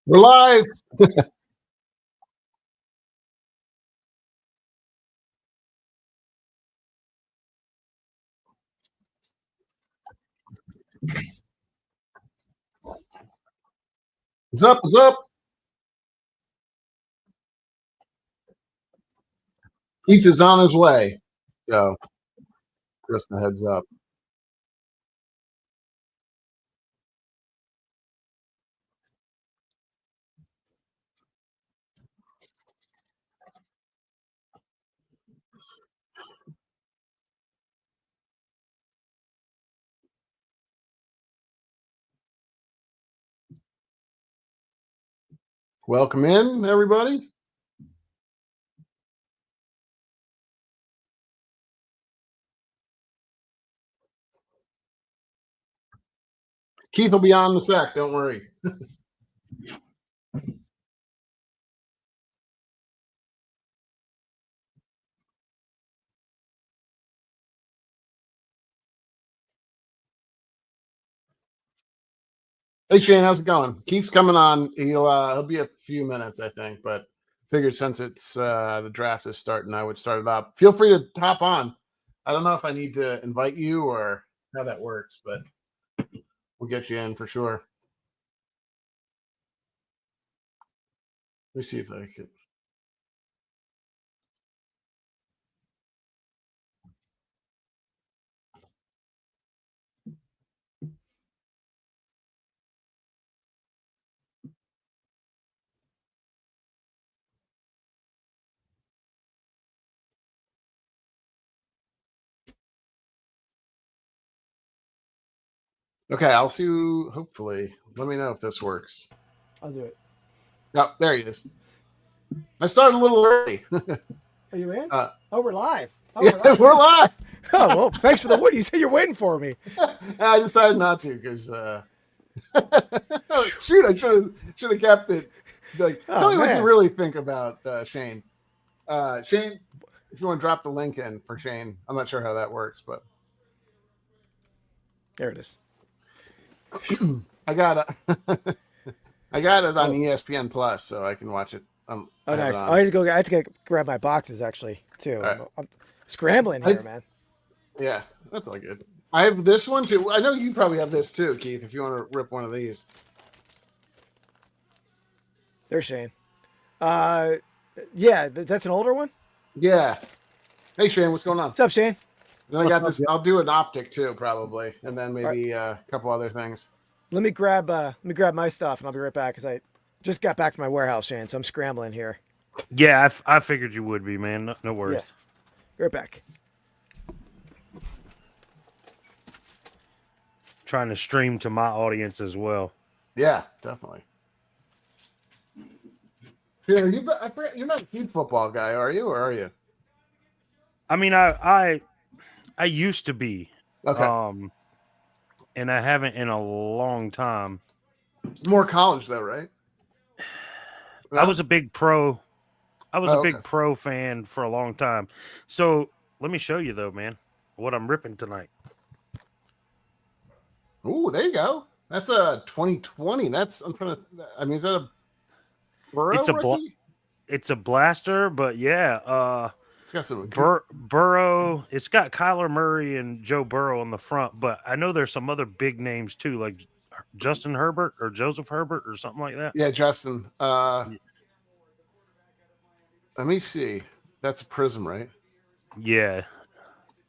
We're live. What's up? What's up? Keith is on his way. So, just a heads up. Welcome in, everybody. Keith will be on in a sec. Don't worry. Hey Shane, how's it going? Keith's coming on. He'll be a few minutes, I think, but figured since it's the draft is starting, I would start it up. Feel free to hop on. I don't know if I need to invite you or how that works, but we'll get you in for sure. Let me see if I can. Okay, I'll see you. Hopefully, let me know if this works. I'll do it. Oh, there he is. I started a little early. Are you in? Oh, we're live. Yeah, we're live. Oh, well, thanks for the word. You said you're waiting for me. I decided not to because shoot, I should have kept it. Like, tell me what you really think about Shane. Shane, if you want to drop the link in for Shane, I'm not sure how that works, but there it is. I got it on ESPN Plus, so I can watch it. Oh, nice. I have to grab my boxes actually too. Right. I'm scrambling here, man. Yeah, that's all good. I have this one too. I know you probably have this too, Keith. If you want to rip one of these. There's Shane. Yeah, that's an older one. Yeah. Hey Shane, what's going on? What's up, Shane? Then I got this. I'll do an optic too, probably, and then maybe a couple other things. Let me grab my stuff, and I'll be right back because I just got back from my warehouse, Shane. So I'm scrambling here. Yeah, I figured you would be, man. No worries. Yeah. Be right back. Trying to stream to my audience as well. Yeah, definitely. Yeah, you're not a huge football guy, are you? Or are you? I mean, I used to be. Okay. And I haven't in a long time. More college though, right? I was a big pro. I was a big pro fan for a long time. So let me show you though, man, what I'm ripping tonight. Ooh, there you go. That's a 2020. That's is that a Burrow rookie? It's a blaster, but yeah, it's got some Burrow. It's got Kyler Murray and Joe Burrow on the front, but I know there's some other big names too, like Justin Herbert or Joseph Herbert or something like that. Yeah, Justin. Let me see. That's a Prism, right? Yeah.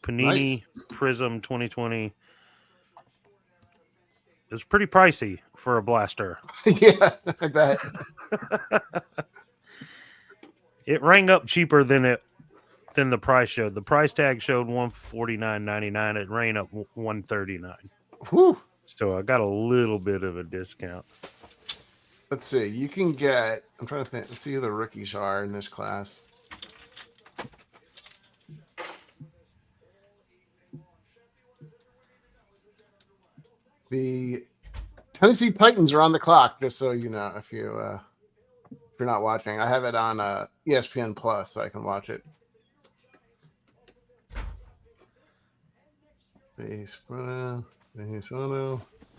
Panini Prism 2020. It's pretty pricey for a blaster. Yeah, I bet. It rang up cheaper than the price showed. The price tag showed $149.99. It rang up $139. Whew. So I got a little bit of a discount. Let's see. You can get. I'm trying to think. Let's see who the rookies are in this class. The Tennessee Titans are on the clock. Just so you know, if you're not watching, I have it on ESPN Plus, so I can watch it.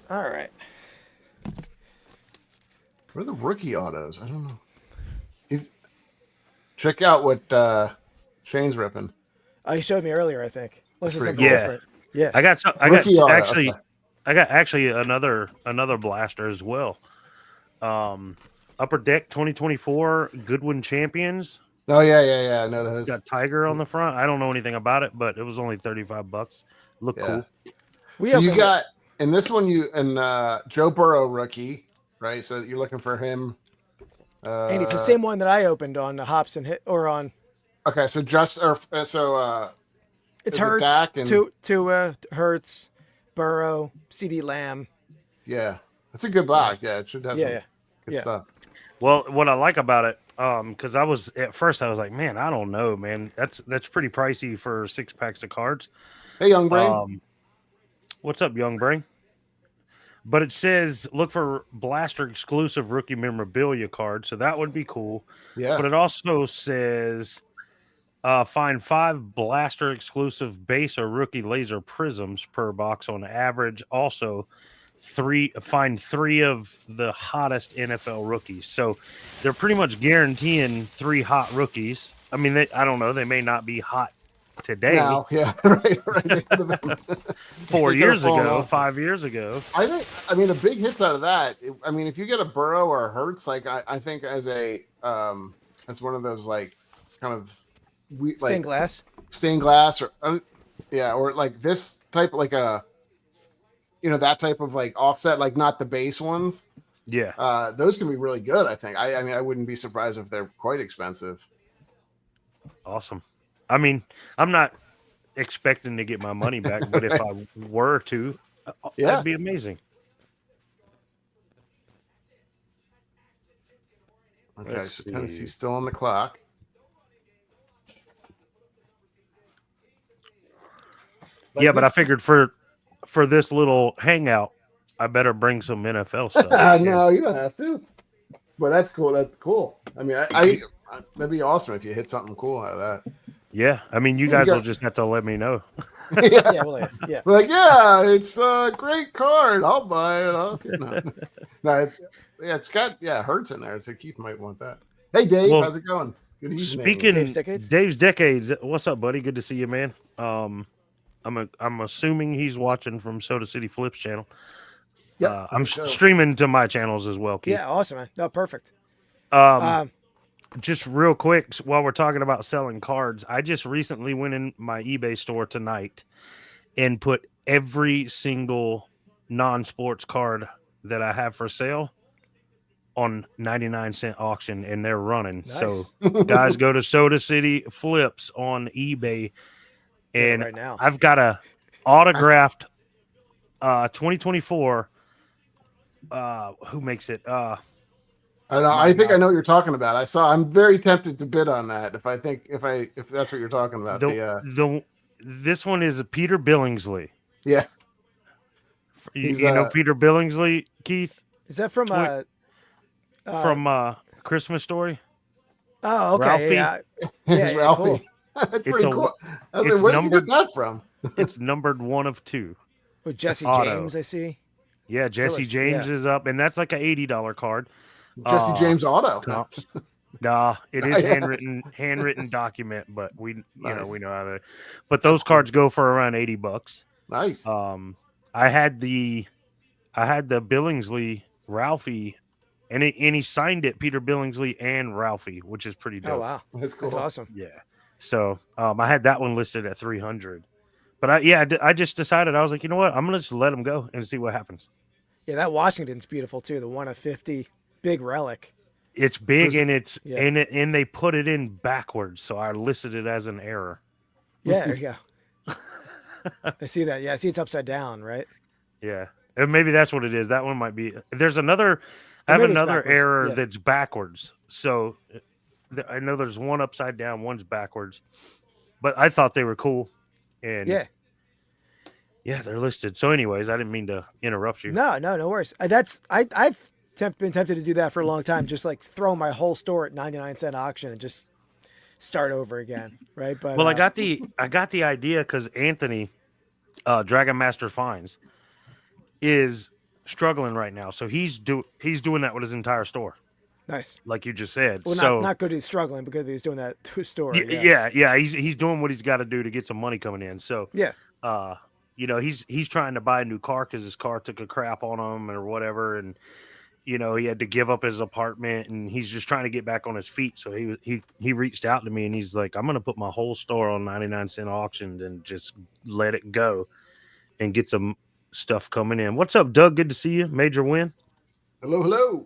All right. What are the rookie autos? I don't know. Check out what Shane's ripping. Oh, he showed me earlier, I think. Unless it's pretty something cool. different. Yeah. I got Rookie auto, actually, okay. I got actually another blaster as well. Upper Deck 2024 Goodwin Champions. Oh yeah. I know those. Got Tiger on the front. I don't know anything about it, but it was only $35. Look cool. So you got in this one Joe Burrow rookie, right? So you're looking for him. And it's the same one that I opened on the Hops and Hit or on. Okay, so It's is it Hurts Dak and- to Hurts, Burrow, CD Lamb. Yeah, that's a good box. Yeah, it should have some good stuff. Well, what I like about it, because I was like, man, I don't know, man. That's pretty pricey for 6 packs of cards. Hey, Young Brain. What's up, Young Brain? But it says look for blaster exclusive rookie memorabilia cards, so that would be cool. Yeah. But it also says find 5 blaster exclusive base or rookie laser prisms per box on average. Also, find 3 of the hottest NFL rookies. So they're pretty much guaranteeing 3 hot rookies. I mean, I don't know. They may not be hot today. Now, yeah, right. 4 years ago, 5 years ago. I mean, a big hits out of that. I mean, if you get a Burrow or a Hurts, like I think as one of those like kind of stained glass or or like this type, like a that type of like offset, like not the base ones. Yeah, those can be really good. I think. I mean, I wouldn't be surprised if they're quite expensive. Awesome. I mean, I'm not expecting to get my money back, but if I were to, that'd be amazing. Okay, so Tennessee's still on the clock. But I figured for this little hangout, I better bring some NFL stuff. No, you don't have to. But that's cool. That's cool. I mean, that'd be awesome if you hit something cool out of that. Yeah, I mean, you guys will just have to let me know. Yeah. Like, it's a great card. I'll buy it. It's got Hurts in there, so Keith might want that. Hey, Dave, how's it going? Good evening. Speaking Dave's Decades, what's up, buddy? Good to see you, man. I'm assuming he's watching from Soda City Flips channel. Yeah, I'm streaming to my channels as well, Keith. Yeah, awesome, man. No, perfect. Just real quick, while we're talking about selling cards, I just recently went in my eBay store tonight and put every single non-sports card that I have for sale on 99-cent auction, and they're running. Nice. So guys, go to Soda City Flips on eBay, and right now I've got a autographed 2024. Who makes it? I don't know. I think I know what you're talking about. I'm very tempted to bid on that. If that's what you're talking about. This one is Peter Billingsley. Yeah. You know Peter Billingsley, Keith? Is that from Christmas Story? Oh, okay. Ralphie? Yeah, Ralphie. cool. That's pretty cool. Where did you get that from? It's numbered 1 of 2. With Jesse James, I see. Yeah, Jesse James is up, and that's like an $80 card. Jesse James auto. Nah, it is handwritten document, but we know how to. But those cards go for around $80. Nice. I had the Billingsley Ralphie, and he signed it Peter Billingsley and Ralphie, which is pretty dope. Oh wow, that's cool. That's awesome. Yeah. So I had that one listed at $300, but I just decided, I was like, you know what, I'm gonna just let him go and see what happens. Yeah, that Washington's beautiful too. The 1 of 50, big relic. It's big, and and they put it in backwards, so I listed it as an error. Yeah, there you go. I see that. Yeah, I see it's upside down, right? Yeah, and maybe that's what it is. That one might be. There's another. I have another error that's backwards. So I know there's one upside down, one's backwards, but I thought they were cool. And yeah, they're listed. So, anyways, I didn't mean to interrupt you. No worries. I've been tempted to do that for a long time. Just like throw my whole store at 99-cent auction and just start over again, right? But I got the idea because Anthony, Dragon Master Finds, is struggling right now. So he's doing that with his entire store, Nice. like you just said. Well, so not good. He's struggling because he's doing that to a store. yeah. He's doing what he's got to do to get some money coming in. So Yeah. He's trying to buy a new car because his car took a crap on him or whatever, and he had to give up his apartment, and he's just trying to get back on his feet. So he reached out to me, and he's like, I'm going to put my whole store on 99-cent auctions and just let it go and get some stuff coming in. What's up, Doug? Good to see you. Major win. Hello.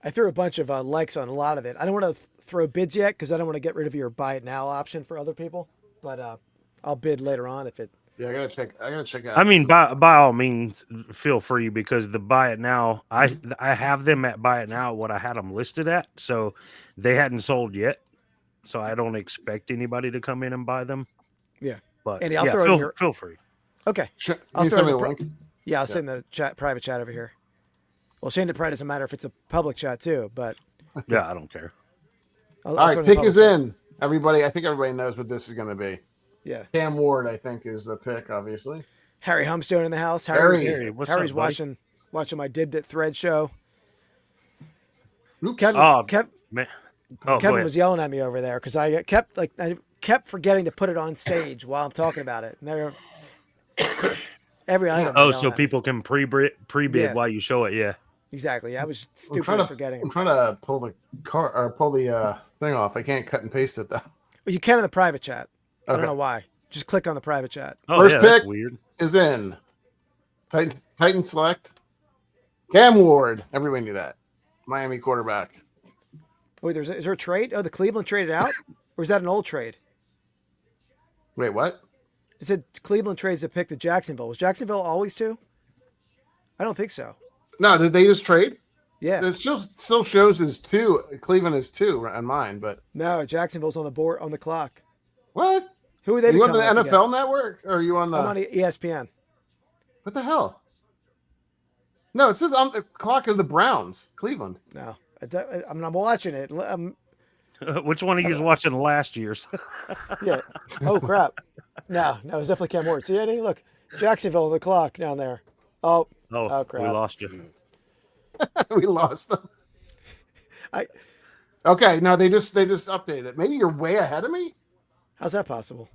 I threw a bunch of likes on a lot of it. I don't want to throw bids yet because I don't want to get rid of your buy it now option for other people, but I'll bid later on if it. Yeah, I gotta check out. I mean, by all means, feel free, because the buy it now, I have them at buy it now what I had them listed at, so they hadn't sold yet, so I don't expect anybody to come in and buy them. Yeah, but Andy, I'll feel free. Okay, I'll send me the link. Yeah, I'll send the private chat over here. Well, Shane it probably doesn't matter if it's a public chat too, but yeah, I don't care. All right, pick is in, everybody. I think everybody knows what this is going to be. Yeah, Cam Ward, I think, is the pick, obviously. Harry Humstone in the house. Harry's up, watching my Did That Thread show. Oops. Kevin Kevin was yelling at me over there because I kept forgetting to put it on stage while I'm talking about it. And every item. Oh, so people can pre-bid while you show it. Yeah, exactly. I was stupid forgetting. I'm trying to pull the thing off. I can't cut and paste it though. Well, you can in the private chat. I Okay. don't know why. Just click on the private chat. Oh, First that's pick weird. is in. Titan select. Cam Ward. Everybody knew that. Miami quarterback. Wait, is there a trade? Oh, the Cleveland traded out? Or is that an old trade? Wait, what? It said Cleveland trades the pick to Jacksonville. Was Jacksonville always two? I don't think so. No, did they just trade? Yeah. It still shows as 2. Cleveland is 2 on mine, but No, Jacksonville's on the board on the clock. what? Who are they? Are you on the becoming up NFL network or are you on the? I'm on ESPN. What the hell? No, it says on the clock of the Browns, Cleveland. No, I'm watching it. Which one of you was watching last year's? Yeah. Oh crap. No, it's definitely Cam Ward. See, Eddie? Look, Jacksonville on the clock down there. Oh crap. We lost you. We lost them. I Okay, no, they just updated it. Maybe you're way ahead of me. How's that possible?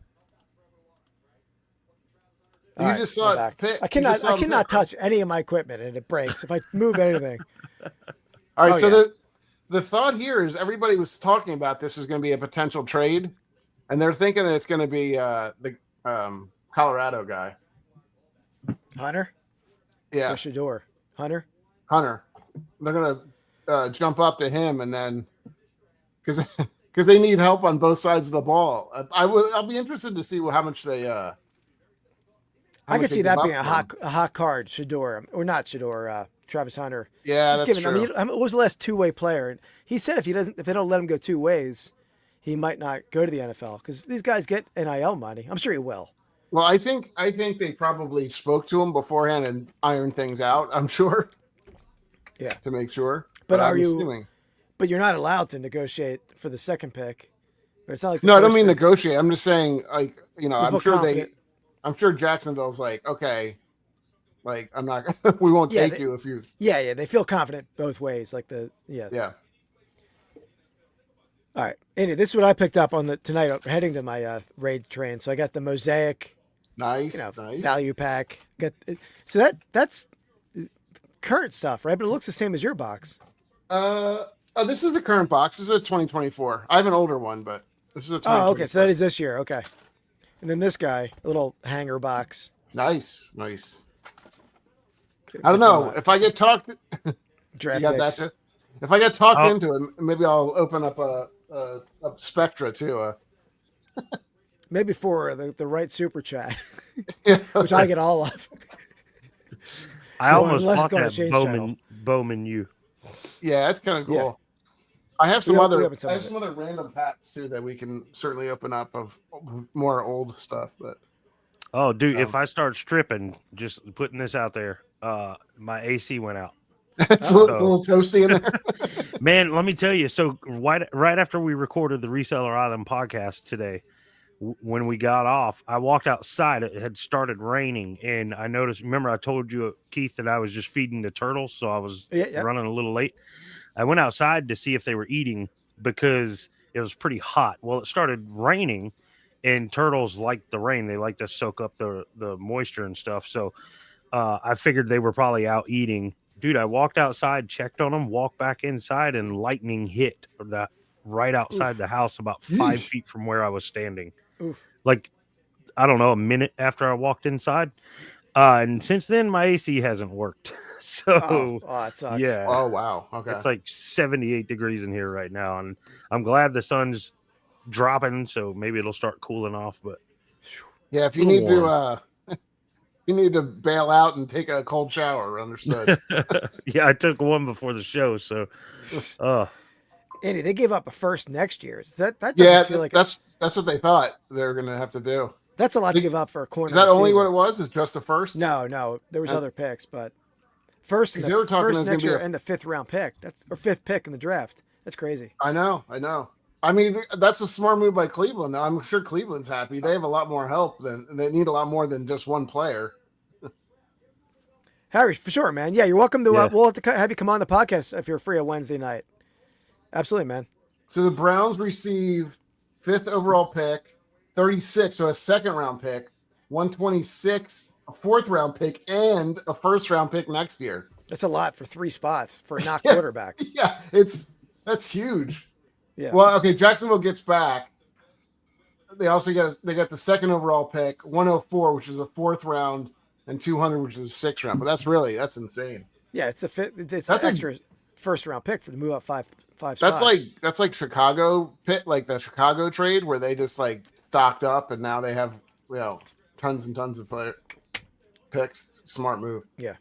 You All right, just saw I'm it. back. I cannot touch any of my equipment and it breaks if I move anything. All right, Oh, so yeah. the thought here is everybody was talking about this is going to be a potential trade, and they're thinking that it's going to be the Colorado guy. Hunter? Yeah, Or Shador? Hunter? They're going to jump up to him, and then because they need help on both sides of the ball. I'll be interested to see how much they. I could see that being a hot card, Shador, or not Shador, Travis Hunter. Yeah, that's true. I mean, what was the last two-way player? And he said if they don't let him go two ways, he might not go to the NFL because these guys get NIL money. I'm sure he will. Well, I think they probably spoke to him beforehand and ironed things out. I'm sure. Yeah, to make sure. But I'm assuming. But you're not allowed to negotiate for the second pick. But it's not like I don't mean negotiate. I'm just saying, like, I'm sure confident. I'm sure Jacksonville's like, okay, like I'm not. We won't take you if you. Yeah, they feel confident both ways. Like Yeah. All right, Andy, this is what I picked up on tonight heading to my raid train. So I got the Mosaic, nice value pack. So that's current stuff, right? But it looks the same as your box. This is the current box. This is a 2024. I have an older one, but this is a 2024. Oh, okay. So that is this year. Okay. And then this guy, a little hanger box. Nice. I don't know if I get talked. Draft you got picks. that too? If I get talked into it, maybe I'll open up a Spectra too. Maybe for the right super chat, Yeah. which I get all of. I almost unless bought it's going to that change Bowman U. Yeah, that's kind of cool. Yeah. I have some We other opened some of it. other random packs too that we can certainly open up of more old stuff. But Oh, dude, if I start stripping, just putting this out there, my AC went out. it's a little toasty in there. Man, let me tell you. So right after we recorded the Reseller Island podcast today, when we got off, I walked outside. It had started raining, and I noticed. Remember, I told you, Keith, that I was just feeding the turtles, so I was running a little late. I went outside to see if they were eating because it was pretty hot. Well, it started raining, and turtles like the rain. They like to soak up the moisture and stuff. So I figured they were probably out eating. Dude, I walked outside, checked on them, walked back inside, and lightning hit that right outside the house about 5 feet from where I was standing. Like, I don't know, a minute after I walked inside. And since then, my AC hasn't worked. So, it sucks. Yeah. Oh, wow. Okay. It's like 78 degrees in here right now. And I'm glad the sun's dropping, so maybe it'll start cooling off. But yeah, if you need to, you need to bail out and take a cold shower. Understood. Yeah, I took one before the show. So, Andy, they gave up a first next year. That doesn't feel like that's what they thought they were going to have to do. That's a lot to give up for a corner. Is that only what it was? Is just a first? No, there was other picks, but first next year and the 5th round pick. Or 5th pick in the draft. That's crazy. I know. I mean, that's a smart move by Cleveland. I'm sure Cleveland's happy. They have a lot more help they need a lot more than just one player. Harry, for sure, man. Yeah, you're welcome to. We'll have to have you come on the podcast if you're free on Wednesday night. Absolutely, man. So the Browns receive 5th overall pick, 36, so a 2nd round pick, 126, a 4th round pick, and a 1st round pick next year. That's a lot for 3 spots for a not quarterback. Yeah, that's huge. Yeah. Well, okay, Jacksonville gets back. They also got the 2nd overall pick, 104, which is a 4th round, and 200, which is a 6th round. But that's insane. Yeah, it's the extra 1st round pick to move up five spots. That's like Chicago like the Chicago trade where they just like stocked up and now they have tons and tons of player picks. Smart move. Yeah.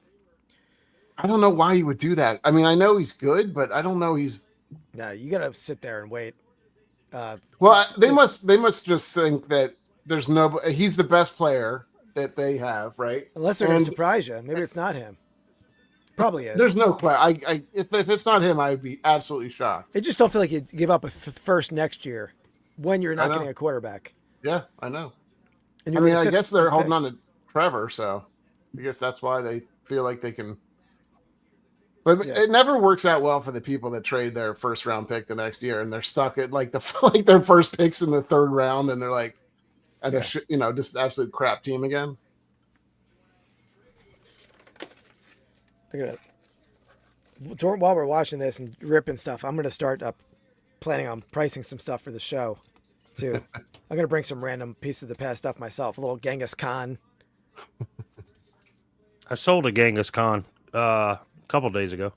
I don't know why you would do that. I mean, I know he's good, but I don't know he's. No, you gotta sit there and wait. They must just think that he's the best player that they have, right? Unless they're gonna surprise you. Maybe it's not him. Probably is. There's no question. If it's not him, I'd be absolutely shocked. I just don't feel like you give up a first next year when you're not getting a quarterback. Yeah, I know. And I guess they're holding on to Trevor, so I guess that's why they feel like they can. But it never works out well for the people that trade their 1st round pick the next year and they're stuck at like their first picks in the 3rd round and they're like at just absolute crap team again. While we're watching this and ripping stuff, I'm gonna start planning on pricing some stuff for the show too. I'm gonna bring some random pieces of the past stuff myself. A little Genghis Khan. I sold a Genghis Khan a couple days ago.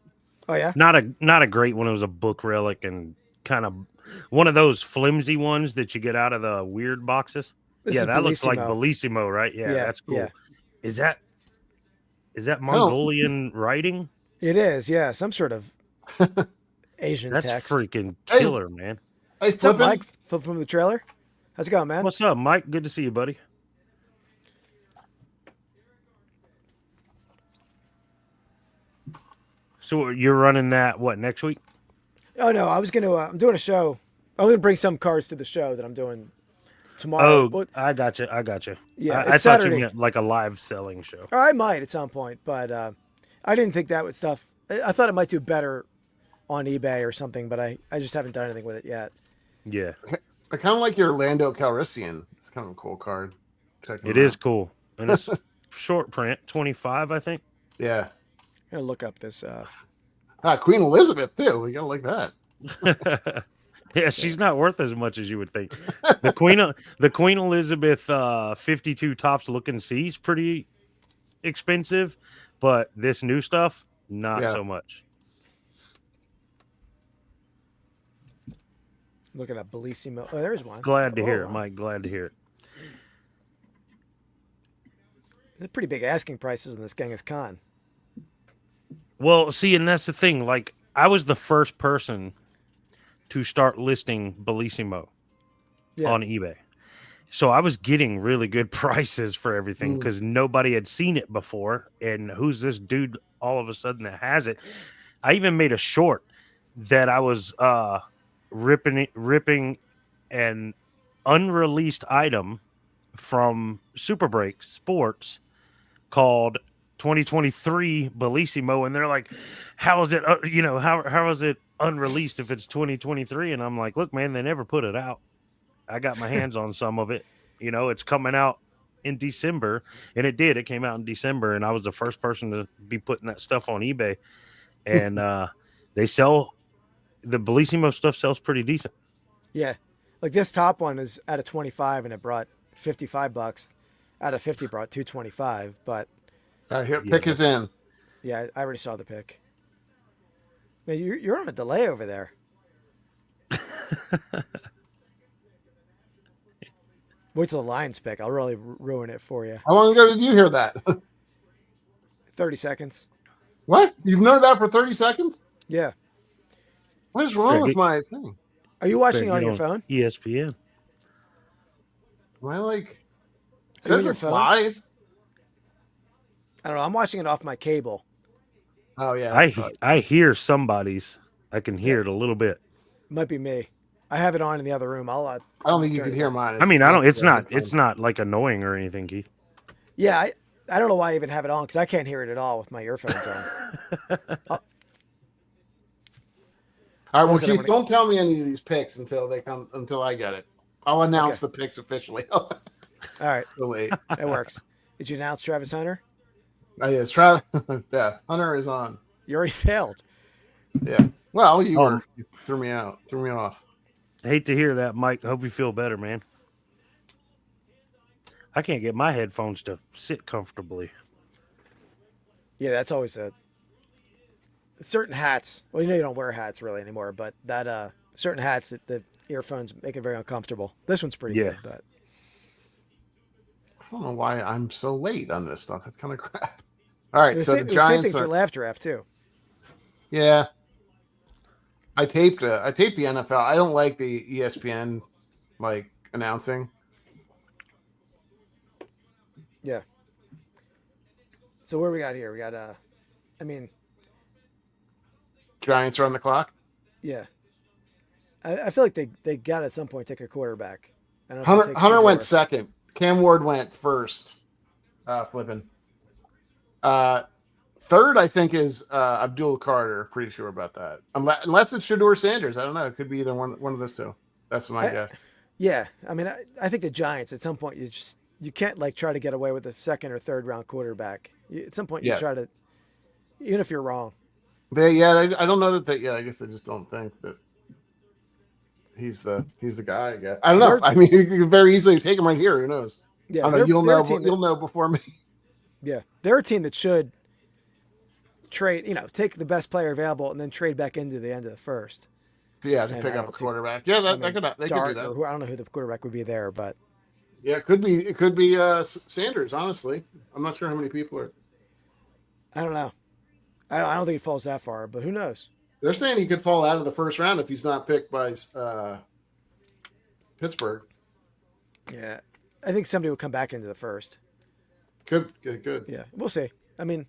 Oh yeah, not a great one. It was a book relic and kind of one of those flimsy ones that you get out of the weird boxes. That looks like Bellissimo, right? Yeah, that's cool. Yeah. Is that Mongolian writing? It is, yeah. Some sort of Asian text. That's freaking killer, man. Hey, what's up, Mike? From the trailer? How's it going, man? What's up, Mike? Good to see you, buddy. So you're running that, next week? Oh, no. I'm doing a show. I'm going to bring some cards to the show that I'm doing tomorrow. Oh, I got you. Yeah, I thought you meant like a live selling show. I might at some point, but I didn't think that would stuff. I thought it might do better on eBay or something, but I just haven't done anything with it yet. Yeah. I kind of like your Lando Calrissian. It's kind of a cool card. It is cool. And it's short print, 25, I think. Yeah. I'm going to look up this. Queen Elizabeth, too. We got to like that. Yeah, she's not worth as much as you would think. The Queen Elizabeth 52 tops look and see is pretty expensive, but this new stuff, not so much. Looking at Bellissimo. Oh, there's one. Glad to hear it, Mike. Glad to hear it. There's pretty big asking prices on this Genghis Khan. Well, see, and that's the thing. Like, I was the first person to start listing Bellissimo on eBay. So I was getting really good prices for everything because nobody had seen it before. And who's this dude all of a sudden that has it? I even made a short that I was ripping and unreleased item from Super Break Sports called 2023 Bellissimo, and they're like, how is it how is it unreleased if it's 2023? And I'm like, look, man, they never put it out. I got my hands on some of it. It's coming out in December, and it came out in December, and I was the first person to be putting that stuff on eBay, and they sell the Bellissimo stuff sells pretty decent. Yeah. Like this top one is out of 25 and it brought $55. Out of 50 brought 225, but All right, here, pick is in. yeah, I already saw the pick. Man, you're on a delay over there. Wait till the Lions pick. I'll really ruin it for you. How long ago did you hear that? 30 seconds. What? You've known that for 30 seconds? Yeah. What is wrong with my thing? Are you watching on your phone? ESPN. Am I like... It Are you on says your it's phone? live. I don't know. I'm watching it off my cable. Oh, yeah. I hear somebody's. I can hear it a little bit. Might be me. I have it on in the other room. I don't think you could hear mine. I mean, I don't. It's not like annoying or anything, Keith. Yeah, I don't know why I even have it on because I can't hear it at all with my earphones on. All right, well, Listen, Keith, don't tell me any of these picks until I get it. I'll announce the picks officially. All right, So late. that works. Did you announce Travis Hunter? Oh, yeah, Travis. Yeah, Hunter is on. You already failed. Yeah. Well, you threw me off. Hate to hear that, Mike. Hope you feel better, man. I can't get my headphones to sit comfortably. Yeah, that's always certain hats. Well, you don't wear hats really anymore, but that certain hats that the earphones make it very uncomfortable. This one's pretty good, but I don't know why I'm so late on this stuff. It's kind of crap. All right, so the same Giants thing for laugh draft too. Yeah. I taped the NFL. I don't like the ESPN announcing. Yeah. So where we got here? We got Giants are on the clock. yeah. I feel like they got at some point take a quarterback. I don't know if they take Hunter went Shedeur. second. Cam Ward went first. Flipping. Third, I think, is Abdul Carter. Pretty sure about that. Unless it's Shedeur Sanders. I don't know. It could be either one of those two. That's my guess. Yeah. I mean, I think the Giants, at some point, you can't try to get away with a second or third round quarterback. At some point, you try to, even if you're wrong. I don't know that. I guess they just don't think that he's the guy. I guess. I don't know. I mean, you could very easily take him right here. Who knows? Yeah, I don't know. You'll know before me. Yeah, they're a team that should trade. Take the best player available and then trade back into the end of the first. Yeah, to pick up a quarterback. Yeah, they could do that. I don't know who the quarterback would be there, but yeah, it could be Sanders. Honestly, I'm not sure how many people are. I don't know. I don't think he falls that far, but who knows? They're saying he could fall out of the first round if he's not picked by Pittsburgh. Yeah, I think somebody will come back into the first. Good. Yeah, we'll see. I mean,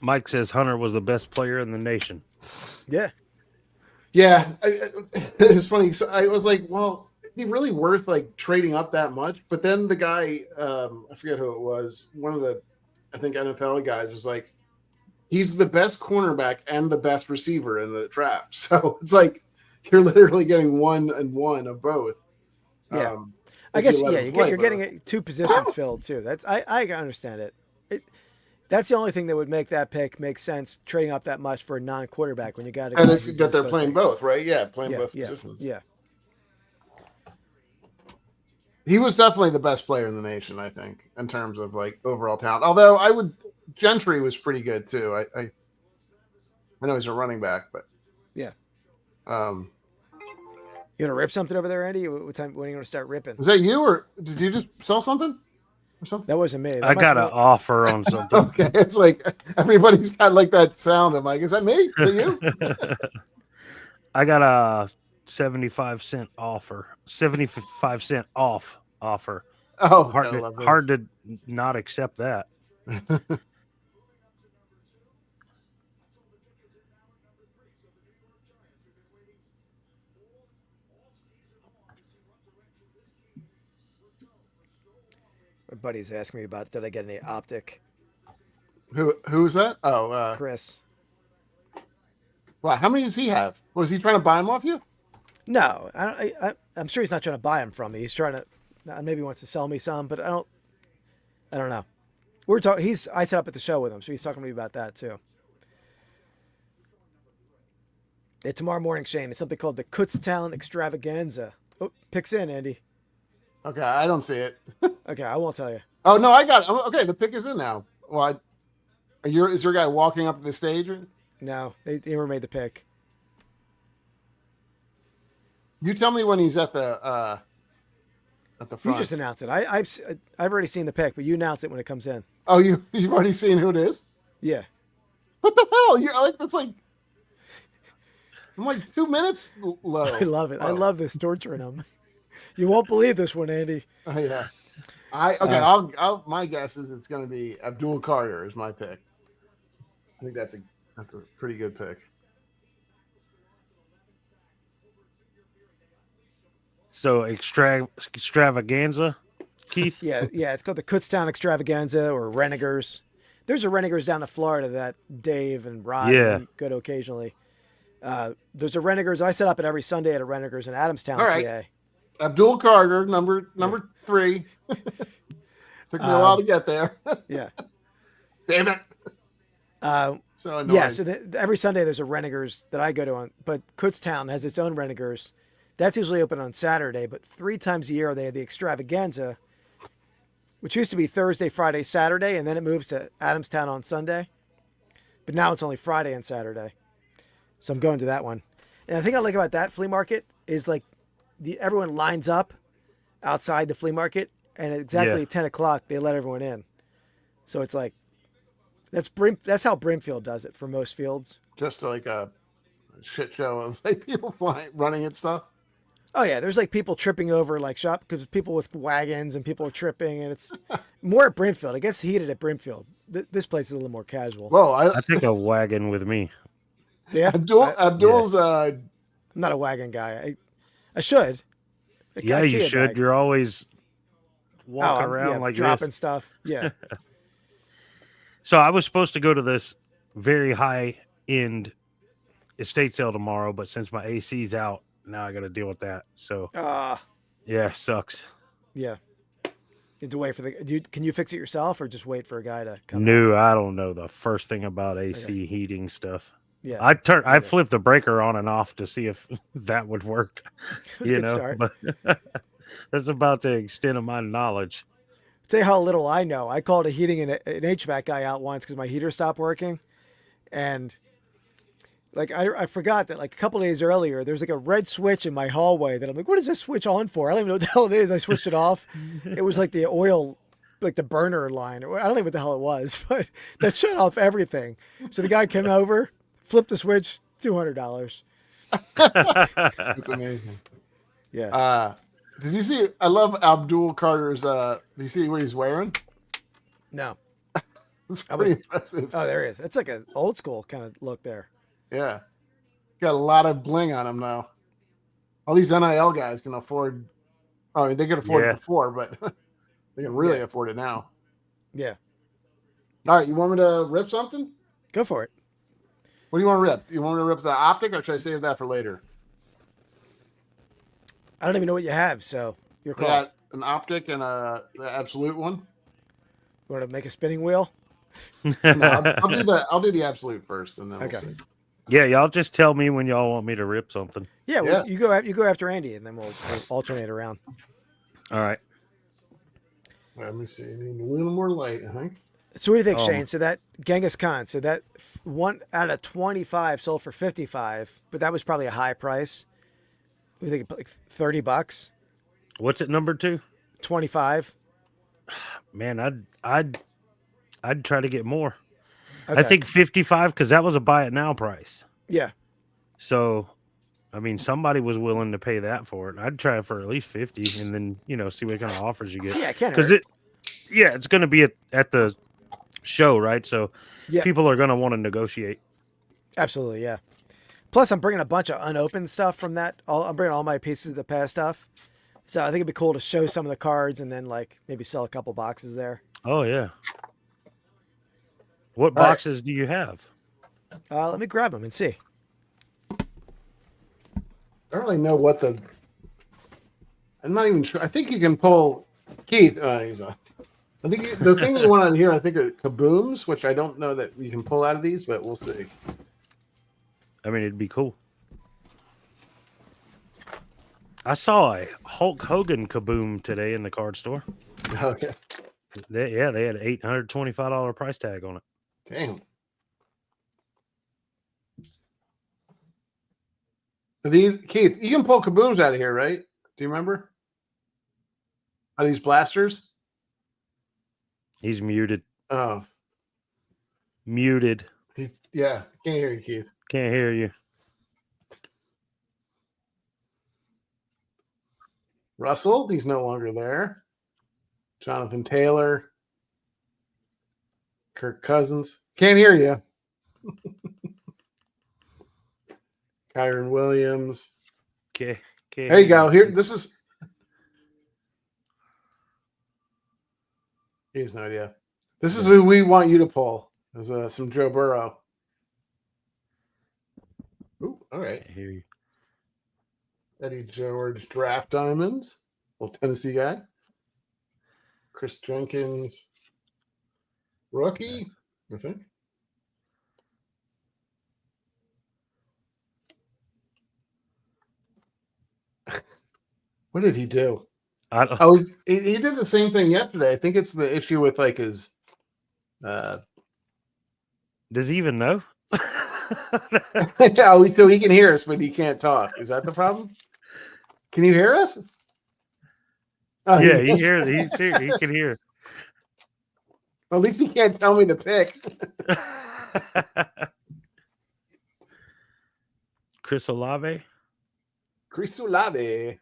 Mike says Hunter was the best player in the nation. Yeah. Yeah, it was funny. So I was like, well, is he really worth trading up that much? But then the guy, I forget who it was, one of the, I think NFL guys was like, he's the best cornerback and the best receiver in the draft. So it's like you're literally getting 1 and 1 of both. Yeah. I guess you're getting 2 positions filled too. I understand it. That's the only thing that would make that pick make sense, trading up that much for a non-quarterback when you got that they're playing both, right? Yeah, playing both positions. Yeah. He was definitely the best player in the nation, I think, in terms of overall talent. Although Gentry was pretty good too. I know he's a running back, but yeah. You gonna rip something over there, Andy? When are you gonna start ripping? Was that you, or did you just sell something or something? That wasn't me. I got an offer on something. Okay, it's everybody's got that sound. I'm like, is that me? Is that you? I got a 75-cent offer. 75-cent off offer. Oh, hard to not accept that. My buddy's asking me about did I get any optic? Who's that? Oh, Chris. wow. How many does he have? Was he trying to buy them off you? No, I'm sure he's not trying to buy them from me. He's trying to maybe he wants to sell me some, but I don't know. We're talking. I set up at the show with him, so he's talking to me about that too. Yeah, tomorrow morning, Shane. It's something called the Kutztown Extravaganza. Oh, picks in, Andy. Okay, I don't see it. Okay, I won't tell you. Oh no, I got it. Okay, the pick is in now. Well, is your guy walking up to the stage? Or? No, they never made the pick. You tell me when he's at the front. You just announce it. I've already seen the pick, but you announce it when it comes in. Oh, you've already seen who it is? Yeah. What the hell? You're like that's like. I'm like 2 minutes low. I love it. Oh. I love this torturing them. You won't believe this one, Andy. Oh yeah. I'll my guess is it's going to be Abdul Carter is my pick. I think that's a pretty good pick. So extravaganza, Keith. Yeah. It's called the Kutztown Extravaganza or Renegers. There's a Renegers down in Florida that Dave and Ryan go to occasionally. There's a Renegers. I set up it every Sunday at a Renegers in Adamstown, All right. PA. Abdul Carter, number 3. Took me a while to get there. Yeah. Damn it. So annoying. Yeah, so every Sunday there's a Renegers that I go to on, but Kutztown has its own Renegers. That's usually open on Saturday, but 3 times a year they have the Extravaganza, which used to be Thursday, Friday, Saturday, and then it moves to Adamstown on Sunday. But now it's only Friday and Saturday. So I'm going to that one. And the thing I like about that flea market is like everyone lines up outside the flea market, and at exactly 10 o'clock they let everyone in. So it's like that's how Brimfield does it for most fields. Just like a shit show of like people running and stuff. Oh yeah, there's like people tripping over like shop because people with wagons and people are tripping, and it's more at Brimfield. It gets heated at Brimfield. This place is a little more casual. Whoa, I think a wagon with me. Yeah, Abdul's. I'm not a wagon guy. I should. Yeah, you should. Bag. You're always walking around like dropping this. stuff. Yeah. So I was supposed to go to this very high end estate sale tomorrow, but since my AC's out, now I got to deal with that. So yeah, sucks. Yeah. You have to wait for can you fix it yourself or just wait for a guy to come? No, I don't know the first thing about AC heating stuff. Yeah. I flipped the breaker on and off to see if that would work. It was a good start. But that's about the extent of my knowledge. Tell you how little I know. I called a heating and an HVAC guy out once because my heater stopped working, and like I forgot that like a couple days earlier there's like a red switch in my hallway that I'm like, what is this switch on for? I don't even know what the hell it is. I switched it off. It was like the oil, like the burner line. I don't know what the hell it was, but that shut off everything. So the guy came over, flipped the switch, $200. It's amazing. Yeah. Did you see? I love Abdul Carter's. Do you see what he's wearing? No. It's pretty impressive. Oh, there he is. It's like an old school kind of look there. Yeah, got a lot of bling on him now. All these NIL guys can afford. Oh, they could afford it before, but they can really afford it now. Yeah. All right, you want me to rip something? Go for it. What do you want to rip? You want me to rip the optic, or should I save that for later? I don't even know what you have, so your call. I got an optic and the absolute one. You want to make a spinning wheel? No, I'll do the absolute first, and then we'll see. Yeah, y'all just tell me when y'all want me to rip something. Yeah, well, you go after Andy, and then we'll alternate around. All right. Let me see. I need a little more light, I think. So what do you think, Shane? So that Genghis Khan, so that 1 out of 25 sold for 55, but that was probably a high price. We think like $30. What's it number 2? 25. Man, I'd try to get more. Okay. I think 55 because that was a buy it now price. Yeah. So, I mean, somebody was willing to pay that for it. I'd try it for at least 50, and then see what kind of offers you get. Yeah, it can't because it's going to be at the show, right? So people are going to want to negotiate. Absolutely, yeah. Plus, I'm bringing a bunch of unopened stuff from that. I'm bringing all my pieces of the past stuff So I think it'd be cool to show some of the cards and then like maybe sell a couple boxes there. Oh yeah. What All right. boxes do you have? Let me grab them and see. I don't really know what the. I'm not even sure. I think you can pull Keith. He's on. I think the thing you want on here, I think, are kabooms, which I don't know that you can pull out of these, but we'll see. I mean, it'd be cool. I saw a Hulk Hogan kaboom today in the card store. Okay. They had an $825 price tag on it. Damn. So these, Keith, you can pull kabooms out of here, right? Do you remember? Are these blasters? He's muted. Oh, Muted. yeah. Can't hear you, Keith. Can't hear you. Russell, he's no longer there. Jonathan Taylor. Kirk Cousins. Can't hear you. Kyron Williams. Okay. There you go. Here, this is. He has no idea. This is who we want you to pull. There's some Joe Burrow. Ooh, all right. Can't hear you. Eddie George Draft Diamonds. Little Tennessee guy. Chris Jenkins. Rookie, I think. What did he do? I don't, Oh, he did the same thing yesterday. I think it's the issue with like his. does he even know? Yeah, so he can hear us, but he can't talk. Is that the problem? Can you hear us? Oh, Yeah, he hears. He can hear. At least he can't tell me the pick. Chris Olave. Chris Olave.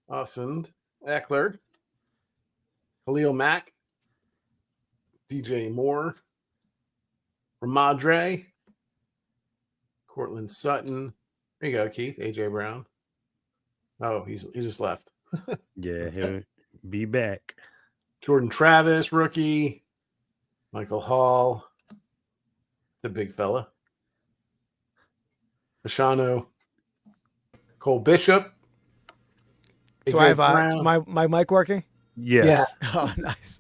Austin Eckler. Khalil Mack. DJ Moore. Ramadre. Cortland Sutton. There you go, Keith. AJ Brown. Oh, he just left. Yeah, he'll be back. Jordan Travis, rookie. Michael Hall. The big fella. Fashano. Cole Bishop. Do AJ I have Brown. my mic working? Yes. Yeah. Oh, nice.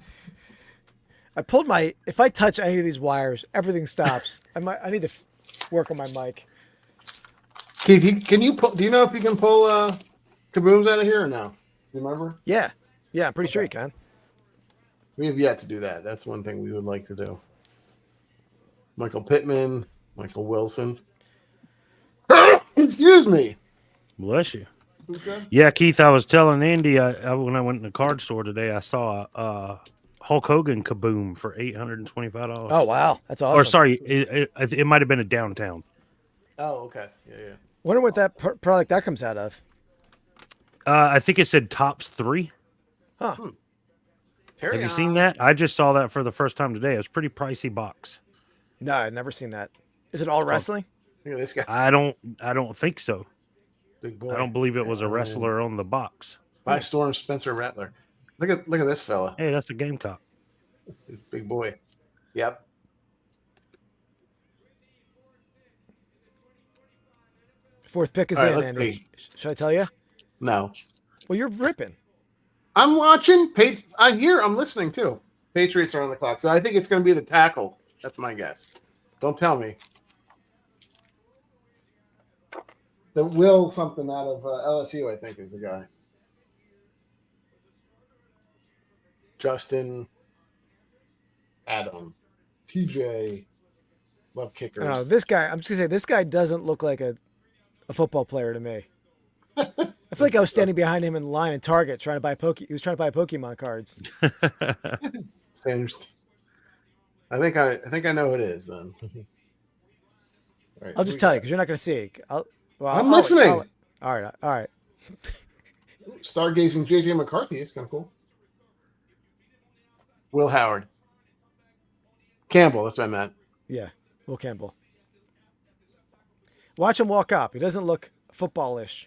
I pulled my. If I touch any of these wires, everything stops. I need to work on my mic. Keith, can you pull? Do you know if you can pull kabooms out of here or no? Do you remember? Yeah, I'm pretty sure you can. We have yet to do that. That's one thing we would like to do. Michael Pittman, Michael Wilson. Excuse me. Bless you. Who's good? Yeah, Keith, I was telling Andy when I went in the card store today, I saw a Hulk Hogan kaboom for $825. Oh wow, that's awesome. Or sorry, it might have been a downtown. Oh, okay. Yeah. Wonder what that product that comes out of. I think it said tops 3. Huh. Have you seen that? I just saw that for the first time today. It was a pretty pricey box. No, I've never seen that. Is it all wrestling? Look at this guy. I don't think so. Big boy. I don't believe it was a wrestler on the box. By Storm Spencer Rattler. Look at this fella. Hey, that's a Gamecock. Big boy. Yep. Fourth pick is All right, in, let's Andy. see. Should I tell you? No. Well, you're ripping. I'm watching. I'm listening too. Patriots are on the clock. So I think it's going to be the tackle. That's my guess. Don't tell me. The Will something out of LSU, I think, is the guy. Justin, Adam, TJ, love kickers. I don't know, this guy. I'm just gonna say this guy doesn't look like a football player to me. I feel like I was standing behind him in line at Target trying to buy He was trying to buy Pokemon cards. Sanders. I think I know who it is then. All right, I'll just tell you because you're not going to see it. I'm listening. All right. Stargazing JJ McCarthy. It's kind of cool. Will Howard. Campbell. That's what I meant. Yeah, Will Campbell. Watch him walk up. He doesn't look footballish.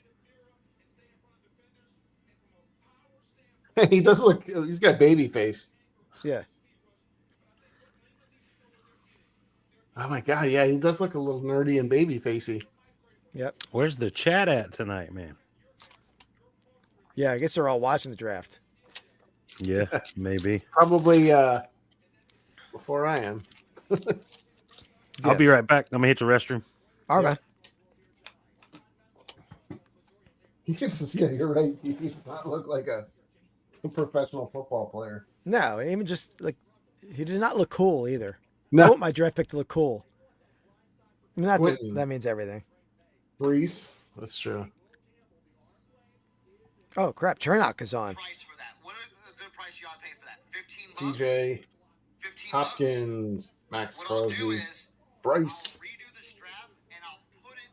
He does look. He's got baby face. Yeah. Oh my god, yeah, he does look a little nerdy and baby facey. Yep. Where's the chat at tonight, man? Yeah, I guess they're all watching the draft. Yeah, maybe. Probably before I am. I'll be right back. I'm gonna hit the restroom. All right. Yeah, you're right. He does not look like a professional football player. No, and even just like he did not look cool either. I No, want my draft pick to look cool. Not that, Quentin. that means everything. Reese. That's true. Oh crap, Chernock is on. Price for that. What a good price you ought to pay for that? 15 bucks. CJ 15 Hopkins, Max What I'll do Crosby, is Bryce, I'll redo the strap and I'll put it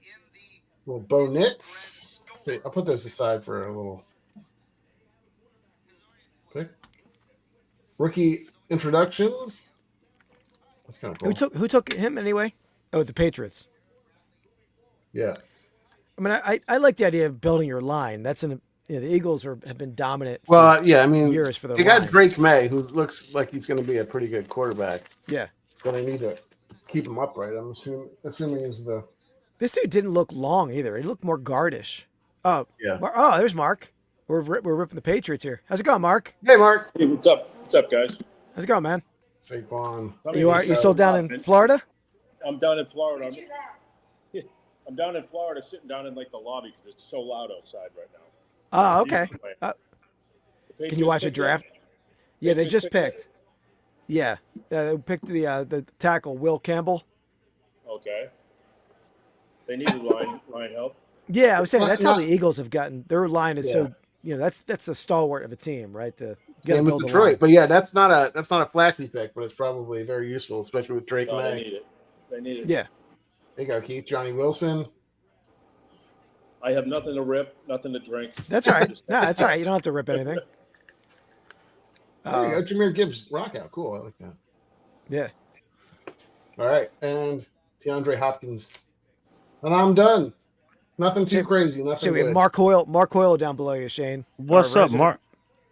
in the little Bo Nix. See, I'll put those aside for a little pick. Rookie introductions. That's kind of cool. Who took him anyway? Oh, the Patriots. Yeah. I mean, I like the idea of building your line. That's the Eagles have been dominant. For Well, yeah, I mean, years for their they got line. Drake May, who looks like he's going to be a pretty good quarterback, Yeah, but I need to keep him upright. I'm assuming is the this dude didn't look long either. He looked more guardish. Oh, Yeah. Oh, there's Mark. We're ripping the Patriots here. How's it going, Mark? Hey, Mark. Hey, what's up? What's up, guys? How's it going, man? Saquon. You still down in Florida? I'm down in Florida. I'm down in Florida, sitting down in like the lobby because it's so loud outside right now. Oh, okay. The Can you watch a draft? Yeah, they just picked. Yeah, they picked the tackle Will Campbell. Okay. They needed line help. Yeah, I was saying Well, that's how not- the Eagles have gotten their line is so Yeah. that's a stalwart of a team, right? Same with Detroit, but yeah, that's not a flashy pick, but it's probably very useful, especially with Drake No, they May. need it. They need it. Yeah, There you go, Keith. Johnny Wilson. I have nothing to rip, nothing to drink. that's all right. No, that's all right. You don't have to rip anything. There you go, Jameer Gibbs rock out. Cool, I like that. Yeah. All right, and DeAndre Hopkins, and I'm done. Nothing too crazy. Nothing. So we have good. Mark Hoyle down below you, Shane. What's Our up, resident. Mark?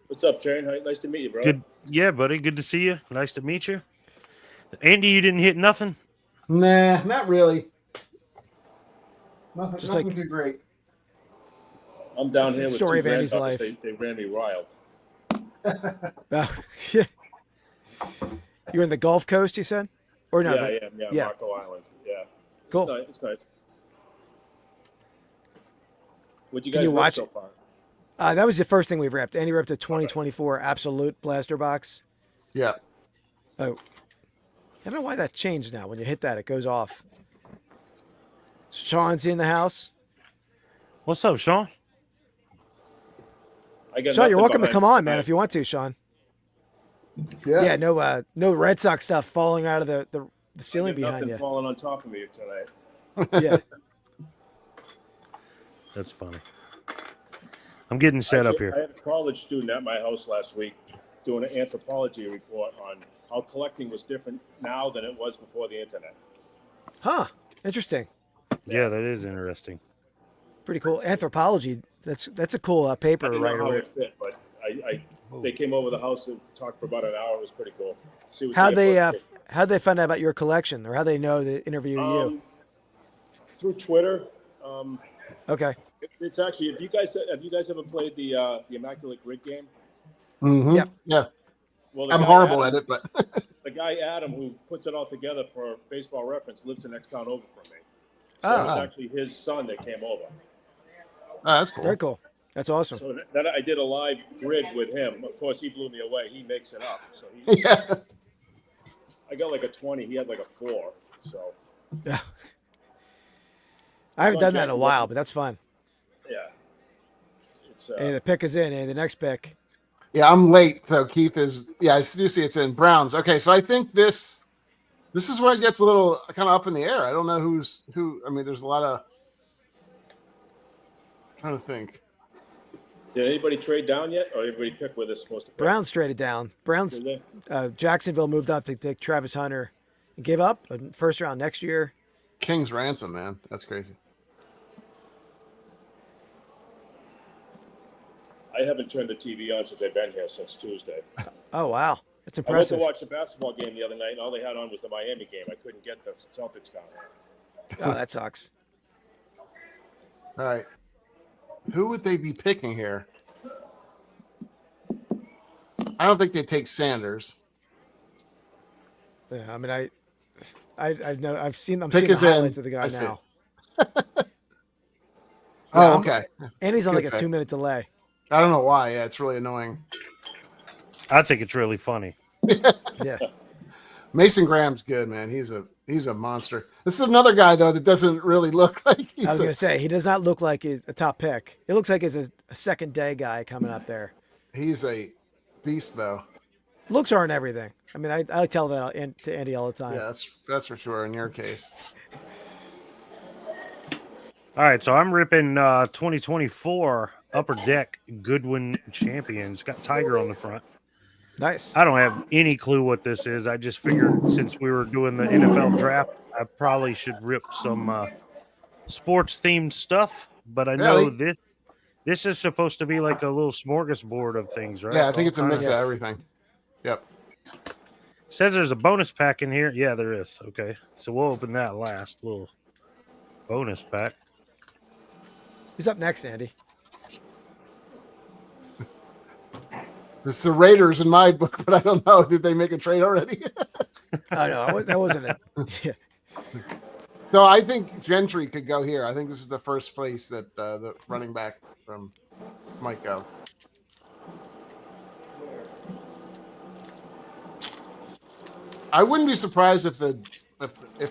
What's up, Shane? Nice to meet you, bro. Good. Yeah, buddy. Good to see you. Nice to meet you. Andy, you didn't hit nothing? Nah, not really. Nothing. Just Nothing like- too great. I'm down That's here the with story two of Andy's granddaughters. life. They ran me wild. Oh, yeah. You're in the Gulf Coast, you said? Or no? yeah, I am. Yeah, yeah. Marco Island. Yeah. Cool. It's nice. What you Can guys you rip watch so it? far? That was the first thing we've ripped. Andy ripped a 2024 Absolute Blaster Box. Yeah. Oh, I don't know why that changed now. When you hit that, it goes off. Sean's in the house. What's up, Sean? I got Sean, you're nothing welcome to behind- come on, man, behind- if you want to, Sean. Yeah. Yeah, no Red Sox stuff falling out of the ceiling I got behind nothing you. falling on top of me tonight. Yeah. That's funny. I'm getting set up I here. had a college student at my house last week doing an anthropology report on how collecting was different now than it was before the internet. Huh. Interesting. Yeah, that is interesting. Pretty cool. Anthropology. That's a cool paper I to didn't write. know how over. it fit, but they came over the house and talked for about an hour. It was pretty cool. See what How'd they input- how'd they find out about your collection, or how they know to interview you? Through Twitter. Okay. It's actually have you guys ever played the Immaculate Grid game? Mm-hmm. Yep. Yeah. Well, I'm horrible at it, but The guy Adam, who puts it all together for Baseball Reference, lives the next town over from me. So Oh. it was actually his son that came over. that's cool. Very cool. That's awesome. So then I did a live grid with him. Of course, he blew me away. He makes it up. So he, Yeah. I got like a 20. He had like a 4. So Yeah. I haven't done that in a while, but that's fun. yeah, it's Hey, the pick is in. Hey, the next pick. Yeah, I'm late, so Keith is. Yeah, I do see it's in Browns. Okay, so I think this is where it gets a little kind of up in the air. I don't know who. I mean, there's a lot of. Trying to think. Did anybody trade down yet, or everybody pick where they're supposed to pick? Browns traded down. Browns. Did they? Jacksonville moved up to take Travis Hunter and gave up a first round next year. King's ransom, man. That's crazy. I haven't turned the TV on since I've been here since Tuesday. Oh wow, that's I went impressive. to watch the basketball game the other night, and all they had on was the Miami game. I couldn't get the Celtics down. Oh, that sucks. All right. Who would they be picking here? I don't think they take Sanders. Yeah, I mean, I've seen the Pick is in. highlights of the guy I see. now. Oh, okay. And he's on Good like a pick. 2-minute delay. I don't know why. Yeah, it's really annoying. I think it's really funny. Yeah. Mason Graham's good, man. He's a monster. This is another guy though that doesn't really look like he's I was going to say, he does not look like he's a top pick. It looks like he's a second day guy coming up there. he's a beast though. Looks aren't everything. I mean, I tell that to Andy all the time. Yeah, that's for sure in your case. All right, so I'm ripping 2024 Upper Deck Goodwin Champions. Got Tiger on the front. Nice. I don't have any clue what this is. I just figured since we were doing the NFL draft, I probably should rip some sports themed stuff. But I know this is supposed to be like a little smorgasbord of things, right? Yeah, I think it's a mix of everything. Yep. Says there's a bonus pack in here. Yeah, there is. Okay, so we'll open that last little bonus pack. Who's up next, Andy? It's the Raiders in my book, but I don't know. Did they make a trade already? Oh no, that wasn't it. Yeah. So I think Gentry could go here. I think this is the first place that the running back from might go. I wouldn't be surprised if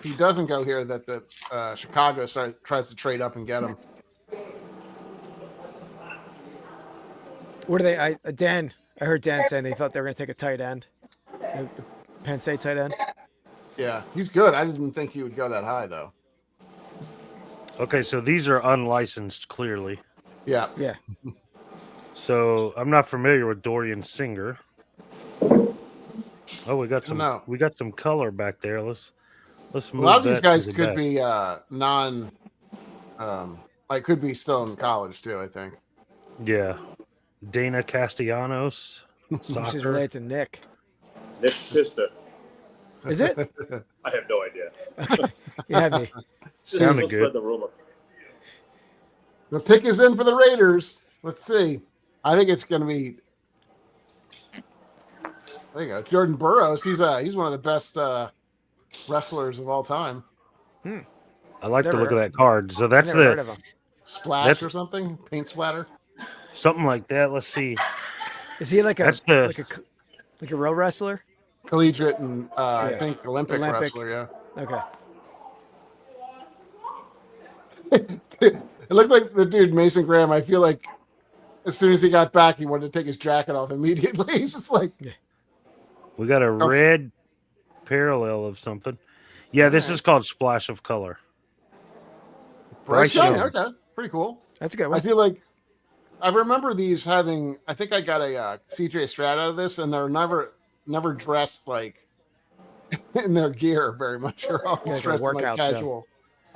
he doesn't go here that the Chicago tries to trade up and get him. What do they? I heard Dan saying they thought they were going to take a tight end, the Penn State tight end. Yeah, he's good. I didn't think he would go that high though. Okay, so these are unlicensed, clearly. Yeah. Yeah. So I'm not familiar with Dorian Singer. Oh, we got some color back there. Let's move. A lot of these that guys to the could back. be could be still in college too, I think. Yeah. Dana Castellanos. She's Soccer. related to Nick. Nick's sister. Is it? I have no idea. You had me. Sounded Let's good. spread the rumor. The pick is in for the Raiders. Let's see. I think it's going to be. There you go, Jordan Burroughs. He's one of the best wrestlers of all time. I like the Never look of heard- that card. So that's Never heard the of him. Splash That's- or something, paint splatter. something like that. Let's see. Is he like That's the- like a row wrestler? Collegiate and I Yeah. think Olympic wrestler. Yeah. Okay. It looked like the dude Mason Graham. I feel like as soon as he got back, he wanted to take his jacket off immediately. He's just like, We got a red parallel of something. Yeah, this is called Splash of Color. Bryce Young. Young. Okay, pretty cool. That's a good I one. feel like I remember these having. I think I got a CJ Stroud out of this, and they're never dressed like in their gear very much. They're always like a dressed in, like workout show. casual.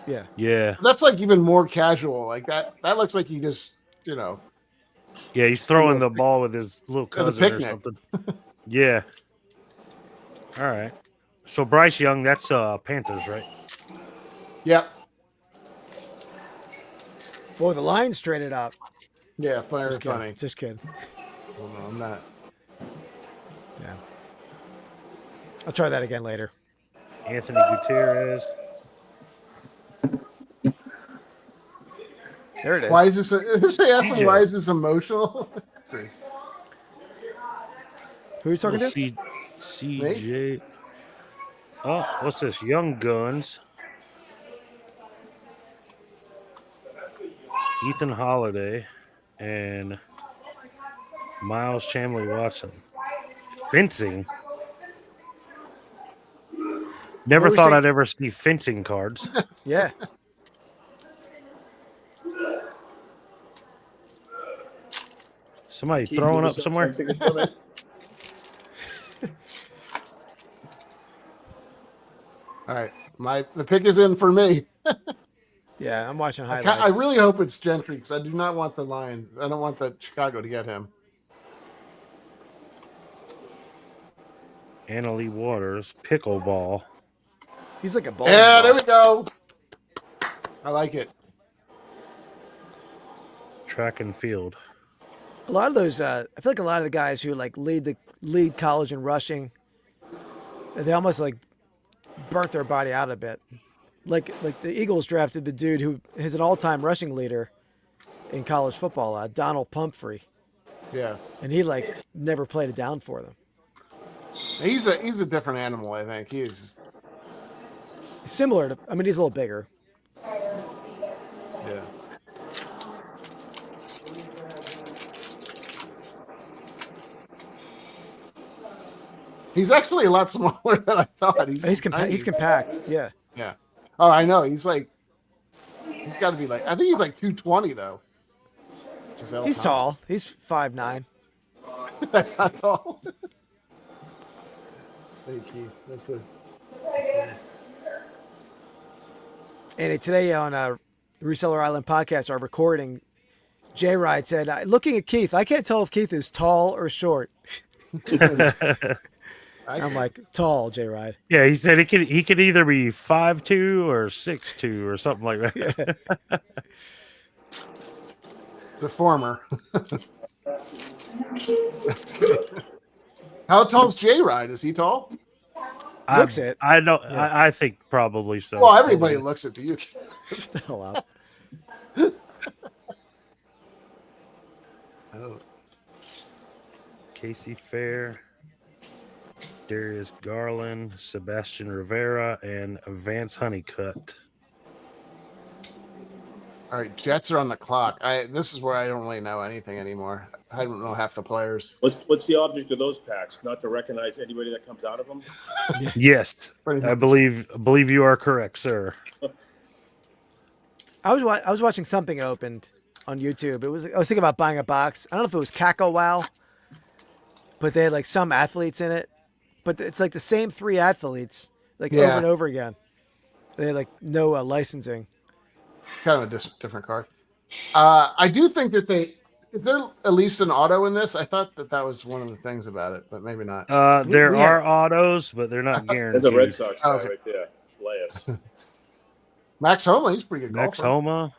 Yeah. Yeah. That's like even more casual. Like that looks like he just Yeah, he's throwing the ball with his little At a cousin or picnic. something. Yeah. All right. So Bryce Young, that's Panthers, right? Yep. Boy, the line's straightened up. Yeah, very Just funny. kidding. Just kidding. Oh, no, I'm not. Yeah. I'll try that again later. Anthony Gutierrez. There it is. Why is this? They asked him CJ. why is this emotional? Jeez. Who are you talking to? CJ. Oh, what's this? Young Guns. Ethan Holiday and Miles Chamley Watson. Fencing. Never What were we thought saying? I'd ever see fencing cards. Yeah. Somebody Keith, throwing you up do somewhere. something for me? All right, the pick is in for me. Yeah, I'm watching I highlights. really hope it's Gentry because I do not want the Lions. I don't want the Chicago to get him. Annalie Waters, pickleball. He's like a bowling Yeah, ball. there we go. I like it. Track and field. A lot of those, I feel like a lot of the guys who like lead college in rushing, they almost like burnt their body out a bit. Like the Eagles drafted the dude who is an all-time rushing leader in college football, Donald Pumphrey, Yeah, and he like never played it down for them. he's a different animal. I think he's Similar to, I mean, he's a little bigger. yeah. He's actually a lot smaller than I thought. He's compact. Yeah. Yeah. Oh, I know. He's got to be like. I think he's like 220 though. Giselle He's Thomas. tall. He's 5'9". That's not tall. Thank you. That's a. And today on Reseller Island Podcast, our recording, Jay Ride said, looking at Keith, I can't tell if Keith is tall or short. I'm like, tall, Jay Ride. Yeah, he said he could either be 5'2" or 6'2" or something like that. Yeah. The former. How tall's J Ride? Is he tall? Looks it. I don't. Yeah. I think probably so. Well, everybody looks it to you. Shut the hell up. Oh. Casey Fair, Darius Garland, Sebastian Rivera, and Vance Honeycutt. All right, Jets are on the clock. This is where I don't really know anything anymore. I don't know half the players. What's the object of those packs? Not to recognize anybody that comes out of them? Yes, Pretty I much. believe you are correct, sir. I was watching something opened on YouTube. I was thinking about buying a box. I don't know if it was Caco Wow, but they had like some athletes in it. But it's like the same 3 athletes, like over and over again. They had like no licensing. It's kind of a different card. I do think that is there at least an auto in this? I thought that was one of the things about it, but maybe not. There we are autos, but they're not guaranteed. There's a Red Sox guy Okay. right there. Laius. Max Homa, he's a pretty good Max golfer. Homa,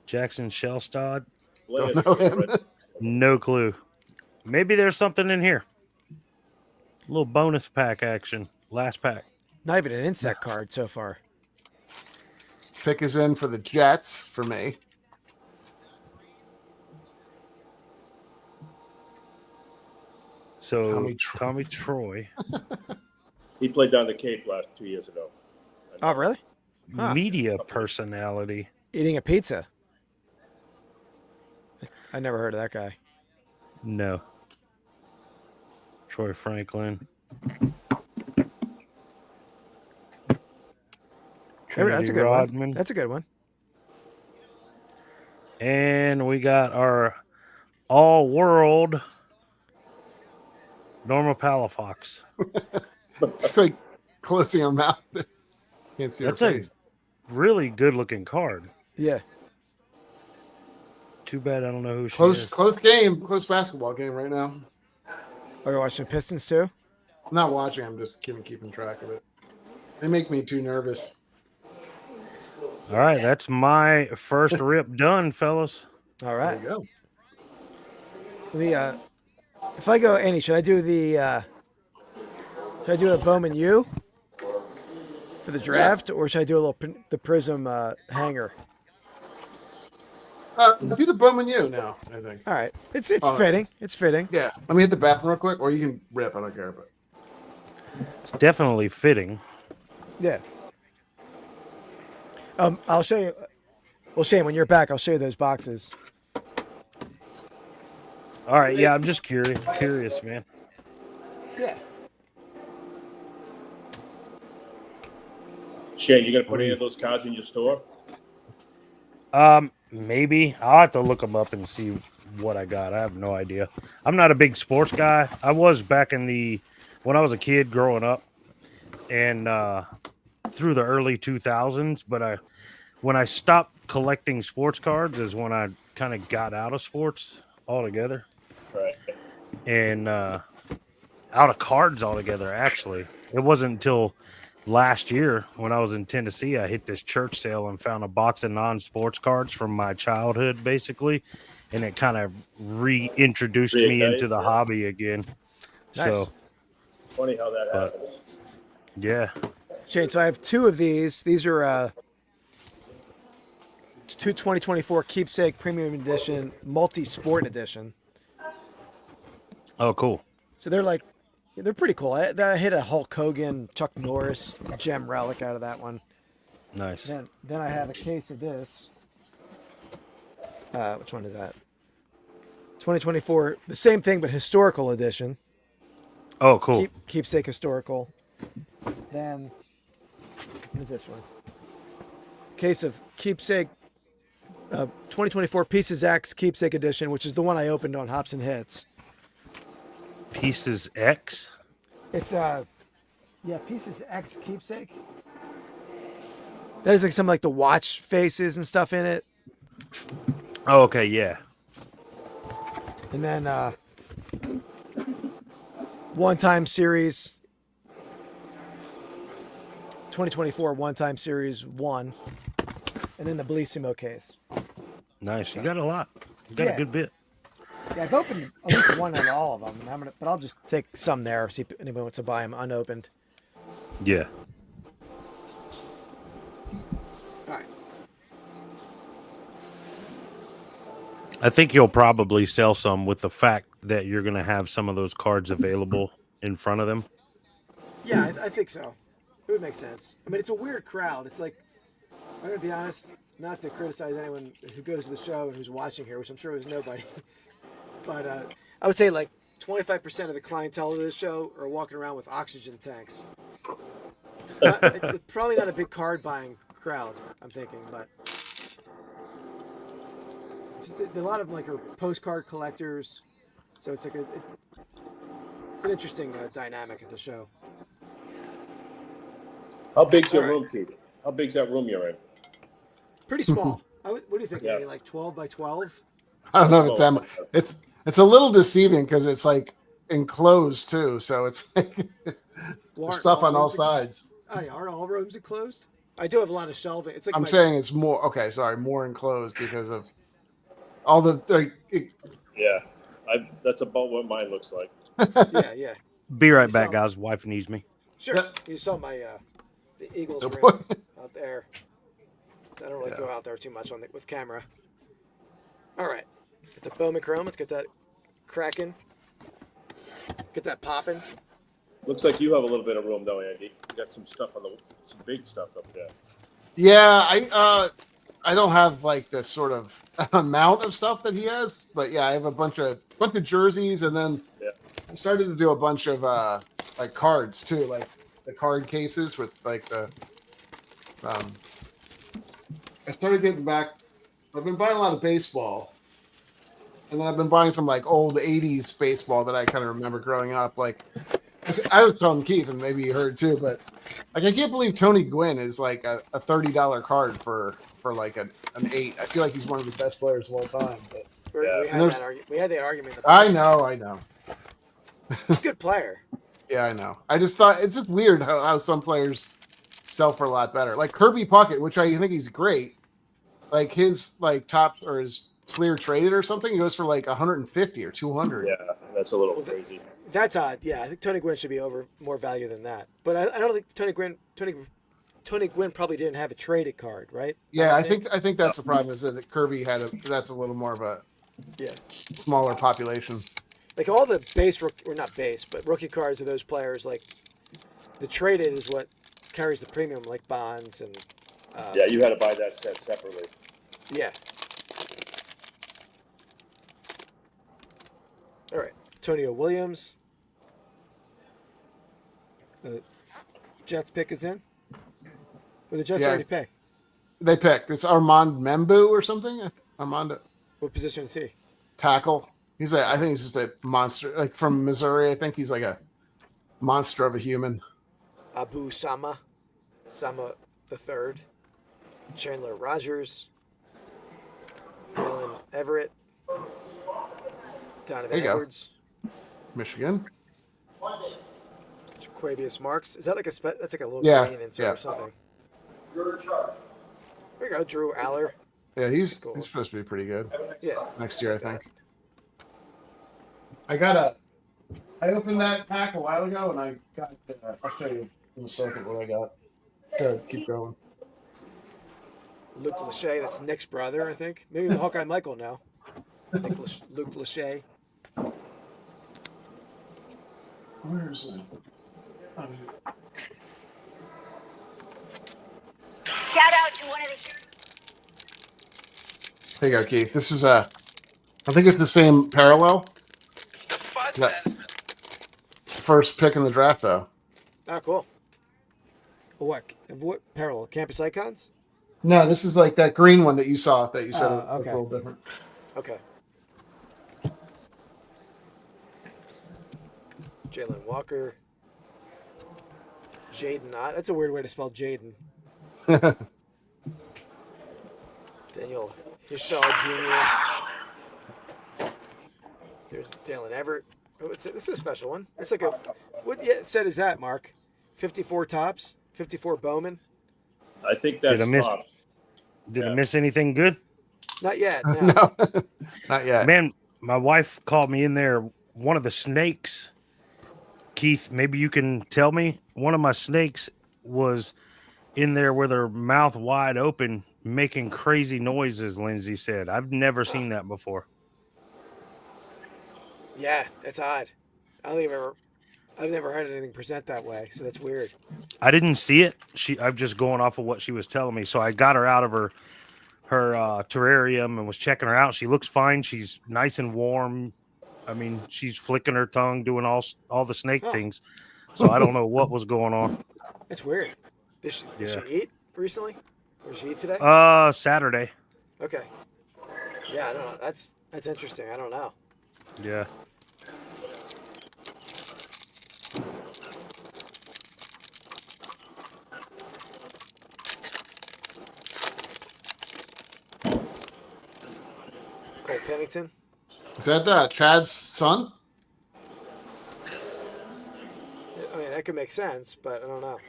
Jackson Shellstad. Laius Don't know is a him. Red Sox. No clue. Maybe there's something in here. A little bonus pack action. Last pack. Not even an insect card so far. Pick is in for the Jets for me. So Tommy Tommy Troy, He played down the Cape 2 years ago. Oh, really? Huh. media personality. Eating a pizza. I never heard of that guy. No. Troy Franklin. That's a good Rodman. one. That's a good one. And we got our all-world Norma Palafox. It's like closing her mouth. Can't see That's her a face. really good-looking card. Yeah. Too bad I don't know who she Close is. game, close basketball game right now. Are you watching the Pistons too? I'm not watching. I'm just keeping track of it. They make me too nervous. All right, that's my first rip done, fellas. All There right. you go. Let me, if I go, Annie, should I do a Bowman U for the draft, or should I do the Prism hanger? Do the Bowman U now, I think. All right, it's All right. fitting. It's fitting. Yeah. Let me hit the bathroom real quick, or you can rip. I don't care. But It's definitely fitting. Yeah. I'll show you. Well, Shane, when you're back, I'll show you those boxes. All right, yeah, I'm just curious, man. Yeah. Shane, you going to put any of those cards in your store? Maybe I'll have to look them up and see what I got. I have no idea. I'm not a big sports guy. I was back when I was a kid growing up, and through the early 2000s. But when I stopped collecting sports cards is when I kind of got out of sports altogether. Right. And out of cards altogether, actually. It wasn't until last year when I was in Tennessee, I hit this church sale and found a box of non-sports cards from my childhood, basically. And it kind of reintroduced me into the hobby again. Nice. So Funny how that happens. yeah. Shane, so I have two of these. These are two 2024 Keepsake Premium Edition, Multi-Sport Edition. Oh, cool. So they're pretty cool. I hit a Hulk Hogan, Chuck Norris gem relic out of that one. Nice. Then I have a case of this. Which one is that? 2024, the same thing but historical edition. Oh, cool. Keepsake historical. Then what is this one? Case of Keepsake 2024 Pieces X Keepsake edition, which is the one I opened on Hops and Hits. Pieces X? It's Pieces X Keepsake. That is like some like the watch faces and stuff in it. Oh, okay, yeah. And then one-time series 2024 one-time series 1, and then the Bellissimo case. Nice. You got a lot. You got a good bit. Yeah, I've opened at least one on all of them. But I'll just take some there, see if anybody wants to buy them unopened. Yeah. All right. I think you'll probably sell some with the fact that you're going to have some of those cards available in front of them. Yeah, I think so. It would make sense. I mean, it's a weird crowd. It's like, I'm going to be honest, not to criticize anyone who goes to the show and who's watching here, which I'm sure is nobody. But I would say like 25% of the clientele of this show are walking around with oxygen tanks. It's probably not a big card buying crowd, I'm thinking, but just a lot of them like are postcard collectors. So it's like it's an interesting dynamic at the show. How big's your room, Keith? How big's that room you're in? Pretty small. What do you think? Yeah. Maybe like 12 by 12? I don't know if it's that much. It's a little deceiving because it's like enclosed too, so it's like there's stuff on all sides. Oh yeah, aren't all rooms enclosed? I do have a lot of shelving. It's like I'm saying it's more okay. Sorry, more enclosed because of all the. Yeah, that's about what mine looks like. Yeah. Be right back, guys. Wife needs me. Sure. Yep. You saw my the Eagles Oh, ring boy. out there. I don't really go out there too much with camera. All right, get the Bowman Chrome. Let's get that cracking. Get that popping. Looks like you have a little bit of room, though, Andy. You got some stuff some big stuff up there. Yeah, I don't have like this sort of amount of stuff that he has, but yeah, I have a bunch of jerseys, and then I started to do a bunch of like cards too, like the card cases with like the. I started getting back. I've been buying a lot of baseball, and then I've been buying some like old '80s baseball that I kind of remember growing up. Like I was telling Keith, and maybe you heard too, but like I can't believe Tony Gwynn is like a $30 card for like an 8. I feel like he's one of the best players of all time. But We had that argument. I know. He's a good player. Yeah, I know. I just thought it's just weird how some players sell for a lot better. Like Kirby Puckett, which I think he's great. Like his like tops or his clear traded or something, he goes for like 150 or 200. Yeah, that's a little crazy. That's odd. Yeah, I think Tony Gwynn should be over more value than that. But I don't think Tony Gwynn probably didn't have a traded card, right? Yeah, I think that's the problem is that Kirby that's a little more of a smaller population. Like all the rookie cards of those players, like the traded is what carries the premium, like Bonds and. Yeah, you had to buy that set separately. Yeah. All right, Antonio Williams. The Jets pick is in. Or the Jets already pick? They picked. It's Armand Membu or something. Armando. What position is he? Tackle. I think he's just a monster. Like from Missouri, I think he's like a monster of a human. Abu Sama the third. Chandler Rogers, Dylan Everett, Donovan There you go. Edwards, Michigan. Jaquavius Marks. Is that like that's like a little Yeah, green insert yeah. or something? There you go, Drew Aller. Yeah, he's Cool. supposed to be pretty good Yeah. next year, I think. I opened that pack a while ago, and I got. I'll show you in a second what I got. Keep going. Luke Lachey, that's Nick's brother, I think. Maybe the Hawkeye Michael now. Luke Lachey. Where is it? Shout out to one of the. There you go, Keith. This is I think it's the same parallel. First pick in the draft, though. Oh, cool. What parallel? Campus Icons? No, this is like that green one that you saw that you said was okay. a little different. Okay. Jalen Walker. Jaden. That's a weird way to spell Jaden. Daniel Hishaw Jr. There's Dalen Everett. Oh, this is a special one. It's like what set is that, Mark? 54 tops? 54 Bowman? I think that's top. Did I miss anything good? Not yet. No. No, not yet. Man, my wife called me in there. One of the snakes, Keith, maybe you can tell me. One of my snakes was in there with her mouth wide open, making crazy noises, Lindsay said. I've never seen that before. Yeah, that's odd. I've never heard anything present that way, so that's weird. I didn't see it. I'm just going off of what she was telling me. So I got her out of her terrarium and was checking her out. She looks fine. She's nice and warm. I mean, she's flicking her tongue, doing all the snake things. So I don't know what was going on. That's weird. Did she eat recently? Or did she eat today? Saturday. Okay. Yeah, I don't know. That's interesting. I don't know. Yeah. Cole Pennington. Is that Chad's son? I mean, that could make sense, but I don't know.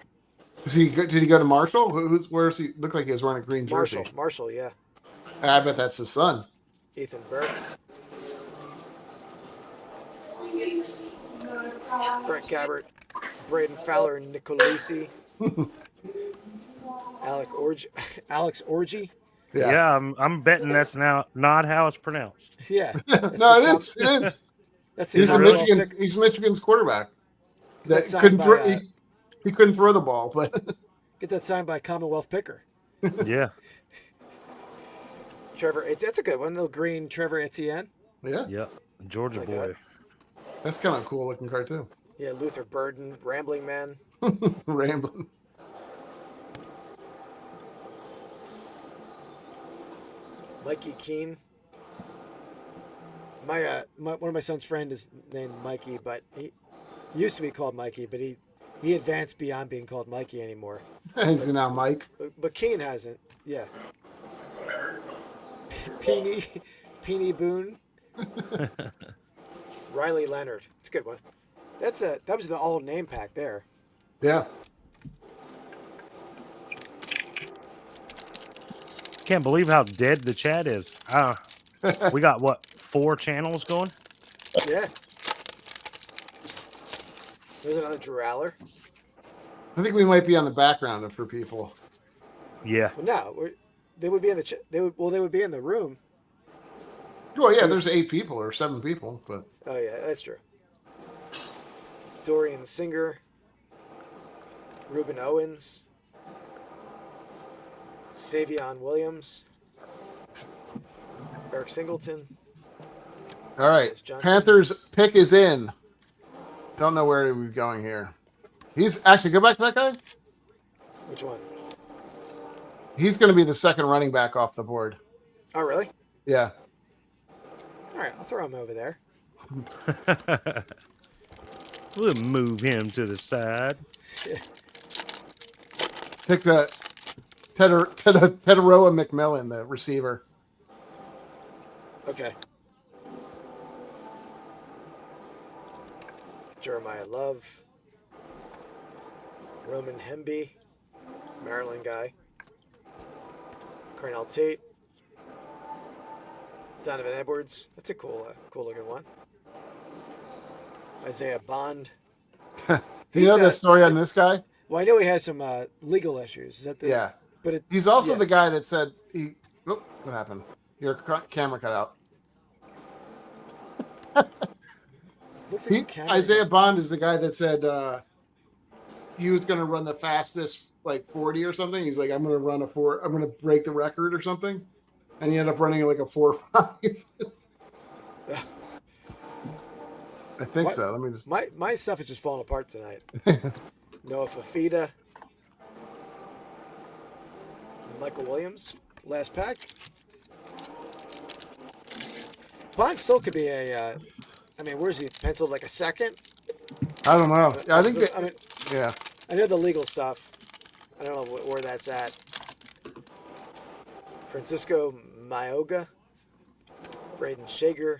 Did he go to Marshall? Where is he? Looked like he was wearing a green jersey. Marshall, yeah. I bet that's his son. Ethan Burke. Brett Gabbert. Braden Fowler Nicolisi. Alex Orgy. Yeah, I'm betting that's now not how it's pronounced. Yeah. No, it is. It is. That's He's Michigan's quarterback. That couldn't throw. He couldn't throw the ball, but get that signed by Commonwealth picker. Yeah. Trevor, that's a good one. Little green Trevor Etienne. Yeah. Yep. Georgia boy. That's kind of a cool looking card too. Yeah, Luther Burden, Rambling Man. Rambling. Mikey Keene. One of my son's friend is named Mikey, but he used to be called Mikey, but he advanced beyond being called Mikey anymore. Is he now Mike? But Keene hasn't. Yeah. Peony Boone. Riley Leonard. It's a good one. That was the all name pack there. Yeah. Can't believe how dead the chat is. We got what, 4 channels going? Yeah. There's another Drew Aller. I think we might be on the background for people. Yeah. Well, no, they would be in the they would be in the room. Well, yeah, there's 8 people or 7 people, but Oh yeah, that's true. Dorian Singer, Ruben Owens, Savion Williams, Eric Singleton. all right. Johnson. Panthers pick is in. Don't know where we're going here. He's actually go back to that guy. Which one? He's going to be the second running back off the board. Oh, really? Yeah. All right, I'll throw him over there. We'll move him to the side. Teteroa McMillan, the receiver. Okay. Jeremiah Love. Roman Hemby. Maryland guy. Cornell Tate. Donovan Edwards. That's a cool looking one. Isaiah Bond. Do you know the story on this guy? Well, I know he has some legal issues. Is that the? Yeah. But he's also the guy that said he. Oh, what happened? Your camera cut out. Looks like a camera Isaiah guy. Bond is the guy that said he was going to run the fastest, like 40 or something. He's like, I'm going to break the record or something, and he ended up running like a 4.5. I think so. Let me just. My stuff is just falling apart tonight. Noah Fafita. Michael Williams. Last pack. Bond still could be a. I mean, where's he penciled? Like a second? I don't know. I think I mean, yeah. I know the legal stuff. I don't know where that's at. Francisco Mayoga. Braden Shager.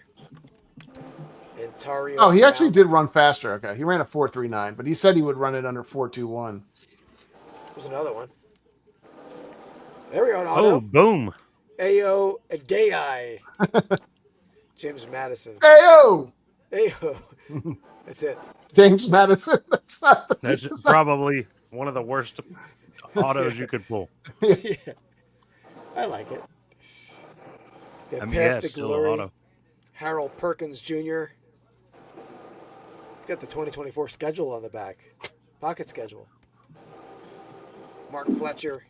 Ontario. Oh, he actually did run faster. Okay, he ran a 4.39, but he said he would run it under 4.21. There's another one. There we go. Oh, boom. Ayo Adai. James Madison. Ayo! Ayo. That's it. James Madison. That's probably one of the worst autos you could pull. Yeah. I like it. I mean, Path to it's still an Glory. auto. Harold Perkins Jr. He's got the 2024 schedule on the back. Pocket schedule. Mark Fletcher.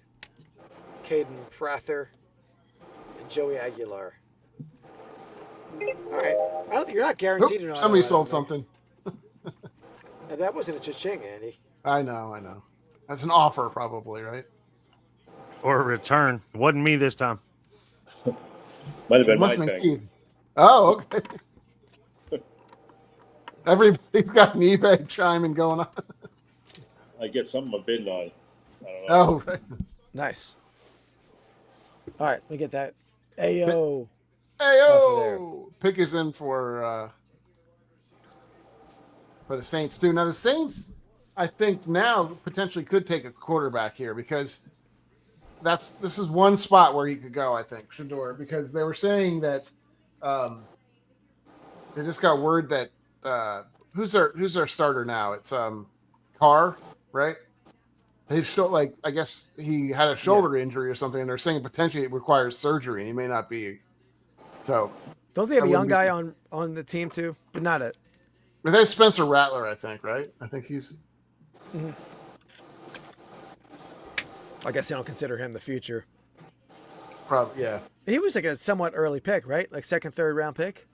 Caden Prather. And Joey Aguilar. All right. You're not guaranteed an auto. Somebody sold something. Now, that wasn't a cha-ching, Andy. I know. That's an offer, probably, right? Or a return. Wasn't me this time. Might have been Must my have been thing. Keith. Oh, okay. Everybody's got an eBay chiming going on. I get something I'm bidding on. I don't know. Oh, right. Nice. All right, let me get that. Ayo. Ayo! Pick is in for the Saints too. Now the Saints, I think now potentially could take a quarterback here because this is one spot where he could go. I think Shador, because they were saying that they just got word that who's their starter now? It's Carr, right? They show I guess he had a shoulder injury or something, and they're saying potentially it requires surgery, and he may not be. So Don't they have a young guy on the team too? But not a. But there's Spencer Rattler, I think, right? I think he's. Mm-hmm. I guess they don't consider him the future. Probably, yeah. He was like a somewhat early pick, right? Like second, third round pick.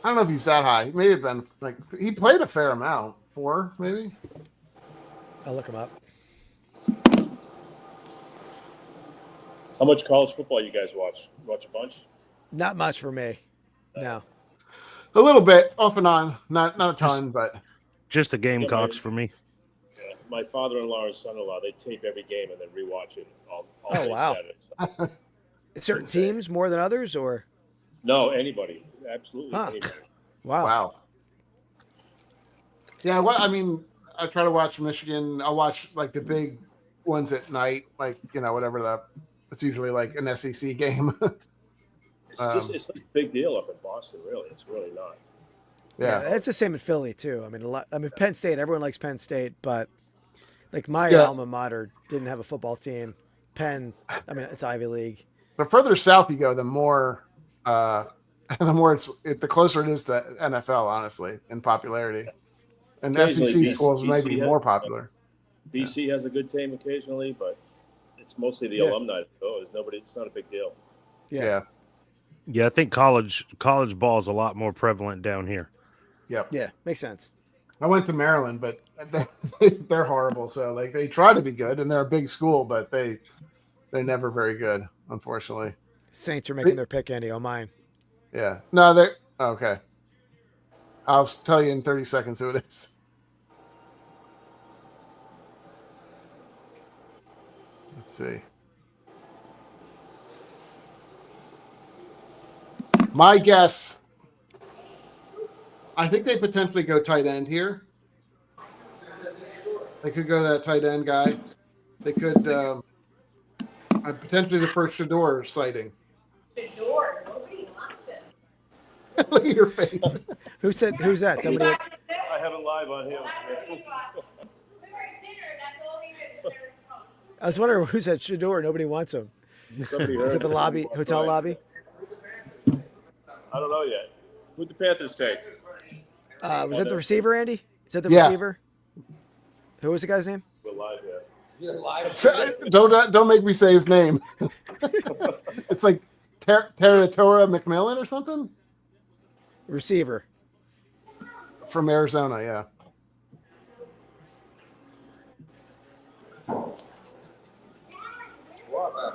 I don't know if he's that high. He may have been he played a fair amount, 4 maybe. I'll look him up. How much college football you guys watch? You watch a bunch? Not much for me. No. A little bit, off and on, not a ton, but Just the Gamecocks for me. Yeah. My father-in-law and son-in-law, they tape every game and then rewatch it all Oh, day wow. Saturday. Certain teams more than others, or No, anybody. Absolutely Huh. anybody. wow. Yeah, I mean, I try to watch Michigan. I'll watch like the big ones at night, whatever it's usually like an SEC game. It's like a big deal up in Boston, really. It's really not. Yeah. It's the same in Philly too. I mean, Penn State. Everyone likes Penn State, but like my alma mater didn't have a football team. Penn. I mean, it's Ivy League. The further south you go, the more the closer it is to NFL, honestly, in popularity. And Occasionally, SEC schools may be BC more popular. BC has a good team occasionally, but it's mostly the alumni that goes. It's not a big deal. Yeah. Yeah, I think college ball is a lot more prevalent down here. Yep. Yeah, makes sense. I went to Maryland, but they're horrible. So they try to be good, and they're a big school, but they're never very good, unfortunately. Saints are making their pick, Andy, on mine. Yeah. No, they're okay. I'll tell you in 30 seconds who it is. Let's see. My guess, I think they potentially go tight end here. They could go that tight end guy. They could potentially the first Shador sighting. Shador, nobody wants it. Look at your face. Who's that? Somebody. I have it live on him. I was wondering who's at Shador. Nobody wants him. Somebody Is heard it the lobby, hotel lobby? I don't know yet. Who'd the Panthers take? Was that the receiver, Andy? Is that the Yeah. receiver? Who was the guy's name? We're live here. Don't make me say his name. It's like Territora McMillan or something Receiver. from Arizona. Yeah.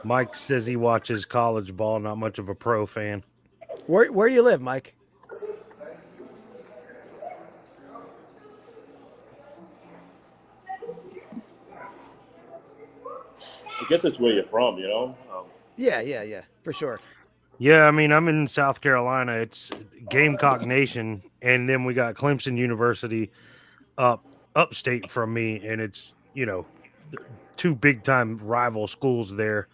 Mike says he watches college ball, not much of a pro fan. Where do you live, Mike? I guess that's where you're from, you know? Yeah, for sure. Yeah, I mean, I'm in South Carolina. It's Gamecock Nation, and then we got Clemson University upstate from me, and it's, two big-time rival schools there.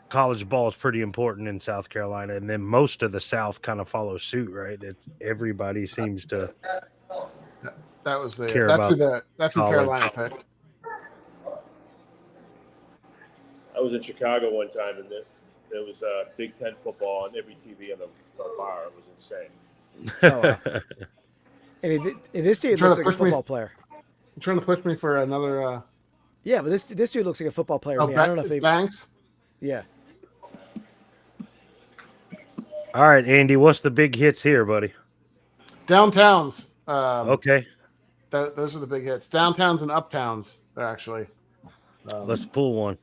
College ball is pretty important in South Carolina, and then most of the South kind of follows suit, right? Everybody seems to That was the care that's about who college. Carolina picked. I was in Chicago one time, and there was Big Ten football on every TV in the bar. It was insane. Oh, wow. And this dude Trying looks to like a push me. football player. You trying to push me for another? Yeah, but this dude looks like a football player. to me. I don't know if they. Banks. Yeah. All right, Andy, what's the big hits here, buddy? Downtowns. Okay, Those are the big hits. Downtowns and uptowns. They're actually. let's pull one.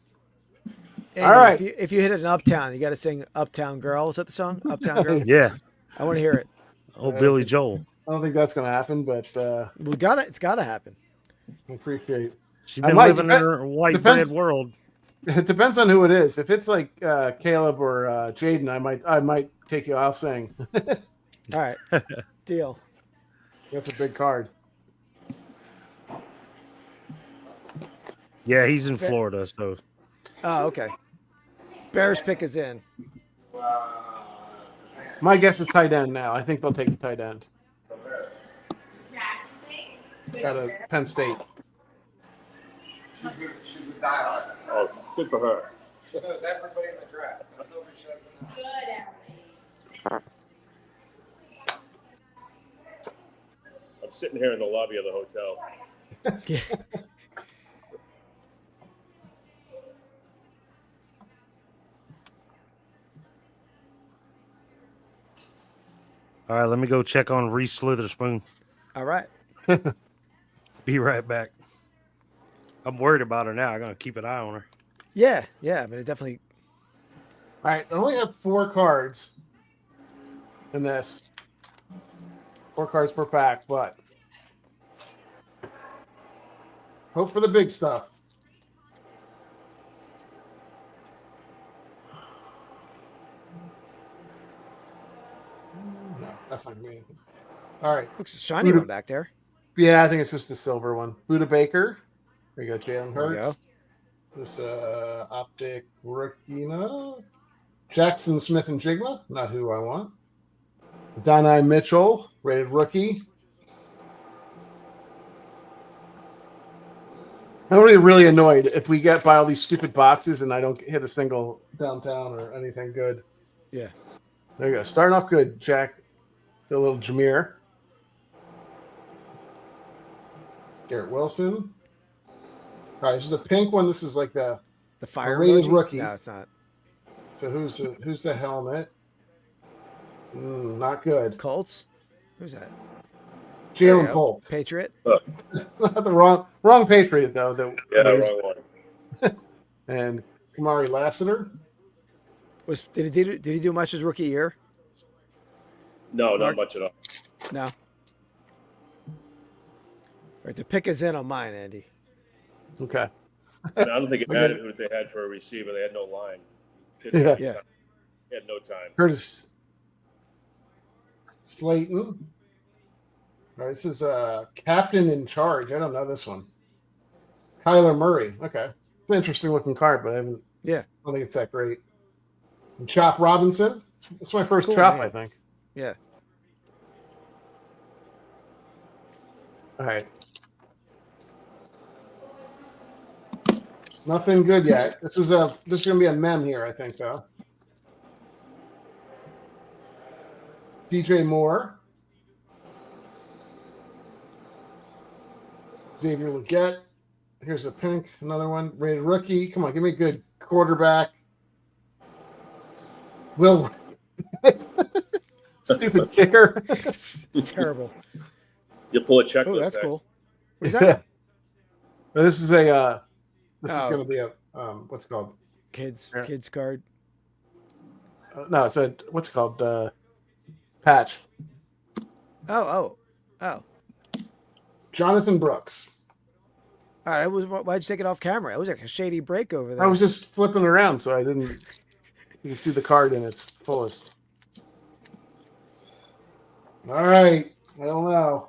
And All right. If you hit an Uptown, you got to sing "Uptown Girl." Is that the song? Uptown Girl. Yeah. I want to hear it. Oh, Billy Joel. I don't think that's going to happen, but We got it. It's got to happen. I appreciate. She's I been might. living in her white bread world. It depends on who it is. If it's like Caleb or Jaden, I might take you. I'll sing. All right. Deal. That's a big card. Yeah, he's in Florida, so Oh, okay. Bears pick is in. My guess is tight end now. I think they'll take the tight end out of Penn State. She's a diehard. Oh, good for her. She knows everybody in the draft. There's nobody she doesn't know. I'm sitting here in the lobby of the hotel. Yeah. all right, let me go check on Reese Slitherspoon. All right. Be right back. I'm worried about her now. I'm gonna keep an eye on her. Yeah. I mean, it definitely. All right, I only have 4 cards in this. 4 cards per pack, but hope for the big stuff. No, that's not me. All right. Looks a shiny Buda- one back there. Yeah, I think it's just a silver one. Buda Baker. There you go, Jalen There we go. Hurts. This optic rookie, no. Jackson Smith and Jigma, not who I want. Donai Mitchell, rated rookie. I'm gonna be really annoyed if we get by all these stupid boxes and I don't hit a single downtown or anything good. Yeah. There you go. Starting off good, Jack. It's a little Jameer. Garrett Wilson. All right, this is a pink one. This is like the fire rated emoji? rookie. No, it's not. So who's the helmet? Not good. Colts. Who's that? There you Jalen go. Polk. Patriot. Not the wrong Patriot though. Yeah, wrong one. And Kamari Lassiter. Did he do much his rookie year? No, Mark? not much at all. No. Right, the pick is in on mine, Andy. Okay. And I don't think it mattered who they had for a receiver. They had no line. Yeah. Yeah. They had no time. Curtis Slayton. All right, this is Captain in Charge. I don't know this one. Kyler Murray. Okay. It's an interesting looking card, but I don't think it's that great. And Chop Robinson. It's my first Cool Chop, name. I think. Yeah. All right. Nothing good yet. This is gonna be a mem here, I think, though. DJ Moore. Xavier Legette. Here's a pink, another one. Rated rookie. Come on, give me a good quarterback. Will stupid kicker. It's terrible. You pull a checklist. Oh, that's there. cool. What's that? This is a this is Oh. going to be a what's it called? Kids Yeah. card. No, it's a what's it called? Patch. Oh. Jonathan Brooks. All right. Why'd you take it off camera? It was like a shady break over there. I was just flipping around, so I didn't. You can see the card in its fullest. All right. I don't know.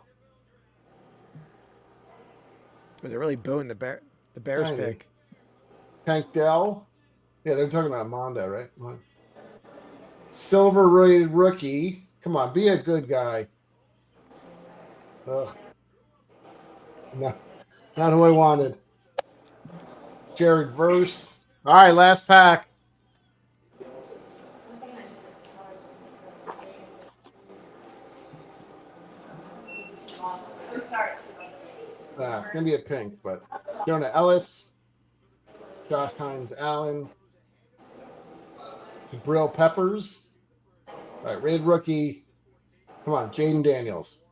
They're really booing the Bears Kinda. pick. Tank Dell. Yeah, they're talking about Mondo, right? Silver rated rookie. Come on, be a good guy. Ugh. No, not who I wanted. Jared Verse. All right, last pack. I'm sorry. It's gonna be a pink, but Jonah Ellis, Josh Hines Allen, Brill Peppers. All right, rated rookie. Come on, Jaden Daniels.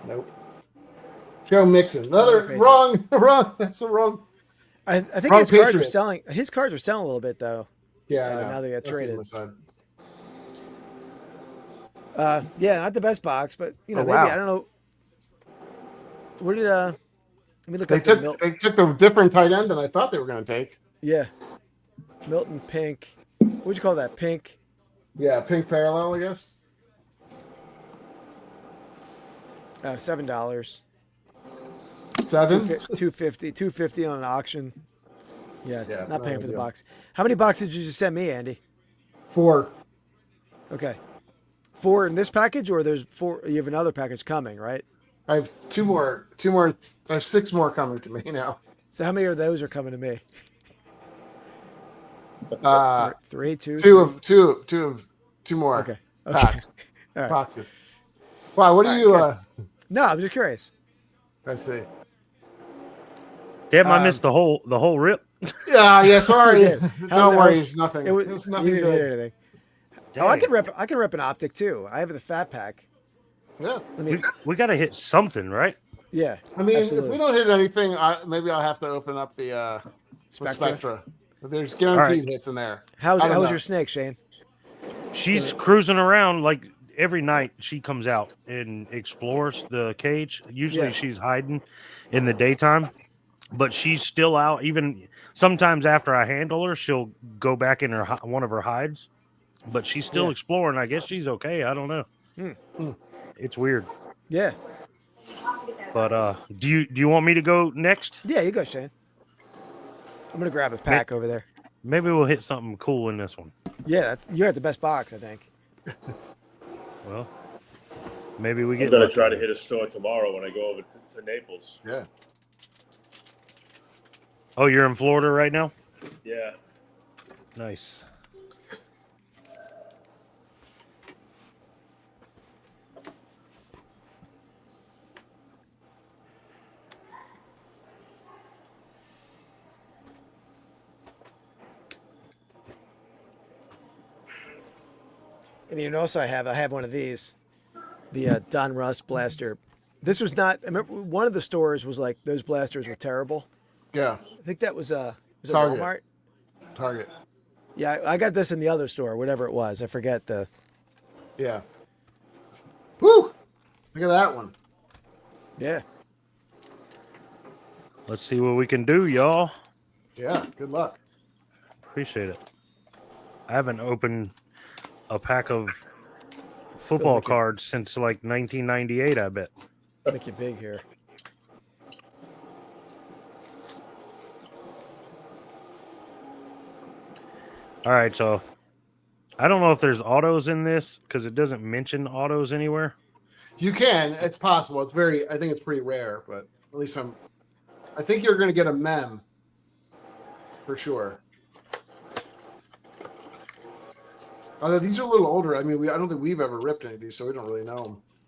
Nope. Joe Mixon. Another wrong. That's the wrong. I think Wrong his cards are Patriots. selling. His cards are selling a little bit though. Yeah, I know. now they got I'll keep traded. them aside. Yeah, not the best box, but Oh, maybe wow. I don't know. Where did let me look They up the took the different tight end than I thought they were going to take. Yeah, Milton Pink. What'd you call that? Pink. Yeah, pink parallel, I guess. $7. $7. $250 on an auction. Yeah, Yeah, not paying no for the deal. box. How many boxes did you just send me, Andy? 4. Okay, 4 in this package, or there's 4? You have another package coming, right? I have 2 more. I have 6 more coming to me now. So how many of those are coming to me? 3, 2, 2 more. Okay. Packs. All right. Boxes. Wow, what do All you? right, No, I'm just curious. I see. Damn, I missed the whole rip. Yeah. Sorry. You did. Don't worry. It's nothing. It was nothing you didn't hit good. anything. Oh, I can rep an optic too. I have the fat pack. Yeah. We got to hit something, right? Yeah. I mean, absolutely. if we don't hit anything, maybe I'll have to open up the Spectra. There's guaranteed hits in there. How I don't was know. your snake, Shane? She's cruising around like every night. She comes out and explores the cage. Usually Yeah. she's hiding in the daytime, but she's still out. Even sometimes after I handle her, she'll go back in one of her hides, but she's still exploring. I guess she's okay. I don't know. It's weird. Yeah. But do you want me to go next? Yeah, you go, Shane. I'm gonna grab a pack over there. Maybe we'll hit something cool in this one. Yeah, you had the best box, I think. Well, maybe we get. I'm gonna lucky. try to hit a store tomorrow when I go over to Naples. Yeah. Oh, you're in Florida right now? Yeah. Nice. And you notice I have one of these, the Don Russ blaster. This was not. I remember one of the stores was like those blasters were terrible. Yeah. I think that was it Target. Walmart? Target. Yeah, I got this in the other store, whatever it was. I forget the. Yeah. Woo! Look at that one. Yeah. Let's see what we can do, y'all. Yeah. Good luck. Appreciate it. I haven't opened a pack of football make it- card since like 1998, I bet. Make it big here. All right, so I don't know if there's autos in this because it doesn't mention autos anywhere. You can. It's possible. It's very. I think it's pretty rare, but at least I think you're going to get a mem for sure. Although these are a little older. I mean, I don't think we've ever ripped any of these, so we don't really know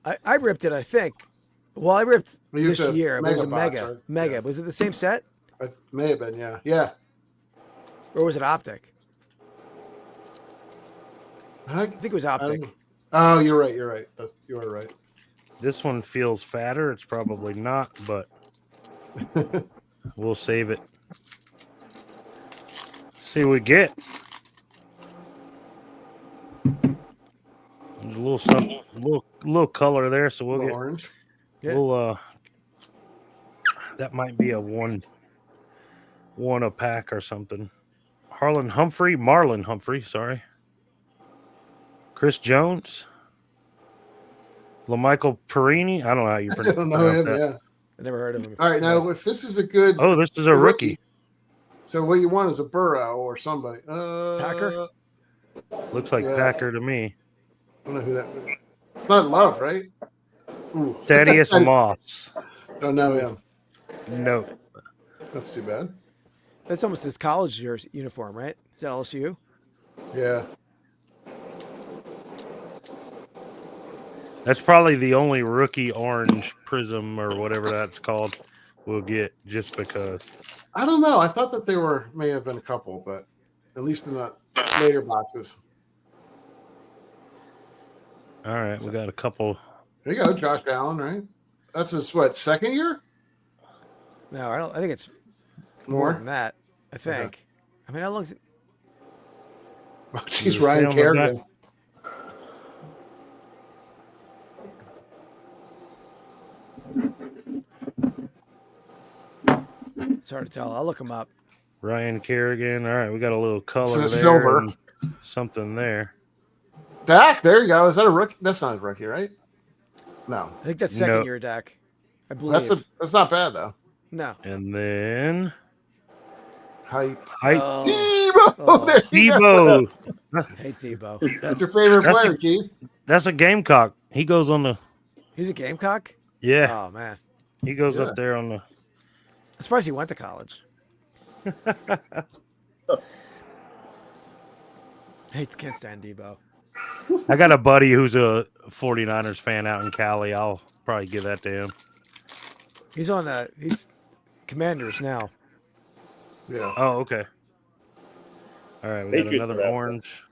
them. I ripped it, I think. Well, I ripped We used this a year. It was a mega box, mega. right? Mega. Yeah. Was it the same set? It may have been, yeah. Yeah. Or was it optic? I think it was optic. Oh, you're right. You're right. You are right. This one feels fatter. It's probably not, but we'll save it. See what we get. There's a little color there, so we'll get Orange. Yeah. we'll that might be a one a pack or something. Marlon Humphrey, sorry. Chris Jones. LaMichael Perini. I don't know how you I pronounce don't know him, that. yeah. I never heard of him. All right, now if this is a good Oh, this is a rookie. So what you want is a Burrow or somebody. Packer? Looks like Yeah. Packer to me. I don't know who that is. It's not Love, right? Ooh. Thaddeus Moss. Don't know him. No. That's too bad. That's almost his college jersey uniform, right? Is that LSU? Yeah. That's probably the only rookie orange prism or whatever that's called we'll get just because. I don't know. I thought that there may have been a couple, but at least in the later boxes. All right, we got a couple. There you go, Josh Allen, right? That's his second year? No, I don't. I think it's more More? than that. I think. I mean, how long is it? Oh, Does jeez, it Ryan say on the Kerrigan. back? It's hard to tell. I'll look him up. Ryan Kerrigan. All right, we got a little color It's a there. silver. and something there. Dak, there you go. Is that a rookie? That's not a rookie, right? No. I think that's second No. year deck. I believe. That's not bad though. No. And then Hype. Oh, Debo! Oh. There you go. Debo. hey, Debo. That's your favorite That's player, the- Keith. That's a Gamecock. He goes on the He's a Gamecock? yeah. Oh, man. He goes Yeah. up there on the. I'm surprised he went to college. Can't stand Debo. I got a buddy who's a 49ers fan out in Cali. I'll probably give that to him. He's on he's Commanders now. Yeah. Oh, okay. All right, we got Patriots another are after him. orange.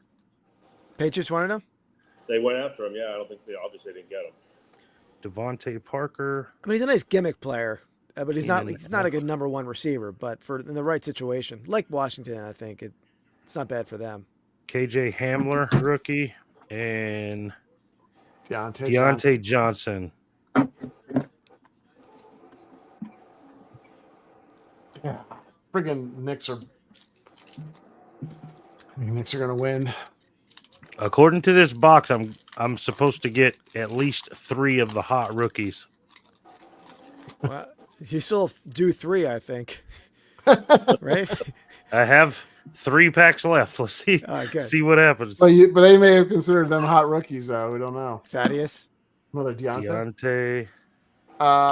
Patriots wanted him? They went after him. Yeah, I don't think they obviously didn't get him. Devontae Parker. I mean, he's a nice gimmick player, but he's not And- he's not a good number one receiver. But in the right situation, like Washington, I think it's not bad for them. KJ Hamler, rookie, and Deontay Johnson. Yeah. Friggin' Knicks are gonna win. According to this box, I'm supposed to get at least 3 of the hot rookies. Well, you still do 3, I think. Right? I have 3 packs left. Let's see All right, good. see what happens. But they may have considered them hot rookies, though. We don't know. Thaddeus. Another Deontay. Deontay,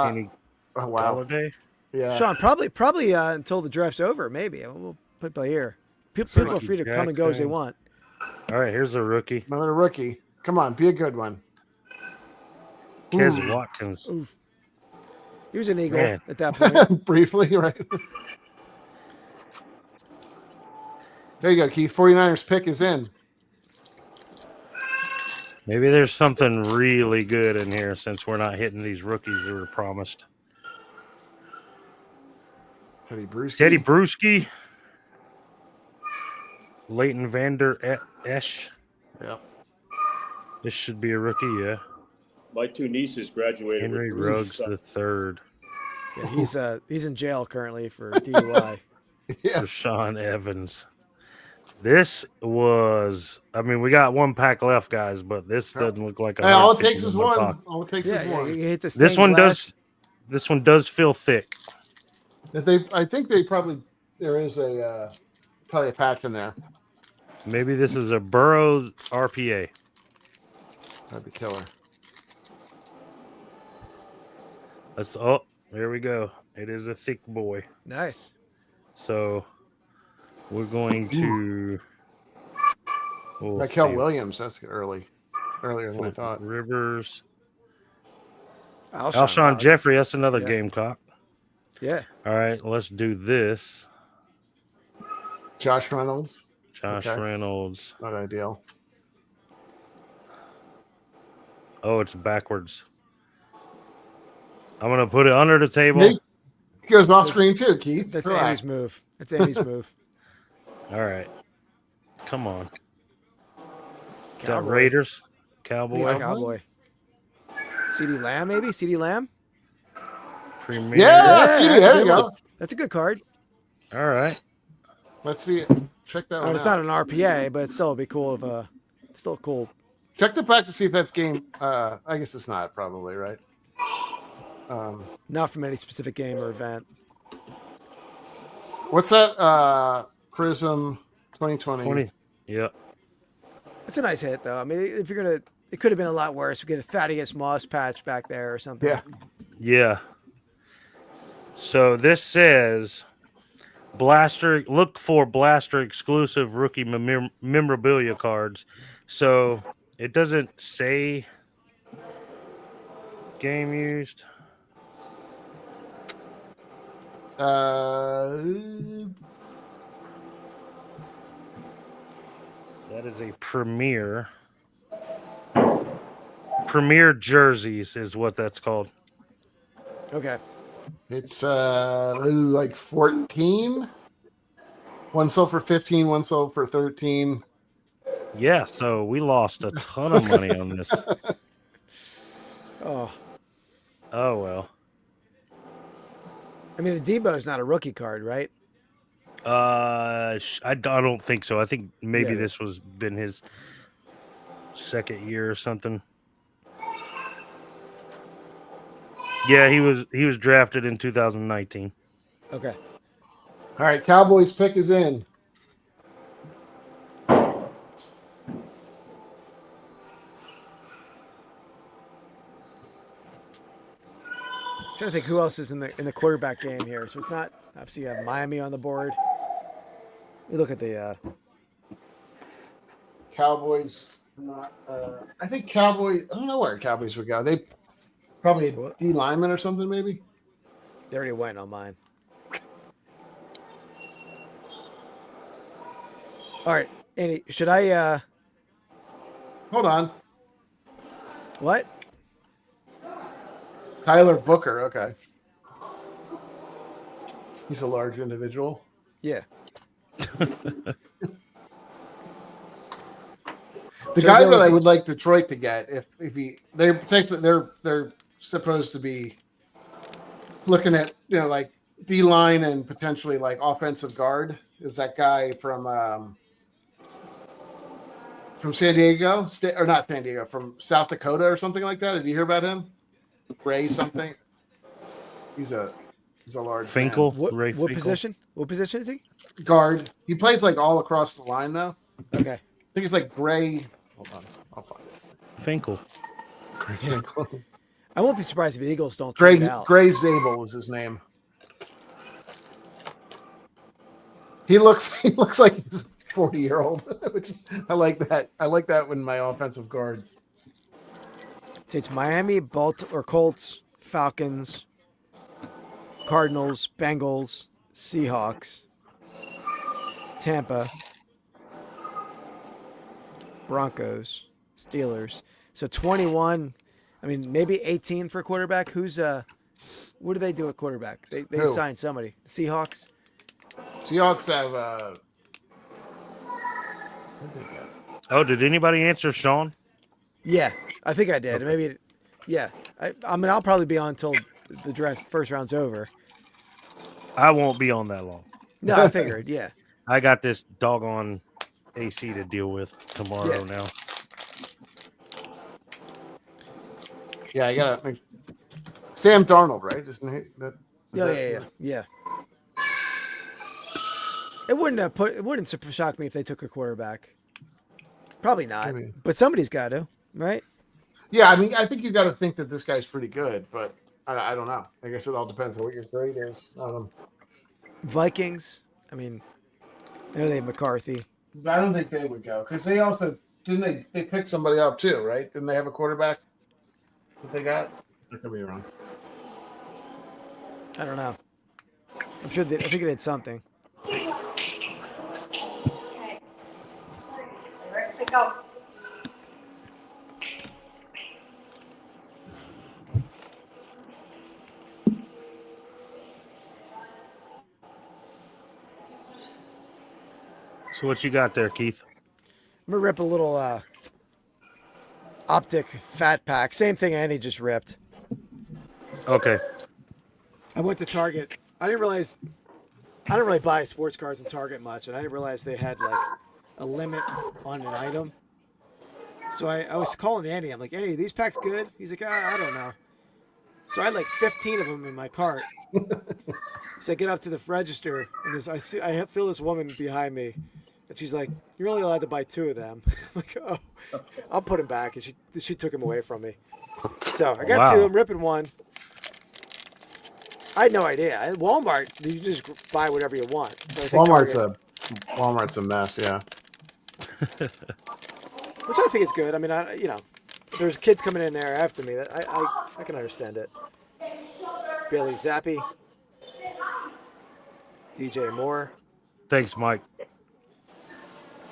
Kenny Oh wow. Galladay. Yeah. Sean, probably until the draft's over, maybe. We'll put by here. People are free to come and go as they Jackson. want. All right, here's a rookie. Another rookie. Come on, be a good one. Kez Ooh. Watkins. Oof. He was an Eagle Man. at that point. Briefly, right? There you go, Keith. 49ers pick is in. Maybe there's something really good in here since we're not hitting these rookies that were promised. Teddy Bruce. Teddy Bruschi. Leighton Vander Esch. Yeah. This should be a rookie, yeah. My 2 nieces graduated. Henry with Ruggs Bruce. the third. Yeah, he's in jail currently for DUI. Yeah. Rashawn Evans. This was, I mean, we got one pack left, guys, but this doesn't look like Hey, all it 150 takes is in my one. pocket. All it takes Yeah, is one. you hit the This stained one glass. This one does feel thick. I think they probably there is a probably a patch in there. Maybe this is a Burroughs RPA. That'd be killer. There we go. It is a thick boy. Nice. So we're going to Michael Williams. That's earlier than I thought. Rivers. Alshon Alshon Jeffrey. That's another Yeah. Gamecock. Yeah. All right, let's do this. Josh Reynolds. Josh Okay. Reynolds. Not ideal. Oh, it's backwards. I'm going to put it under the table. See? He goes off screen too, Keith. That's Relax. Andy's move. That's Andy's move. All right. Come on. Got Cowboy. Raiders. Yeah, Cowboy. Cowboy. CD Lamb, maybe? CD Lamb? Premier. Yeah, see, that's a there good you go. one. That's a good card. All right. Let's see it. Check that I one mean, it's out. not an RPA, but it's still be cool if still cool. Check the pack to see if that's game. I guess it's not probably right. Not from any specific game or event. What's that? Prism 2020. 20. Yeah. It's a nice hit though. I mean, if you're gonna, it could have been a lot worse. We get a Thaddeus Moss patch back there or something. Yeah. Yeah. So this says Blaster. Look for Blaster exclusive rookie memorabilia cards. So it doesn't say game used. That is a Premier. Premier jerseys is what that's called. Okay. It's like 14. One sold for 15. One sold for 13. Yeah, so we lost a ton of money on this. Oh, Oh well. I mean, the Debo is not a rookie card, right? I don't think so. I think maybe Yeah. this was been his second year or something. Yeah, he was drafted in 2019. Okay. All right, Cowboys pick is in. Trying to think who else is in the quarterback game here. So it's not obviously you have Miami on the board. We look at the Cowboys. Not. I think Cowboys. I don't know where Cowboys would go. They probably a D lineman or something, maybe. they already went on mine. All right, Andy, should I Hold on. what? Tyler Booker. Okay. He's a large individual. Yeah. The Should I guy go that I with- would like Detroit to get, if they're supposed to be looking at like D line and potentially like offensive guard, is that guy from San Diego, or not San Diego, from South Dakota or something like that. Did you hear about him? Ray something. He's a large Finkel. What, Ray what Finkel. position? What position is he? man. Guard. He plays like all across the line though. Okay. I think it's like Gray. Hold on, I'll find it. Finkel. I won't be surprised if the Eagles don't trade out. Gray Zabel was his name. He looks like he's a 40-year-old, which is I like that. I like that when my offensive guards. It's Miami, Colts, Falcons, Cardinals, Bengals, Seahawks, Tampa, Broncos, Steelers. So 21. I mean, maybe 18 for quarterback. Who's what do they do at quarterback? They Who? signed somebody. The Seahawks. Seahawks have Oh, did anybody answer Sean? Yeah, I think I did. Maybe. Yeah. I mean, I'll probably be on until the draft first round's over. I won't be on that long. No, I figured. Yeah. I got this doggone AC to deal with tomorrow now. Yeah, I gotta. Sam Darnold, right? Isn't he? Yeah. It wouldn't shock me if they took a quarterback. Probably not, Maybe. but somebody's got to, right? Yeah, I mean, I think you got to think that this guy's pretty good, but I don't know. I guess it all depends on what your grade is. Vikings. I mean, I know they have McCarthy. I don't think they would go because they also didn't they picked somebody up too, right? Didn't they have a quarterback that they got? I could be wrong. I don't know. I'm sure I think it had something. Okay. Ready to go. So what you got there, Keith? I'm gonna rip a little optic fat pack. Same thing Andy just ripped. Okay. I went to Target. I didn't realize I don't really buy sports cars in Target much, and I didn't realize they had like a limit on an item. So I was calling Andy. I'm like, Andy, are these packs good? He's like, I don't know. So I had like 15 of them in my cart. So I get up to the register, and I feel this woman behind me, and she's like, "You're only allowed to buy 2 of them." I'm like, "Oh, I'll put them back," and she took them away from me. So I got 2. I'm ripping one. I had no idea. At Walmart, you just buy whatever you want. So I think Walmart's a mess, yeah. Which I think is good. I mean, there's kids coming in there after me. That I can understand it. Bailey Zappi, DJ Moore. Thanks, Mike.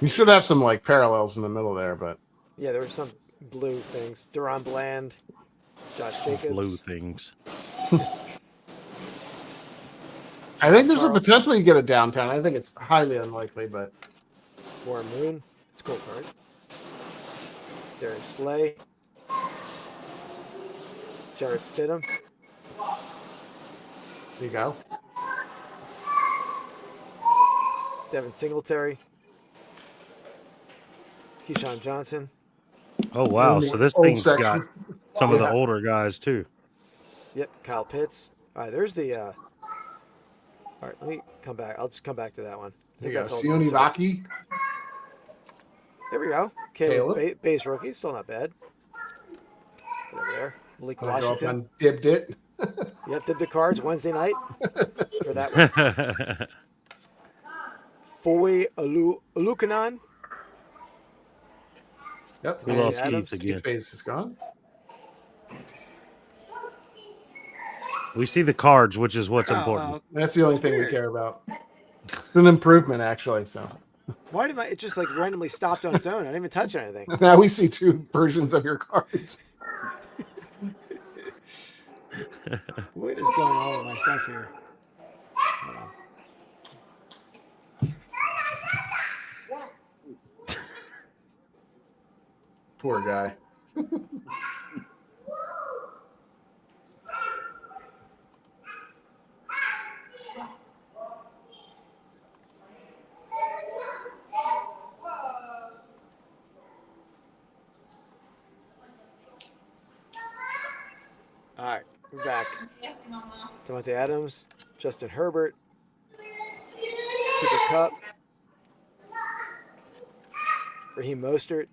You should have some like parallels in the middle there, but Yeah, there were some blue things. Duron Bland, Josh Jacobs. Blue things. I think there's a potential you get a downtown. I think it's highly unlikely, but Warren Moon. It's a cool card. Darren Slay. Jared Stidham. there you go. Devin Singletary. Keyshawn Johnson. Oh wow! In the So this old thing's section. got some of the Yeah. older guys too. Yep, Kyle Pitts. All right, there's the. All right, let me come back. I'll just come back to that one. I There think you go. that's all. Sione Vaki. There we go. Caleb. Base rookie. Still not bad. Get over there. Malik My Washington. girlfriend dipped it. Yep, did the cards Wednesday night for that one. Foy Alukanan. Yep. We lost Adams. Keith again. Keith Bates is gone. We see the cards, which is what's important. That's the only thing weird. we care about. It's an improvement, actually. So Why did it just like randomly stopped on its own? I didn't even touch anything. now we see 2 versions of your cards. What is going on with my stuff here? Hold on. Poor guy. All right, we're back. Yes, Mama. Devontae Adams, Justin Herbert, Cooper Kupp, Raheem Mostert,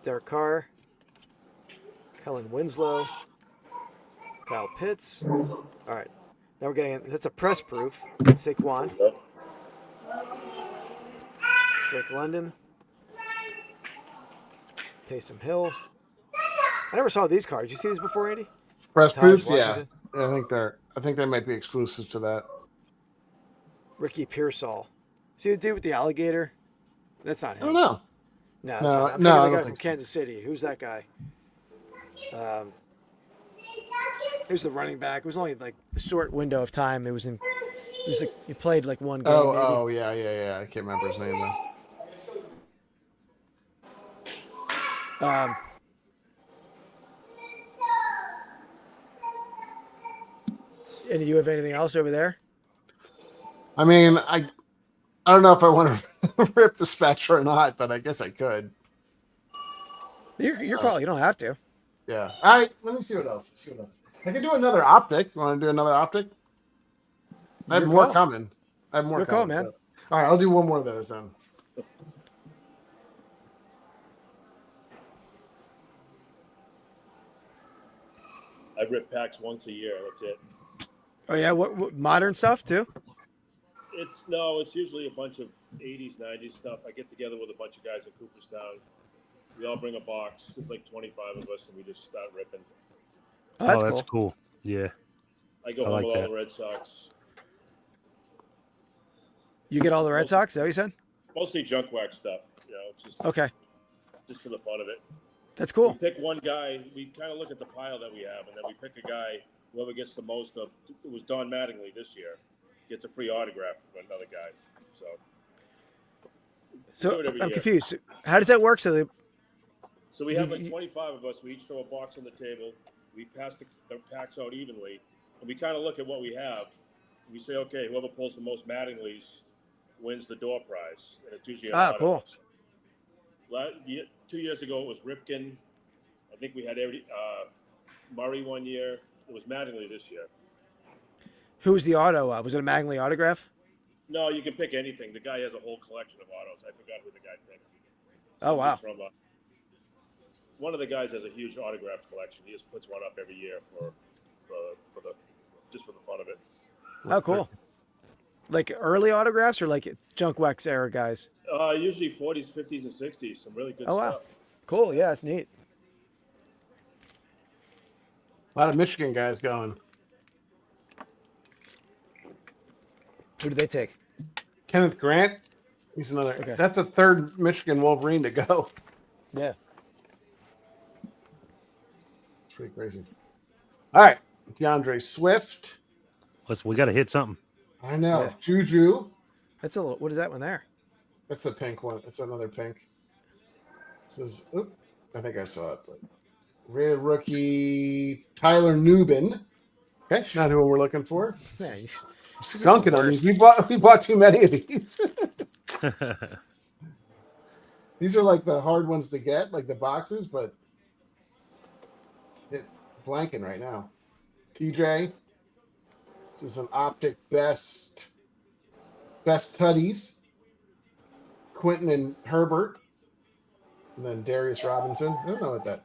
Derek Carr, Kellen Winslow, Kyle Pitts. All right, now we're getting that's a press proof. Saquon, Drake London, Taysom Hill. I never saw these cards. You see these before, Andy? Press Taj proofs, yeah. Washington. I think they might be exclusive to that. Ricky Pearsall. See the dude with the alligator? That's not I him. don't know. No, No, I'm no, thinking I of don't the guy from think so. Kansas City. Who's that guy? Here's the running back. It was only like a short window of time. It was like he played like one game. maybe. Oh, yeah. I can't remember his name though. And do you have anything else over there? I mean, I don't know if I want to rip the Spectra or not, but I guess I could. Your call. You don't have to. Yeah. All right. Let me see what else. I can do another optic. You want to do another optic? I have Your more call. coming. I have more Your coming. call, man. So. All right. I'll do one more of those then. I rip packs once a year. That's it. Oh yeah, what modern stuff too? It's usually a bunch of 80s, 90s stuff. I get together with a bunch of guys in Cooperstown. We all bring a box. There's like 25 of us, and we just start ripping. Oh, that's that's cool. cool. Yeah. I go I home like with all that. the Red Sox. You get all the Red Sox? Is that what you said? Mostly junk wax stuff. Just Okay, for the fun of it. that's We cool. pick one guy. We kind of look at the pile that we have, and then we pick a guy. Whoever gets the most of it was Don Mattingly this year gets a free autograph from another guy. So So do it every I'm year. confused. How does that work? So we have like 25 of us. We each throw a box on the table. We pass the packs out evenly, and we kind of look at what we have. We say, okay, whoever pulls the most Mattingly's wins the door prize, and it's usually an auto. cool. 2 years ago, it was Ripken. I think we had Murray one year. It was Mattingly this year. Who was the auto? Was it a Magnley autograph? No, you can pick anything. The guy has a whole collection of autos. I forgot who the guy picked. Oh, wow. From, one of the guys has a huge autograph collection. He just puts one up every year for the fun of it. Oh, cool. Like early autographs or like junk wax era guys? Usually 40s, 50s, and 60s. Some really good Oh, wow. stuff. Cool. Yeah, that's neat. A lot of Michigan guys going. Who did they take? Kenneth Grant. He's another. Okay. That's a third Michigan Wolverine to go. Yeah. It's pretty crazy. All right. DeAndre Swift. We got to hit something. I know. Yeah. Juju. That's a little. What is that one there? That's a pink one. It's another pink. It says, oop, I think I saw it, but red rookie Tyler Nubin. Okay, not who we're looking for. Yeah, Skunking on these. We bought too many of these. These are like the hard ones to get, like the boxes, but it's blanking right now. TJ. This is an optic best tutties. Quentin and Herbert. And then Darius Robinson. I don't know what that.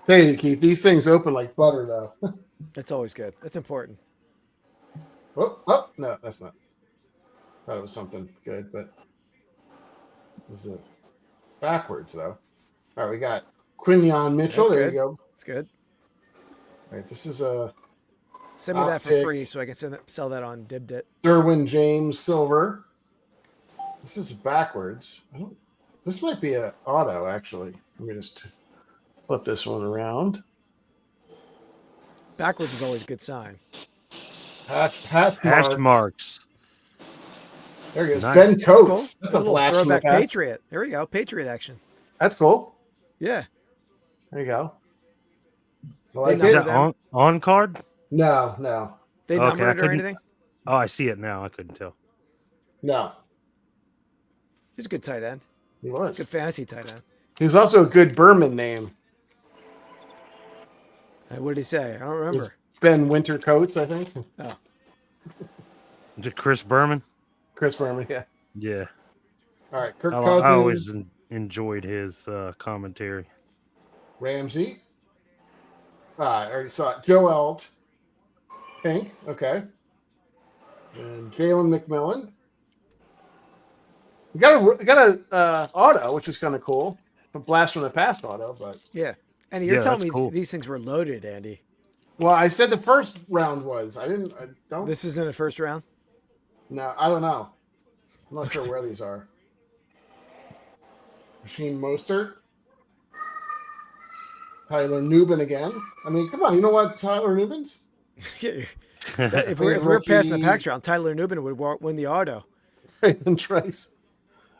Tell you to keep these things open like butter, though. that's always good. That's important. Oh, no, that's not. Thought it was something good, but this is it. Backwards, though. All right, we got Quinion Mitchell. That's There good. you go. It's good. All right, this is a Send me that for Optic. free so I can sell that on Dibdit. Derwin James Silver. This is backwards. This might be an auto, actually. Let me just flip this one around. Backwards is always a good sign. Hash Marks. There he goes. Nice. Ben That's cool. Coates. That's a a little blast from the throwback past. Patriot. There we go. Patriot action. That's cool. Yeah. There you go. I They like number Is it. that on card? No. They Okay, number I it or couldn't- anything? Oh, I see it now. I couldn't tell. He's a good tight end. He was. Good fantasy tight end. He's also a good Berman name. What did he say? I don't It's remember. Ben Winter Coates, I think. Oh, Is it Chris Berman? Chris Berman, yeah. Yeah. All right, Kirk I Cousins, always enjoyed his commentary. Ramsey. I already saw it. Joe Eld. Pink, okay. And Jalen McMillan. We got a auto, which is kind of cool. A blast from the past auto, but yeah. And you're Yeah, telling that's me cool. these things were loaded, Andy. well, I said the first round was. I don't. This is in the first round? No, I don't know. I'm not sure where these are. Machine Mostert. Tyler Nubin again. I mean, come on. You know what Tyler Nubin's? if we're Rookie- passing the packs round, Tyler Nubin would win the auto. Raymond Trace.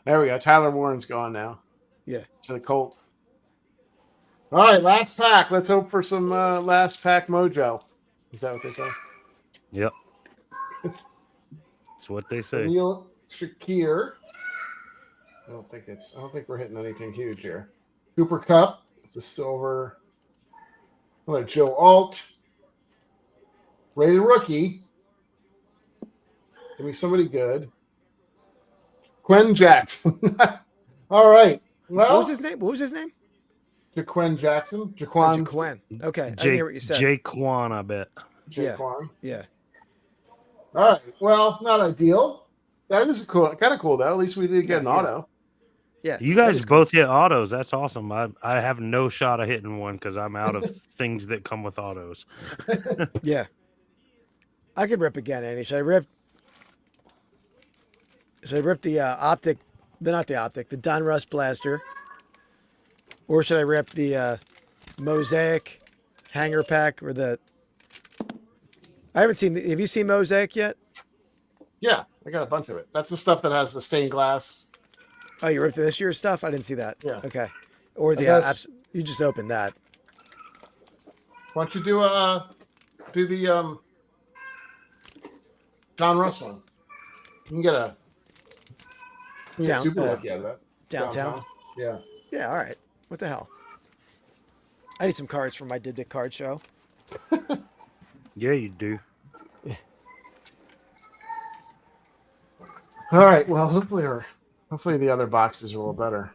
There we go. Tyler Warren's gone now. Yeah. To the Colts. All right, last pack. Let's hope for some last pack mojo. Is that what they say? Yep. That's what they say. Neil Shakir. I don't think we're hitting anything huge here. Cooper Cup. It's a silver. Another Joe Alt. Rated rookie. Give me somebody good. Quinn Jackson. All right. Well, What was his name? What was his name? Jaquan Jackson. Oh, Jaquan. Jaquan. Okay, I didn't Jake, hear what you said. Jaquan, I bet. Jaquan. Yeah. All right. Well, not ideal. That is kind of cool though. At least we did get an auto. Yeah. You that guys is both hit autos. That's awesome. I have no shot of hitting one because I'm out of things that come with autos. cool. Yeah. I could rip again, Andy. Should I rip the optic? Not the optic. The Don Russ Blaster. Or should I rip the Mosaic hanger pack or the? I haven't seen. Have you seen Mosaic yet? Yeah, I got a bunch of it. That's the stuff that has the stained glass. Oh, you ripped this year's stuff? I didn't see that. Yeah. Okay. Or the guess- you just opened that. Why don't you do the Don Russ one? You can get a super lucky out of that. Downtown. Yeah. Yeah. All right. What the hell? I need some cards for my Did Dick card show. Yeah, you do. All right. Well, hopefully the other boxes are a little better.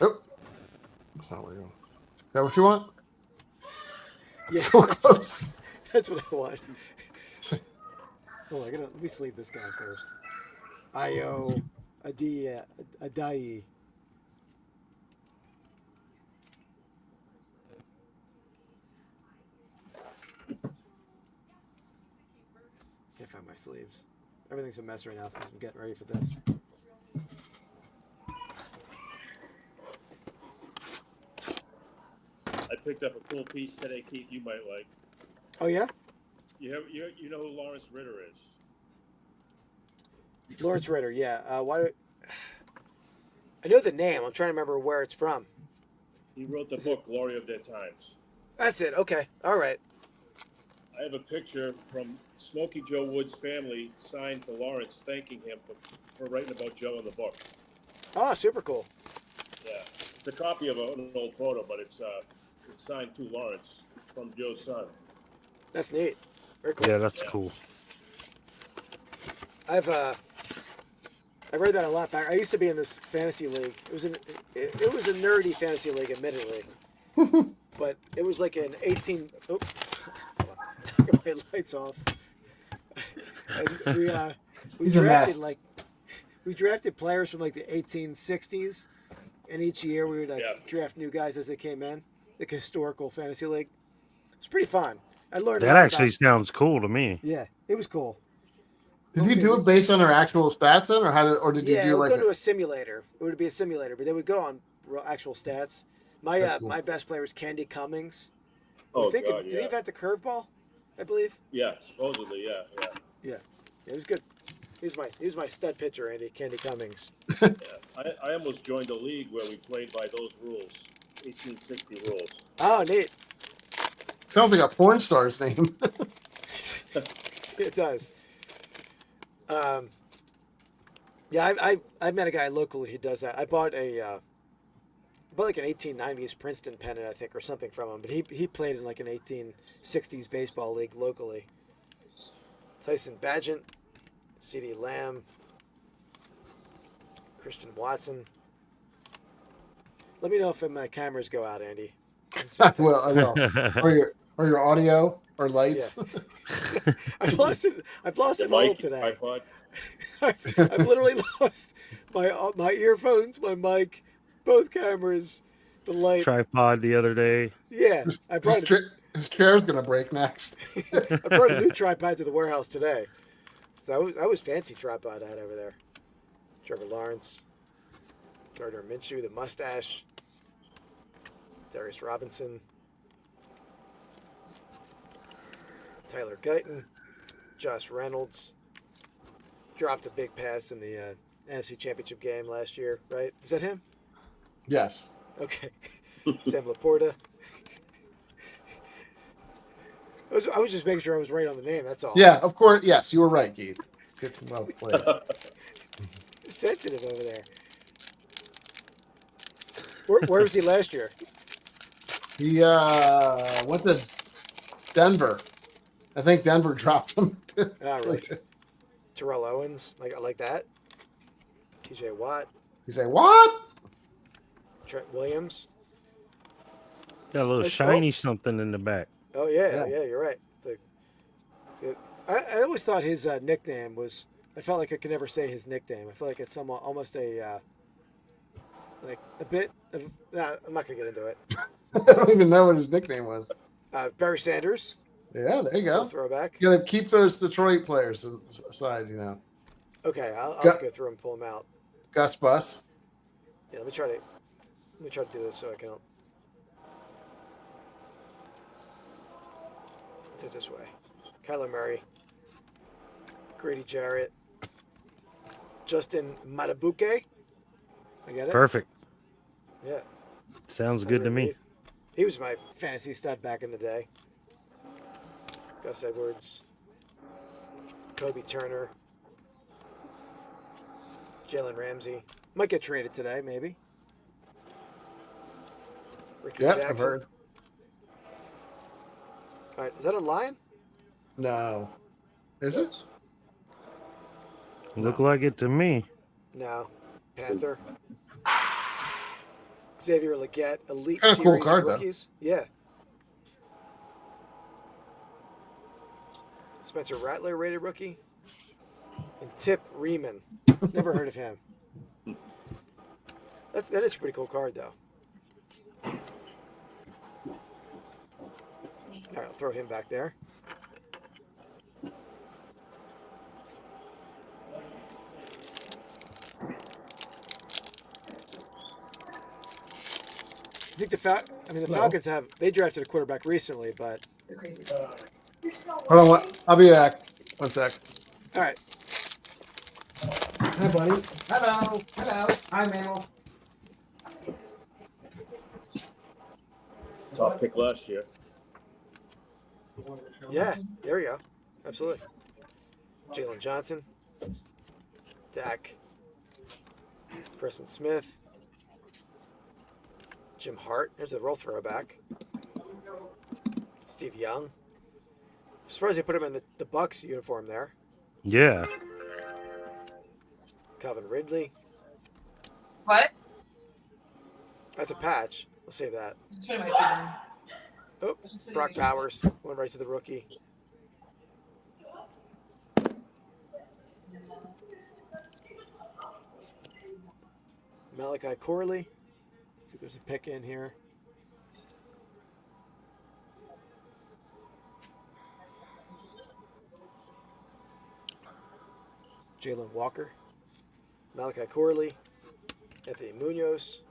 Oh, that's not what you want. Is that what you want? Yeah. So close. That's what I want. Hold on, let me sleeve this guy first. Io Adai. Can't find my sleeves. Everything's a mess right now since I'm getting ready for this. I picked up a cool piece today, Keith. You might like. Oh yeah? You know who Lawrence Ritter is? Lawrence Ritter, yeah. I know the name. I'm trying to remember where it's from. He wrote the book Glory of Their Times. That's it. Okay. All right. I have a picture from Smokey Joe Wood's family signed to Lawrence thanking him for writing about Joe in the book. Oh, super cool. Yeah. It's a copy of an old photo, but it's signed to Lawrence from Joe's son. That's neat. Very cool. Yeah, that's cool. I've read that a lot back. I used to be in this fantasy league. It was a nerdy fantasy league, admittedly, but it was like an 18. Oh, got my lights off. And we drafted players from like the 1860s, and each year we would draft new guys as they came in, like a historical fantasy league. It's pretty fun. I learned That actually sounds cool to me. Yeah, it was cool. Did you do it based on their actual stats then, or did you do it would like go to a simulator. It would be a simulator, but they would go on actual stats. My cool. my best player was Candy Cummings. Oh, did God, he invent the curveball? I believe. Yeah, supposedly, yeah. Yeah, it was good. He was my stud pitcher, Andy Candy Cummings. Yeah. I almost joined a league where we played by those rules, 1860 rules. Oh, neat. Sounds like a porn star's name. It does. Yeah, I met a guy locally who does that. I bought like an 1890s Princeton pennant, I think, or something from him. But he played in like an 1860s baseball league locally. Tyson Bagent, C.D. Lamb, Christian Watson. Let me know if my cameras go out, Andy. Well, I will. Or your audio or lights. Yeah. I've lost it all today. iPod. I've literally lost my earphones, my mic, both cameras, the light. Tripod the other day. Yeah, His chair's gonna break next. I brought a new tripod to the warehouse today. So that was fancy tripod I had over there. Trevor Lawrence, Gardner Minshew, the mustache, Darius Robinson, Tyler Guyton, Josh Reynolds. Dropped a big pass in the NFC Championship game last year, right? Is that him? Yes. Okay. Sam Laporta. I was just making sure I was right on the name. That's all. Yeah, of course. Yes, you were right, Keith. Good, well played. Sensitive over there. Where was he last year? He went to Denver. I think Denver dropped him. Oh, really? Terrell Owens, like that. TJ Watt. You say what? Trent Williams. Got a little shiny something in the back. Oh yeah, you're right. I always thought his nickname was. I felt like I could never say his nickname. I feel like it's somewhat almost a bit of. Nah, I'm not gonna get into it. I don't even know what his nickname was. Barry Sanders. Yeah, there you go. Throwback. You gotta keep those Detroit players aside, you know. Okay, I'll have to go through and pull them out. Gus Bus. Yeah, let me try to do this so I can. Do it this way. Kyler Murray. Grady Jarrett. Justin Matabuke. I get it? Perfect. Yeah. Sounds good to me. He was my fantasy stud back in the day. Gus Edwards. Kobe Turner. Jalen Ramsey. Might get traded today, maybe. Ricky Jackson. I've heard. All right, is that a lion? No. Is it? Look like it to me. No. Panther. Xavier Legette, Elite Kind of cool Series card, rookies. Yeah. Spencer Rattler, rated rookie. And Tip Riemann. Never heard of him. That is a pretty cool card, though. All right, I'll throw him back there. I think the Falcons they drafted a quarterback recently, but You're crazy. Hold on, I'll be back. 1 sec. all right. Hi, buddy. Hello. Hi, Mabel. Top pick last year. Yeah, there we go. Absolutely. Jalen Johnson, Dak, Preston Smith, Jim Hart. There's a roll throwback. Steve Young. I'm surprised they put him in the Bucks uniform there. Yeah. Calvin Ridley. What? That's a patch. We'll save that. Just put it in my phone. Oh, Brock Bowers went right to the rookie. Malachi Corley. See if there's a pick in here. Jalen Walker. Malachi Corley. Anthony Munoz.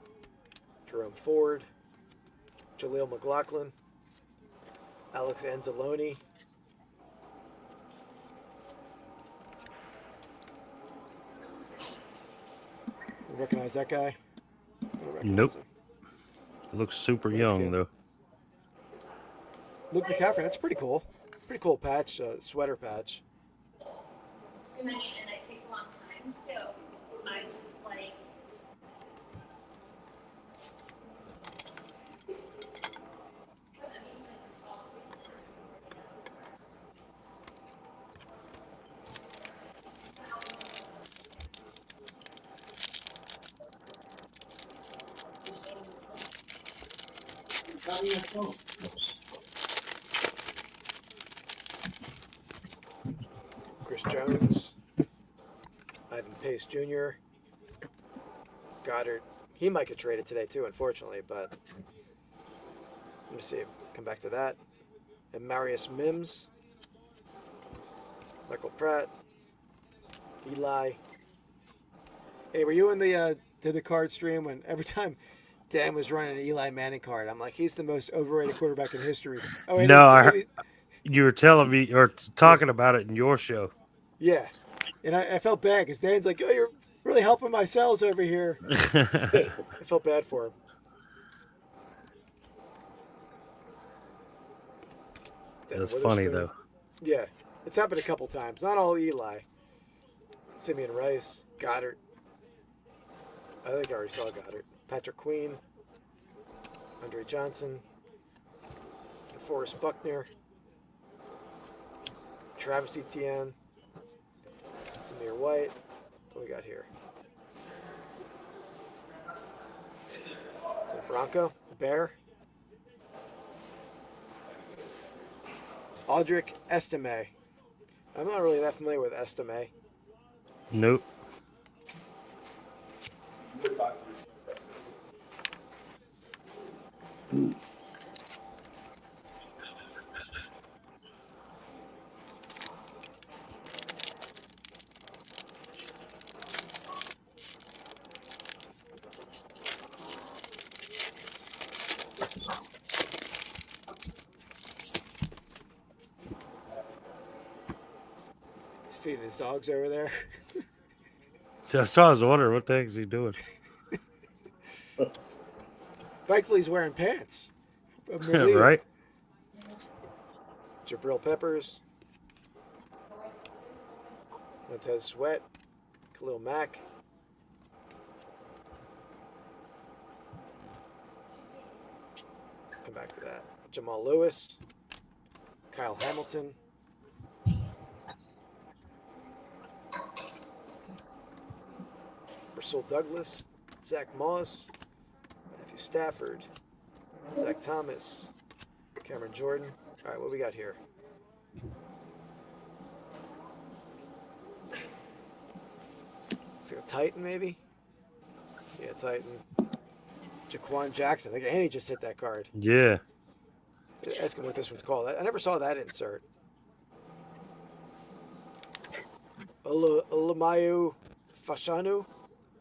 Jerome Ford. Jaleel McLaughlin. Alex Anzalone. You recognize that guy? I don't recognize Nope. him. Looks super That's young, good. though. Luke McCaffrey, that's pretty cool. Pretty cool patch, sweater patch. And I take a long time, so I was like, Chris Jones. Ivan Pace Jr. Goddard. He might get traded today too, unfortunately, but let me see. Come back to that. And Marius Mims. Michael Pratt. Eli. Hey, were you in the card stream when every time Dan was running an Eli Manning card, I'm like, he's the most overrated quarterback in history. Oh, wait, No, I heard, you were telling me or talking about it in your show. Yeah. And I felt bad because Dan's like, oh, you're Really helping my sales over here. I felt bad for him. That's Then funny, Witherspoon. though. Yeah, it's happened a couple times. Not all Eli. Simeon Rice, Goddard. I think I already saw Goddard. Patrick Queen, Andre Johnson, DeForest Buckner, Travis Etienne, Samir White. What we got here? Is it Bronco? Bear? Aldrich Estime. I'm not really that familiar with Estime. Nope. He's feeding his dogs over there. Just I was wondering what the heck is he doing. Thankfully, he's wearing pants. I'm Yeah, relieved. right? Jabril Peppers, Montez Sweat, Khalil Mack, come back to that. Jamal Lewis, Kyle Hamilton, Russell Douglas, Zach Moss, Matthew Stafford, Zach Thomas, Cameron Jordan. All right, what we got here? It's like a Titan, maybe? Yeah, Titan. Jaquan Jackson. I think Andy just hit that card. Yeah. Ask him what this one's called. I never saw that insert. Olamayu Fashanu.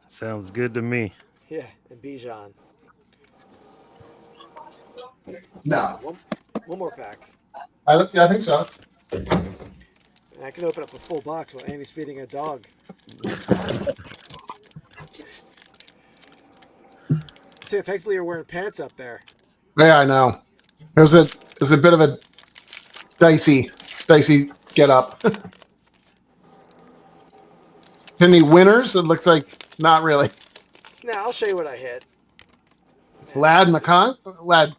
Sounds good to me. Yeah, and Bijan. No, One more pack. I think so. And I can open up a full box while Andy's feeding a dog. See, thankfully you're wearing pants up there. Yeah, I know. It was a bit of a dicey get up. Any winners? It looks like not really. Now I'll show you what I hit. Lad McCon? Lad.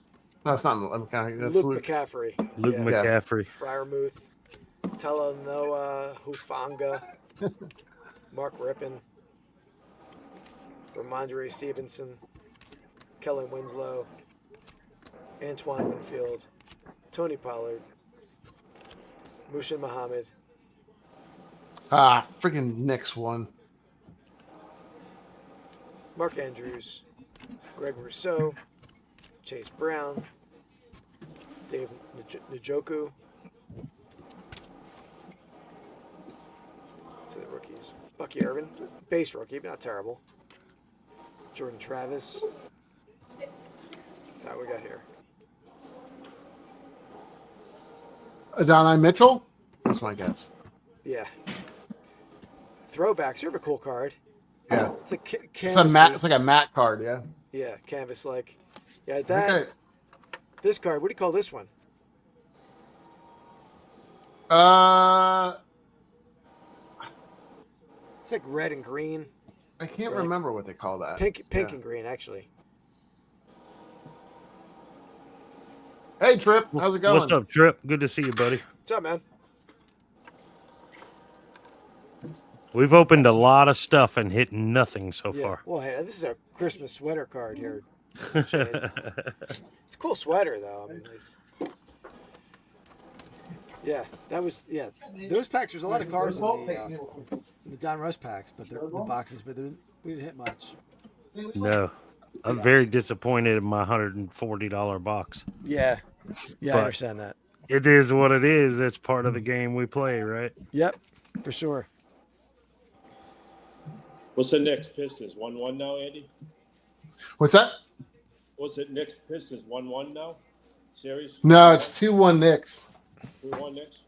No, it's not McCon. That's Luke McCaffrey. Luke Yeah. McCaffrey. Fryermuth. Talanoa Hufanga. Mark Rippon. Ramondre Stevenson. Kellen Winslow. Antoine Winfield. Tony Pollard. Mushin Muhammad. Freaking Knicks won. Mark Andrews. Greg Rousseau. Chase Brown. Dave Njoku. To the rookies. Bucky Irvin. Base rookie, but not terrible. Jordan Travis. What we got here? Adonai Mitchell? That's my guess. Yeah. Throwbacks. You have a cool card. Yeah. It's a It's canvas. a mat. It's like a matte card. Yeah. Yeah, canvas like. Yeah, that. Okay. This card. What do you call this one? It's like red and green. I can't Like remember what they call that. Pink Yeah. and green, actually. Hey, Trip. How's it going? What's up, Trip? Good to see you, buddy. What's up, man? We've opened a lot of stuff and hit nothing so Yeah. far. Well, hey, this is a Christmas sweater card here. It's a cool sweater, though. I mean, yeah, that was Those packs. There's a lot of cards in the Don Russ packs, but they're the boxes, but we didn't hit much. No. I'm very disappointed in my $140 box. Yeah, I But- understand that. It is what it is. It's part of the game we play, right? Yep, for sure. What's the Knicks Pistons? 1-1 now, Andy? What's that? What's it? Knicks Pistons 1-1 now? Series? No, it's 2-1 Knicks. 2-1 Knicks?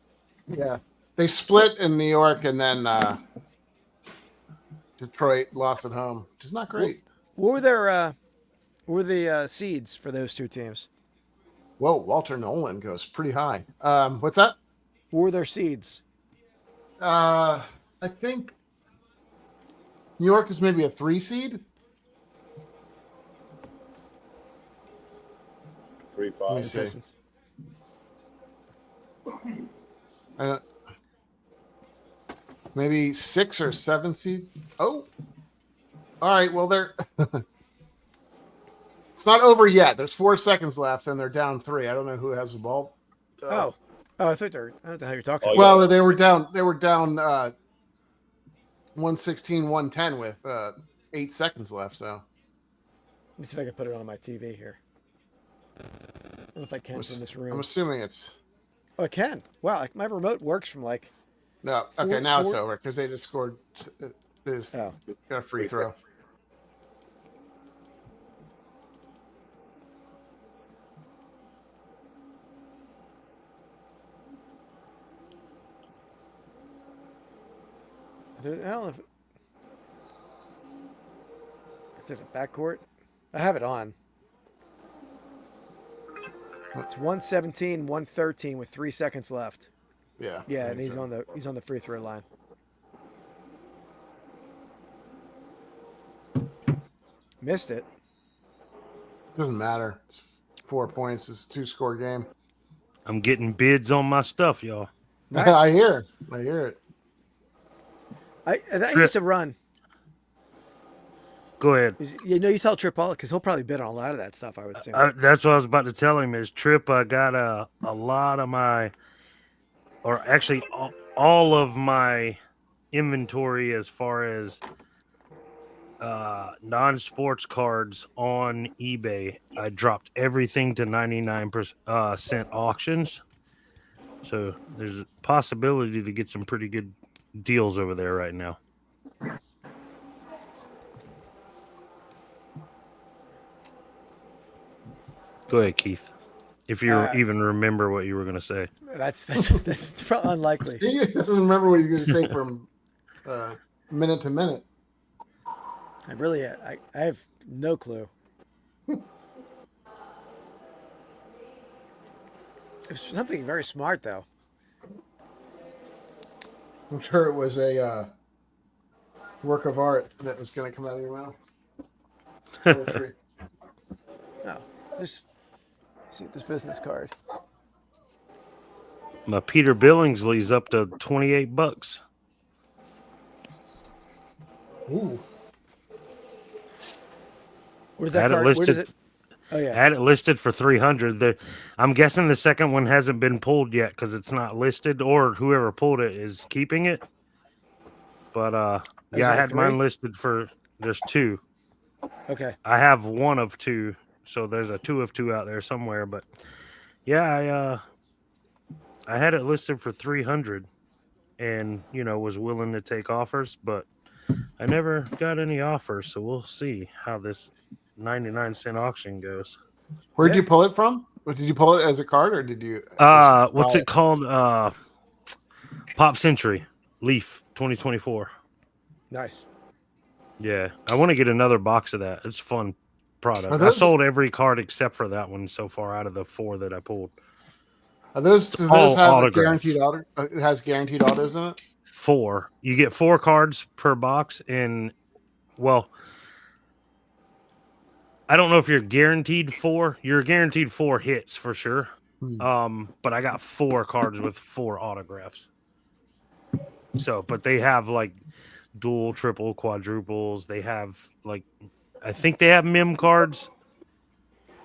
Yeah. They split in New York and then Detroit lost at home, which is not great. What were the seeds for those two teams? Whoa, Walter Nolan goes pretty high. What's that? What were their seeds? I think New York is maybe a 3 seed. 3-5. Let me see. Pistons. Maybe 6 or 7 seed. Oh, all right. Well, they're it's not over yet. There's 4 seconds left, and they're down 3. I don't know who has the ball. Oh, I thought I don't know how you're talking. Oh, about. Well, they were down. 116, 110 with 8 seconds left. So Let me see if I can put it on my TV here. I don't know if I can from this room. I'm assuming it's Oh, I can. Wow, like my remote works from like. no. Okay, now it's four- over because they just scored. They just Oh. got a free throw. I don't know if it's in a backcourt. I have it on. It's 117, 113 with 3 seconds left. Yeah. Yeah, I and think so. he's on the free throw line. Missed it. Doesn't matter. It's 4 points. It's a 2-score game. I'm getting bids on my stuff, y'all. Nice. I hear it. I hear it. I used to run. Go ahead. You know, you tell Trip all because he'll probably bid on a lot of that stuff. I would assume. That's what I was about to tell him. Is Trip got a lot of my, or actually all of my inventory as far as non-sports cards on eBay. I dropped everything to 99% auctions, so there's a possibility to get some pretty good deals over there right now. Go ahead, Keith. If you even remember what you were going to say. That's unlikely. He doesn't remember what he's going to say from minute to minute. I have no clue. It's something very smart though. I'm sure it was a work of art that was going to come out of your mouth. Poetry. Oh, this business card. My Peter Billingsley's up to $28. Ooh. What is that Had it card? Where does listed. it? Oh yeah. Had it listed for 300. I'm guessing the second one hasn't been pulled yet because it's not listed, or whoever pulled it is keeping it. But yeah, I it had 3? mine listed for. There's 2. Okay. I have 1 of 2, so there's a 2 of 2 out there somewhere. But yeah, I had it listed for 300, and was willing to take offers, but I never got any offers. So we'll see how this 99-cent auction goes. Where'd you pull it from? Did you pull it as a card or did you? What's it called? Pop Century Leaf 2024. Nice. Yeah, I want to get another box of that. It's a fun product. I those- sold every card except for that one so far out of the 4 that I pulled. Do those all have a autographs. guaranteed auto? It has guaranteed autos in it. 4. You get 4 cards per box, and well, I don't know if you're guaranteed 4. You're guaranteed 4 hits for sure. But I got 4 cards with 4 autographs. So, but they have like dual, triple, quadruples. They have like, I think they have mem cards,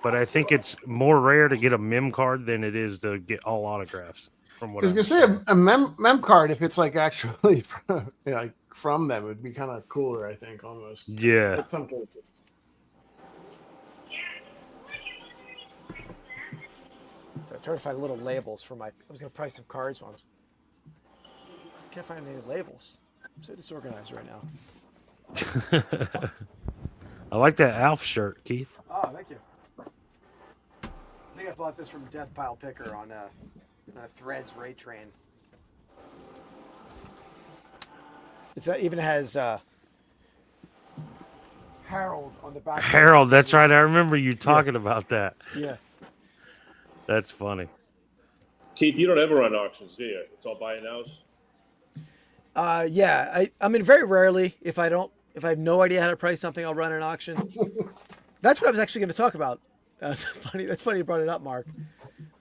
but I think it's more rare to get a mem card than it is to get all autographs. From what I was gonna say a mem card, if it's like actually from them, it would be kind of cooler. I think almost. Yeah. At some cases. So I tried to find little labels for my. I was gonna price some cards on. Can't find any labels. I'm so disorganized right now. I like that Alf shirt, Keith. Oh, thank you. I think I bought this from Death Pile Picker on a Threads Raid Train. It even has Harold on the back. Harold, that's right. I remember you talking about that. Yeah. That's funny. Keith, you don't ever run auctions, do you? It's all buy and house. Yeah. I mean, very rarely. If I have no idea how to price something, I'll run an auction. That's what I was actually going to talk about. That's funny you brought it up, Mark.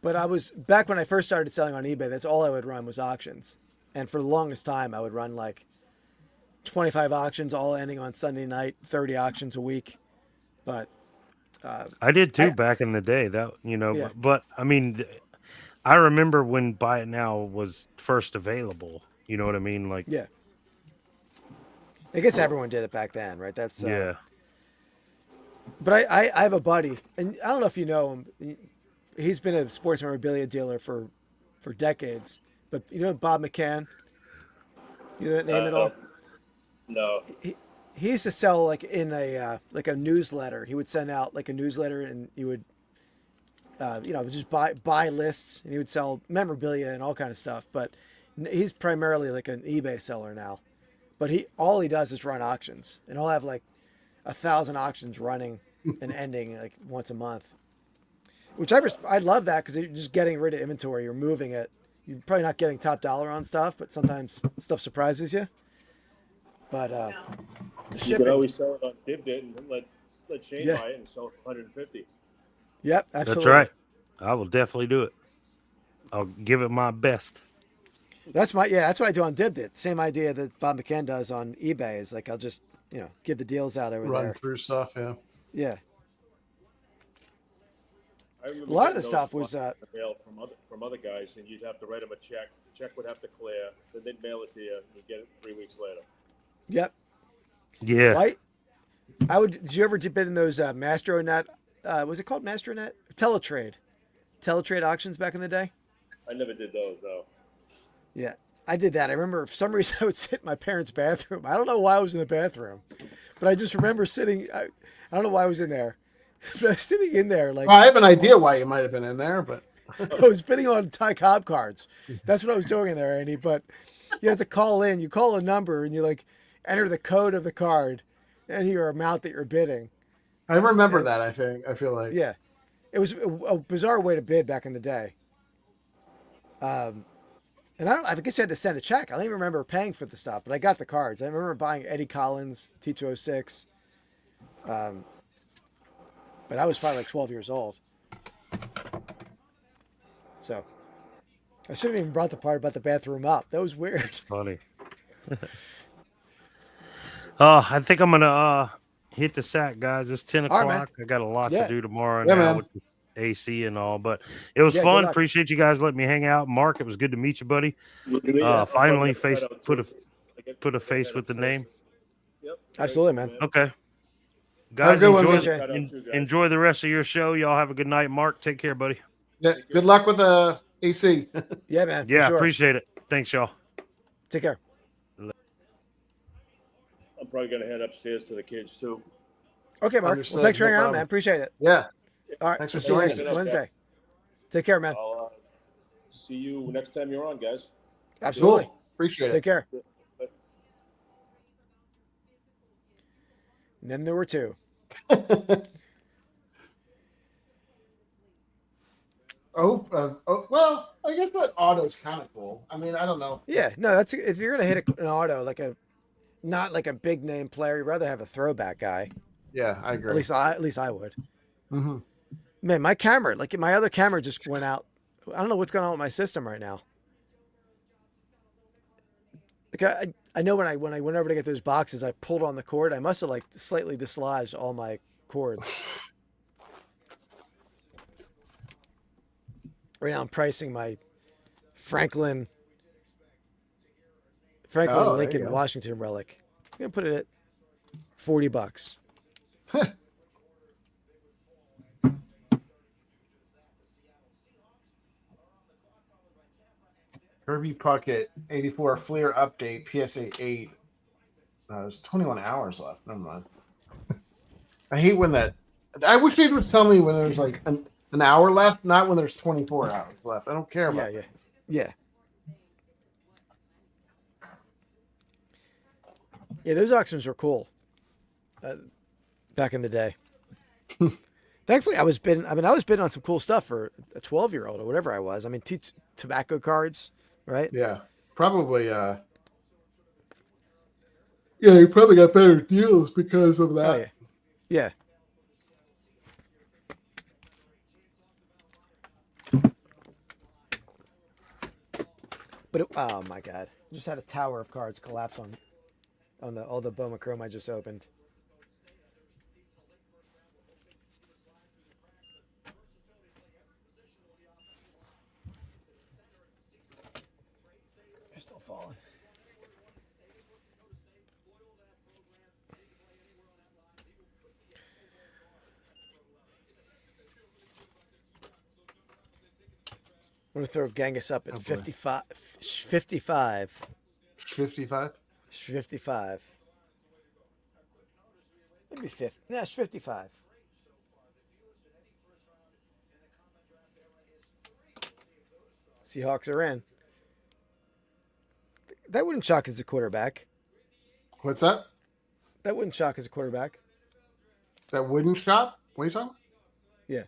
But I was back when I first started selling on eBay. That's all I would run was auctions, and for the longest time, I would run like 25 auctions, all ending on Sunday night, 30 auctions a week. But I did too back in the day. That Yeah. but I mean, I remember when Buy It Now was first available. You know what I mean? Like, yeah, I guess everyone did it back then, right? That's yeah. But I have a buddy, and I don't know if you know him. He's been a sports memorabilia dealer for decades. But you know Bob McCann? You know that name at all? No. He used to sell like in a newsletter. He would send out like a newsletter, and he would, just buy lists, and he would sell memorabilia and all kind of stuff. But he's primarily like an eBay seller now. But all he does is run auctions, and he'll have like 1,000 auctions running and ending like once a month. Which I love that because you're just getting rid of inventory. You're moving it. You're probably not getting top dollar on stuff, but sometimes stuff surprises you. But the You shipping. can always sell it on Dibdit and let Shane buy it and sell it for 150. Yep, absolutely. That's right. I will definitely do it. I'll give it my best. That's what I do on Dibdit. Same idea that Bob McCann does on eBay is like I'll just give the deals out over Run there. through stuff, yeah. Yeah. I remember A lot of getting the stuff those was mail from other guys, and you'd have to write them a check. The check would have to clear, then they'd mail it to you, and you'd get it 3 weeks later. Yep. Yeah. Did you ever bid in those Mastronet? Was it called Mastronet? Teletrade auctions back in the day. I never did those though. Yeah, I did that. I remember for some reason I would sit in my parents' bathroom. I don't know why I was in the bathroom, but I just remember sitting. I don't know why I was in there, but I was sitting in there like. Well, I have an idea why you might have been in there, but I was bidding on Ty Cobb cards. That's what I was doing in there, Andy. But you have to call in. You call a number and you like enter the code of the card and your amount that you're bidding. I remember that. I feel like Yeah, it was a bizarre way to bid back in the day. And I guess you had to send a check. I don't even remember paying for the stuff, but I got the cards. I remember buying Eddie Collins T206. But I was probably like 12 years old. So I shouldn't have even brought the part about the bathroom up. That was weird. It's funny. I think I'm gonna hit the sack, guys. It's 10 All o'clock. right, man. I got a lot Yeah. to do tomorrow Yeah, now man. with the AC and all, but it was Yeah, good fun. luck. Appreciate you guys letting me hang out. Mark, it was good to meet you, buddy. Yeah, Finally, I'll put a face with the name. Yep. Absolutely, man. Okay, Have a guys, good one, enjoy, CJ. enjoy the rest of your show. Y'all have a good night. Mark, take care, buddy. yeah, good luck with the AC. Yeah, man. for Yeah, sure. appreciate it. Thanks, y'all. Take care. I'm probably gonna head upstairs to the kids too. Okay, Mark. Understood. Well, thanks for No hanging out, problem. man. Appreciate it. Yeah. All right. Thanks for We'll see you joining next us. Wednesday. Take care, man. I'll see you next time you're on, guys. Absolutely. Cool. Appreciate Take it. care. And then there were two. Well, I guess that auto's kind of cool. I mean, I don't know. Yeah, no, that's if you're gonna hit an auto like not like a big name player, you'd rather have a throwback guy. Yeah, I agree. At least I would. Mm-hmm. Man, my camera, like my other camera, just went out. I don't know what's going on with my system right now. Like I know when I went over to get those boxes, I pulled on the cord. I must have like slightly dislodged all my cords. Right now, I'm pricing my Franklin Oh, there you Lincoln go. Washington relic. I'm gonna put it at $40. Kirby Puckett 84 Fleer update PSA 8. There's 21 hours left. Never mind. I hate when that. I wish they would tell me when there's like an hour left, not when there's 24 hours left. I don't care about. Yeah. Those auctions were cool. back in the day. Thankfully, I was bidding on some cool stuff for a 12-year-old or whatever I was. I mean, tobacco cards, right? Yeah, probably. Yeah, you probably got better deals because of that. Oh, yeah. But oh my god, I just had a tower of cards collapse on all the Boma Chrome I just opened. They're still falling. I'm gonna throw Genghis up at 55. 55. 55? 55. Maybe 50. Yeah, it's 55. Seahawks are in. That wouldn't shock as a quarterback. What's that? That wouldn't shock as a quarterback. That wooden shop? What are you talking about? Yeah.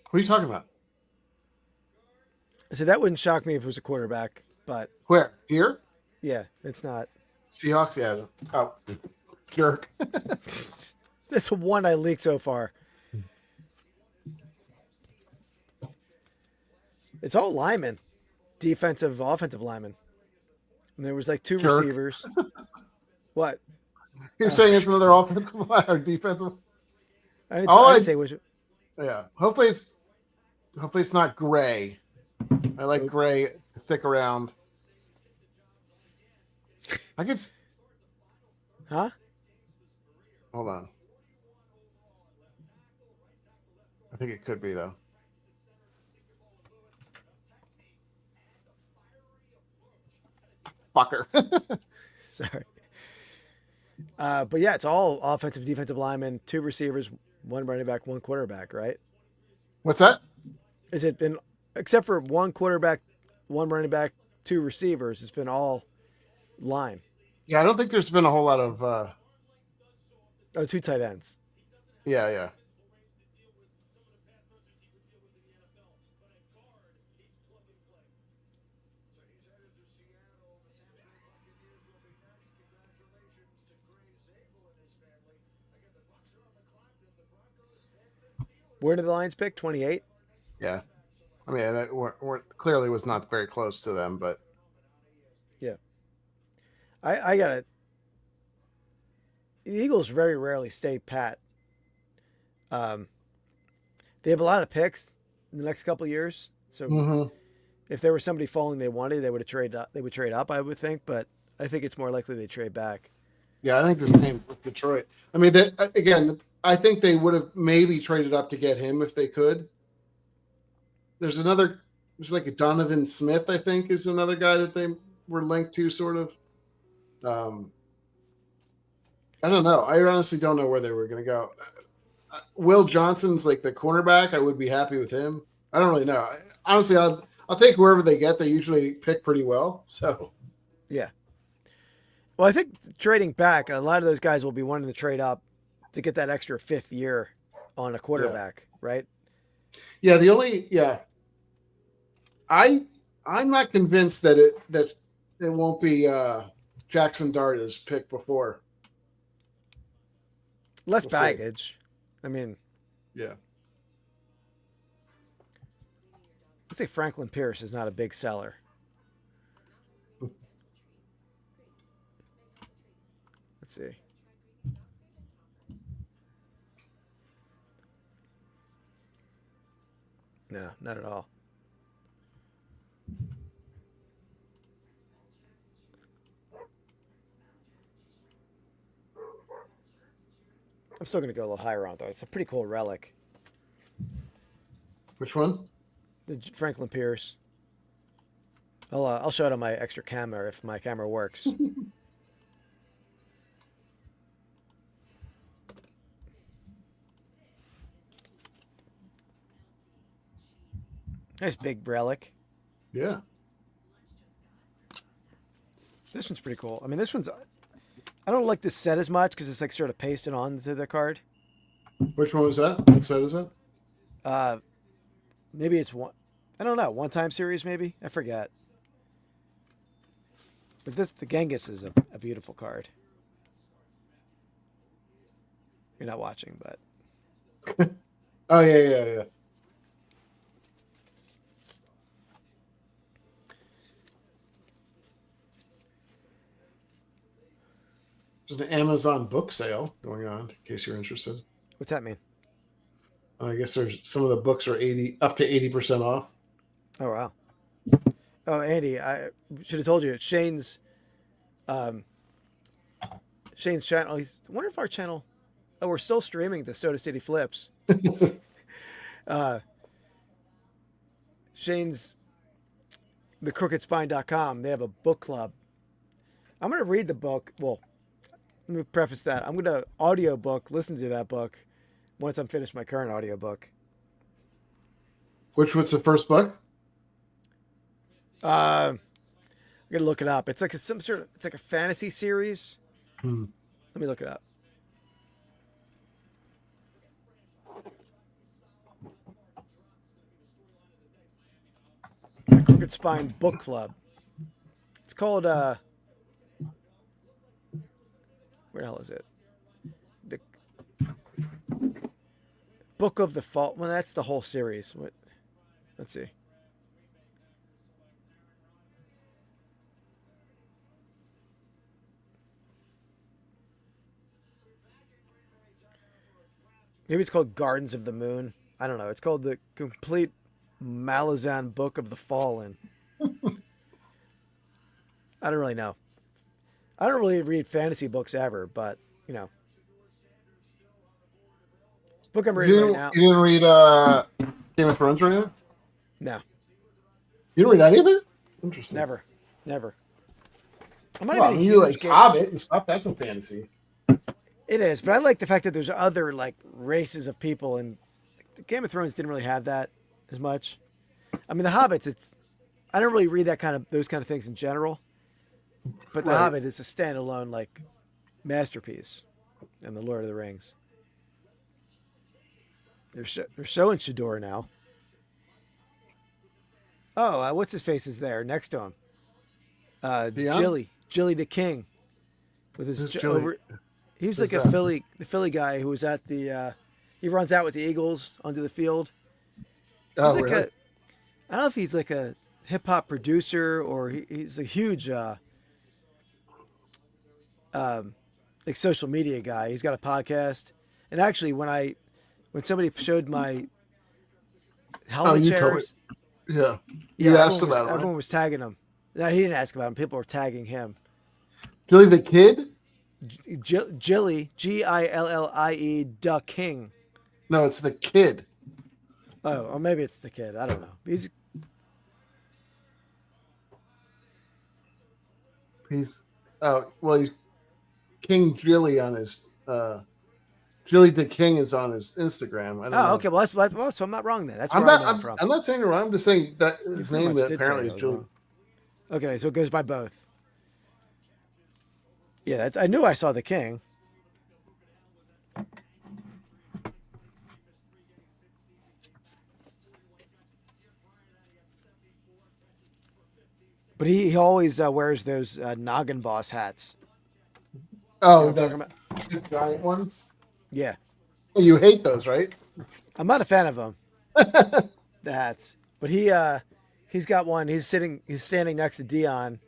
What are you talking about? I said that wouldn't shock me if it was a quarterback, but Where? Here? yeah, it's not. Seahawks? Yeah. Oh, jerk. That's one I leaked so far. It's all linemen, defensive, offensive linemen. And there was like two Jerk. receivers. What? You're saying it's another offensive line or defensive? I didn't, All I I- didn't say which. Yeah. Hopefully it's not gray. I like gray to stick around. I could. Huh? Hold on. I think it could be though. Fucker. Sorry. But yeah, it's all offensive, defensive linemen, two receivers, one running back, one quarterback, right? What's that? Has it been, except for one quarterback, one running back, two receivers, it's been all line. Yeah, I don't think there's been a whole lot of. Oh, two tight ends. Yeah. Where did the Lions pick? 28? Yeah. I mean, that clearly was not very close to them, but Yeah. I got to. The Eagles very rarely stay pat. They have a lot of picks in the next couple of years. So if there was somebody falling they wanted, they would have traded up. They would trade up, I would think, but I think it's more likely they trade back. yeah, I think the same with Detroit. I mean, again, I think they would have maybe traded up to get him if they could. There's like a Donovan Smith, I think, is another guy that they were linked to, sort of. I don't know. I honestly don't know where they were going to go. Will Johnson's like the cornerback. I would be happy with him. I don't really know. Honestly, I'll take wherever they get. They usually pick pretty well. So Yeah. Well, I think trading back, a lot of those guys will be wanting to trade up to get that extra fifth year on a quarterback, right? yeah, I'm not convinced that it won't be Jackson Dart as picked before. Less We'll see. baggage. I mean, Yeah. let's say Franklin Pierce is not a big seller. Let's see. No, not at all. I'm still going to go a little higher on it, though. It's a pretty cool relic. Which one? The Franklin Pierce. I'll show it on my extra camera if my camera works. Nice big relic. Yeah. This one's pretty cool. I mean, this one's. I don't like this set as much because it's like sort of pasted onto the card. Which one was that? What set is that? Maybe it's one. I don't know. One-time series, maybe. I forget. But the Genghis is a beautiful card. You're not watching, but Oh yeah. There's an Amazon book sale going on, in case you're interested. what's that mean? I guess there's some of the books are up to 80% off. Oh wow. Oh, Andy, I should have told you. Shane's channel. I wonder if our channel. Oh, we're still streaming the Soda City Flips. Shane's thecrookedspine.com. They have a book club. I'm going to read the book. Well, let me preface that. I'm going to audiobook, listen to that book once I'm finished my current audiobook. What's the first book? I'm going to look it up. It's like it's like a fantasy series. Let me look it up. Crooked Spine Book Club. It's called where the hell is it? The Book of the Fall. Well, that's the whole series. Let's see. Maybe it's called Gardens of the Moon. I don't know. It's called the Complete Malazan Book of the Fallen. I don't really know. I don't really read fantasy books ever, but, you know. Book I'm reading right now. You didn't read Game of Thrones right now? No. You didn't read any of it? Interesting. Never. I'm not Well, even a you huge like game- Hobbit and stuff. That's some fantasy. It is, but I like the fact that there's other like races of people, and Game of Thrones didn't really have that as much. I mean, the Hobbits. I don't really read those kind of things in general, but the Right. Hobbit is a standalone like masterpiece, and the Lord of the Rings. They're showing Shador now. Oh, what's his face is there next to him? Dion? Jilly the King, with his Who's Jilly? He was Who's like that? the Philly guy who was at the. He runs out with the Eagles onto the field. Oh, He's like really? I don't know if he's like a hip hop producer or he's a huge like social media guy. He's got a podcast. And actually, when somebody showed my helmet you told me. chairs, Yeah. You asked everyone was, about it, right? everyone was tagging him. No, he didn't ask about him. People were tagging him. Billy the Kid? Gillie, Gillie, the King. No, it's the Kid. Oh, or maybe it's the kid. I don't know. He's King Jilly on his Jilly the King is on his Instagram. I don't know. Okay. Well, so I'm not wrong then. That's where I'm I know not. him from. I'm not saying you're wrong. I'm just saying that his pretty name much did say apparently I is was Jilly. wrong. Okay, so it goes by both. Yeah, I knew I saw the King. But he always wears those noggin boss hats. Oh, You know what I'm talking the giant ones. Yeah, You hate those, right? I'm not a fan of them. The hats, but he's got one. He's standing next to Dion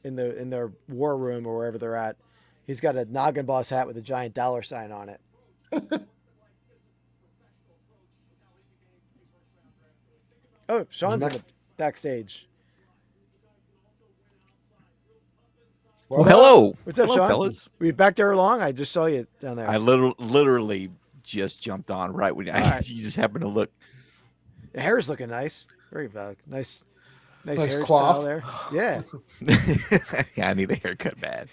in their war room or wherever they're at. He's got a noggin boss hat with a giant dollar sign on it. Oh, Sean's in the backstage. Well, hello. What's up, Hello, Sean? fellas. Were you back there long? I just saw you down there. I literally just jumped on right when All right. you just happened to look. The hair's looking nice. Very nice Nice hairstyle coif. there. Yeah. Yeah, I need a haircut bad.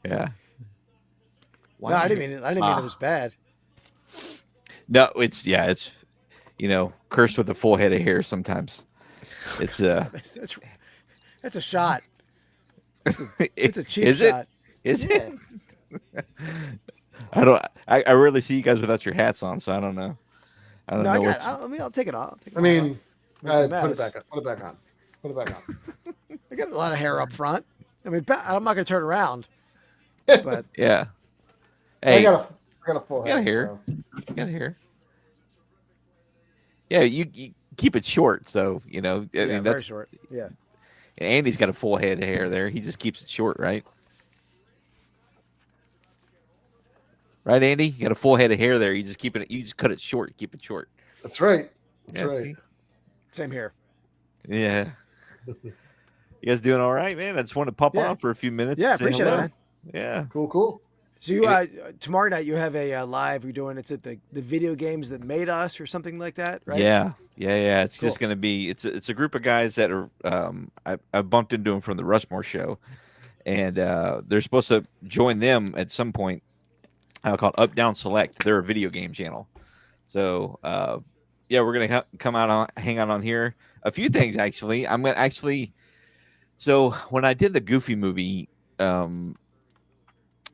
Yeah. Why No, I did didn't mean it was bad. No, it's cursed with a full head of hair sometimes. It's That's a shot. It's a cheap is shot. Is Yeah. it? I rarely see you guys without your hats on, so I don't know. I don't No, I know got. what's. I'll take it off. I mean, It's a put it mess. back on. Put it back on. Put it back on. I got a lot of hair up front. I mean, I'm not going to turn around, but Yeah. I Hey, got a full you got head. hair. So. You got hair. Yeah, you keep it short, so I mean, very that's short. Yeah. Andy's got a full head of hair there. He just keeps it short, right? Right, Andy? You got a full head of hair there. You just cut it short. Keep it short. That's right. That's Yeah, right. see? Same here. Yeah. You guys doing all right, man? I just want to pop Yeah. on for a few minutes. Yeah, to say appreciate it, hello. man. Yeah. Cool. So you tomorrow night you have a live. You're doing it's at the video games that made us or something like that, right? Yeah. It's Cool. just gonna be it's a group of guys that are I bumped into them from the Rushmore show, and they're supposed to join them at some point. Called Up Down Select. They're a video game channel, so yeah, we're gonna come out on hang out on here. A few things actually. I'm gonna So when I did the Goofy movie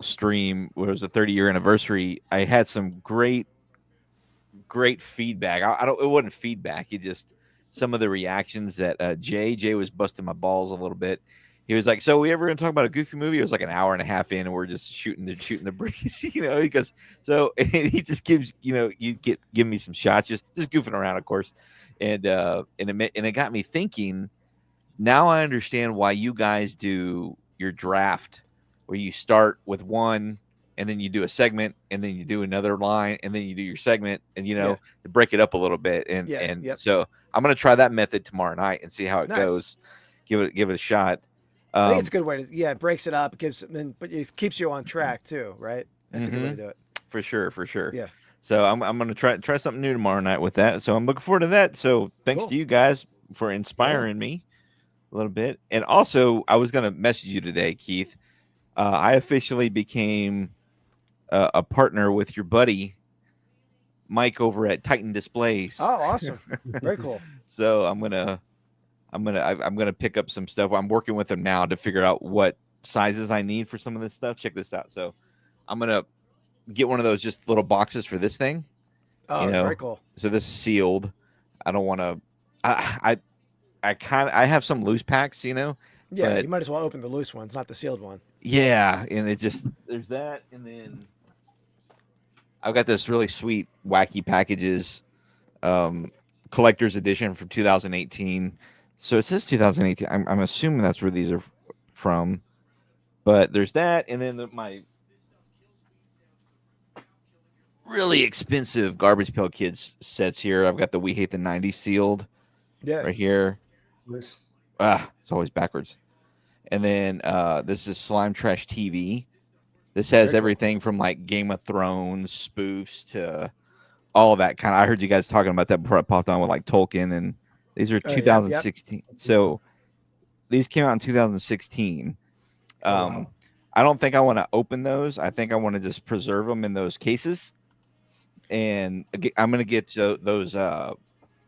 stream, where it was the 30-year anniversary, I had some great feedback. I don't. It wasn't feedback. It just some of the reactions that Jay was busting my balls a little bit. He was like, "So we ever gonna talk about a Goofy movie?" It was like an hour and a half in, and we're just shooting the breeze, Because and he just gives give me some shots, just goofing around, of course, and it got me thinking. Now I understand why you guys do your draft, where you start with one, and then you do a segment, and then you do another line, and then you do your segment, and to break it up a little bit. So I'm gonna try that method tomorrow night and see how it goes. Give it a shot. I think it's a good way to it breaks it up, but it keeps you on track too, right? That's a good way to do it. For sure. Yeah. So I'm gonna try something new tomorrow night with that. So I'm looking forward to that. So thanks to you guys for inspiring me a little bit. And also, I was gonna message you today, Keith. I officially became a partner with your buddy Mike over at Titan Displays. Oh, awesome! Very cool. So I'm gonna pick up some stuff. I'm working with him now to figure out what sizes I need for some of this stuff. Check this out. So I'm gonna get one of those just little boxes for this thing. Oh, very cool. So this is sealed. I don't want to. I have some loose packs, Yeah, but, you might as well open the loose ones, not the sealed one. Yeah, and there's that, and then I've got this really sweet wacky packages, collector's edition from 2018. So it says 2018. I'm assuming that's where these are from, but there's that, and then my really expensive Garbage Pail Kids sets here. I've got the We Hate the 90s sealed, right here. Nice. It's always backwards. And then this is Slime Trash TV. This has everything from like Game of Thrones spoofs to all that kind of. I heard you guys talking about that before I popped on with like Tolkien, and these are 2016. So these came out in 2016. Wow. I don't think I want to open those. I think I want to just preserve them in those cases. And I'm going to get those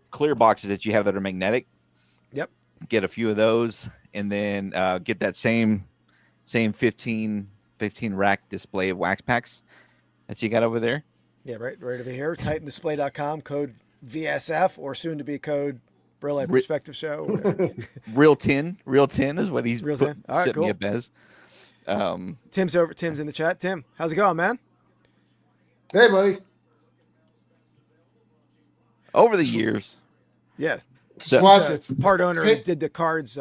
clear boxes that you have that are magnetic. Yep. Get a few of those, and then get that same 15 rack display of wax packs that you got over there. Yeah, right over here. TitanDisplay.com, code VSF, or soon to be code Real Life Perspective Show. Real 10 is what he's Real 10. All right, set cool. me up as. Tim's in the chat. Tim, how's it going, man? Hey, buddy. Over the years. Yeah. So he's a part owner and did the cards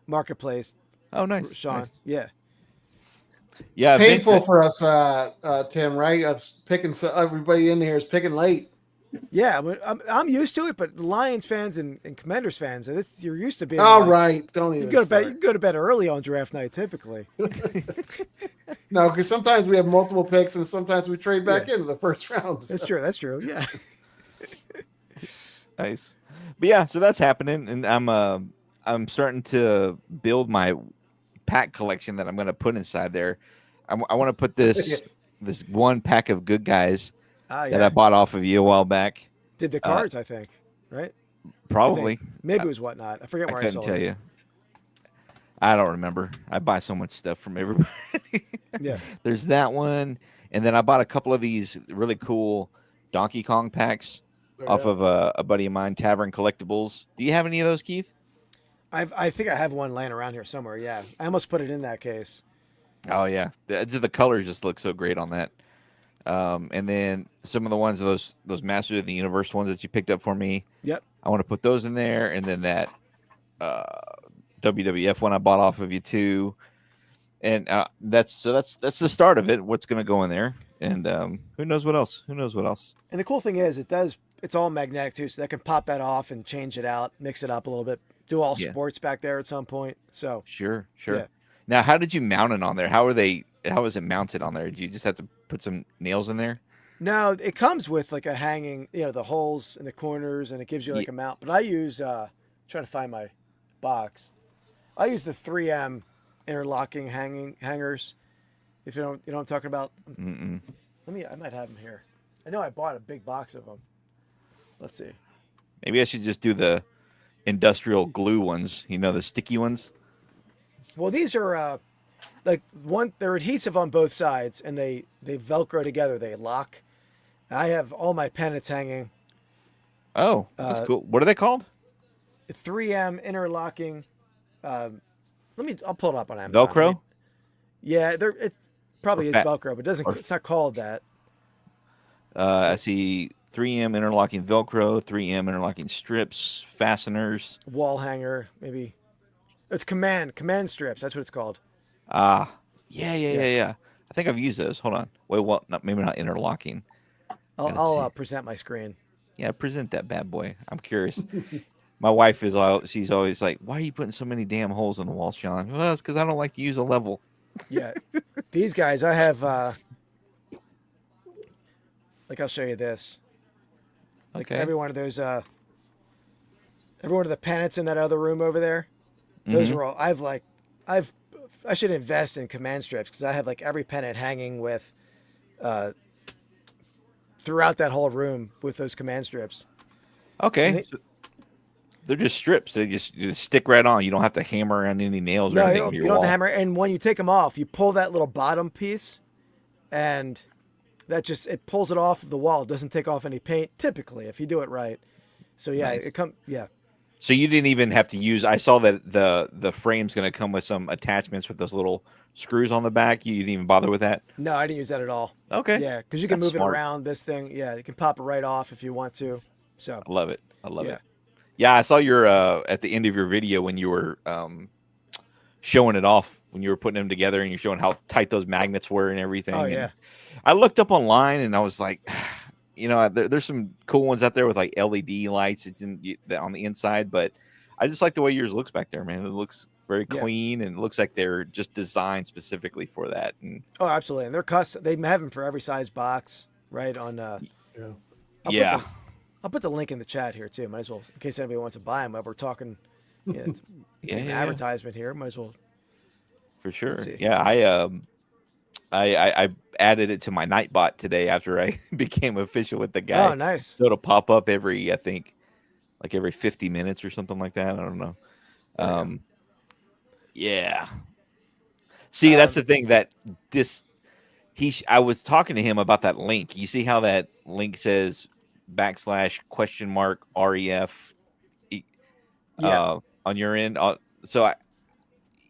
marketplace. Oh, nice. Sean. Nice. Yeah. Yeah. It's painful for us, Tim, right? Us picking, so everybody in here is picking late. Yeah, I'm used to it, but the Lions fans and Commanders fans, you're used to being. All right, don't even. You go to bed early on draft night, typically. No, because sometimes we have multiple picks, and sometimes we trade back into the first round. That's true. That's true. Yeah. Nice. But yeah, so that's happening, and I'm starting to build my pack collection that I'm going to put inside there. I want to put this one pack of Good Guys that I bought off of you a while back. Did the cards, I think, right? Probably. Maybe it was Whatnot. I forget where I couldn't tell you. I don't remember. I buy so much stuff from everybody. Yeah. There's that one, And then I bought a couple of these really cool Donkey Kong packs off of a buddy of mine, Tavern Collectibles. Do you have any of those, Keith? I think I have one laying around here somewhere. Yeah, I almost put it in that case. Oh yeah, the colors just look so great on that. And then some of the ones, those Masters of the Universe ones that you picked up for me. Yep. I want to put those in there, and then that WWF one I bought off of you too. And that's the start of it. What's going to go in there, and who knows what else? Who knows what else? And the cool thing is, it's all magnetic too, so that can pop that off and change it out, mix it up a little bit, do all sports back there at some point. So sure. Yeah. Now, how did you mount it on there? How is it mounted on there? Did you just have to put some nails in there? No, it comes with like a hanging, the holes in the corners, and it gives you like a mount. But I use trying to find my box. I use the 3M interlocking hangers. If you know what I'm talking about. Mm-mm. I might have them here. I know I bought a big box of them. Let's see. Maybe I should just do the industrial glue ones. The sticky ones. Well, these are they're adhesive on both sides, and they Velcro together. They lock. I have all my pennants hanging. Oh, that's cool. What are they called? 3M interlocking. I'll pull it up on Amazon. Velcro? Yeah, it probably is Velcro, but it's not called that. I see 3M interlocking Velcro, 3M interlocking strips, fasteners. Wall hanger, maybe. It's command strips. That's what it's called. Yeah. I think I've used those. Hold on. Wait, well, maybe not interlocking. I'll present my screen. Yeah, present that bad boy. I'm curious. My wife she's always like, "Why are you putting so many damn holes in the wall, Sean?" Well, it's because I don't like to use a level. Yeah, these guys, I have. I'll show you this. Okay. Every one of those. Every one of the pennants in that other room over there. Those are all. I should invest in command strips because I have like every pennant hanging with, throughout that whole room with those command strips. Okay. They're just strips. They just stick right on. You don't have to hammer on any nails or anything. You don't have to hammer. And when you take them off, you pull that little bottom piece, and it pulls it off of the wall. It doesn't take off any paint typically if you do it right. So yeah, nice. So you didn't even have to use. I saw that the frame's going to come with some attachments with those little screws on the back. You didn't even bother with that? No, I didn't use that at all. Okay. Yeah, because you can move smart. it around this thing. Yeah, you can pop it right off if you want to. So I love it. Yeah, I saw your at the end of your video when you were showing it off, when you were putting them together and you're showing how tight those magnets were and everything. Oh, and yeah. I looked up online and I was like, there's some cool ones out there with like LED lights on the inside, but I just like the way yours looks back there, man. It looks very clean and it looks like they're just designed specifically for that. And oh, absolutely. And they're custom. They have them for every size box, right? I'll put the link in the chat here too. Might as well, in case anybody wants to buy them. But we're talking, it's an advertisement here. Might as well. For sure. Yeah, I added it to my Nightbot today after I became official with the guy. Oh, nice. So it'll pop up every 50 minutes or something like that. I don't know. Yeah. See, that's the thing that I was talking to him about that link. You see how that link says /?ref on your end? So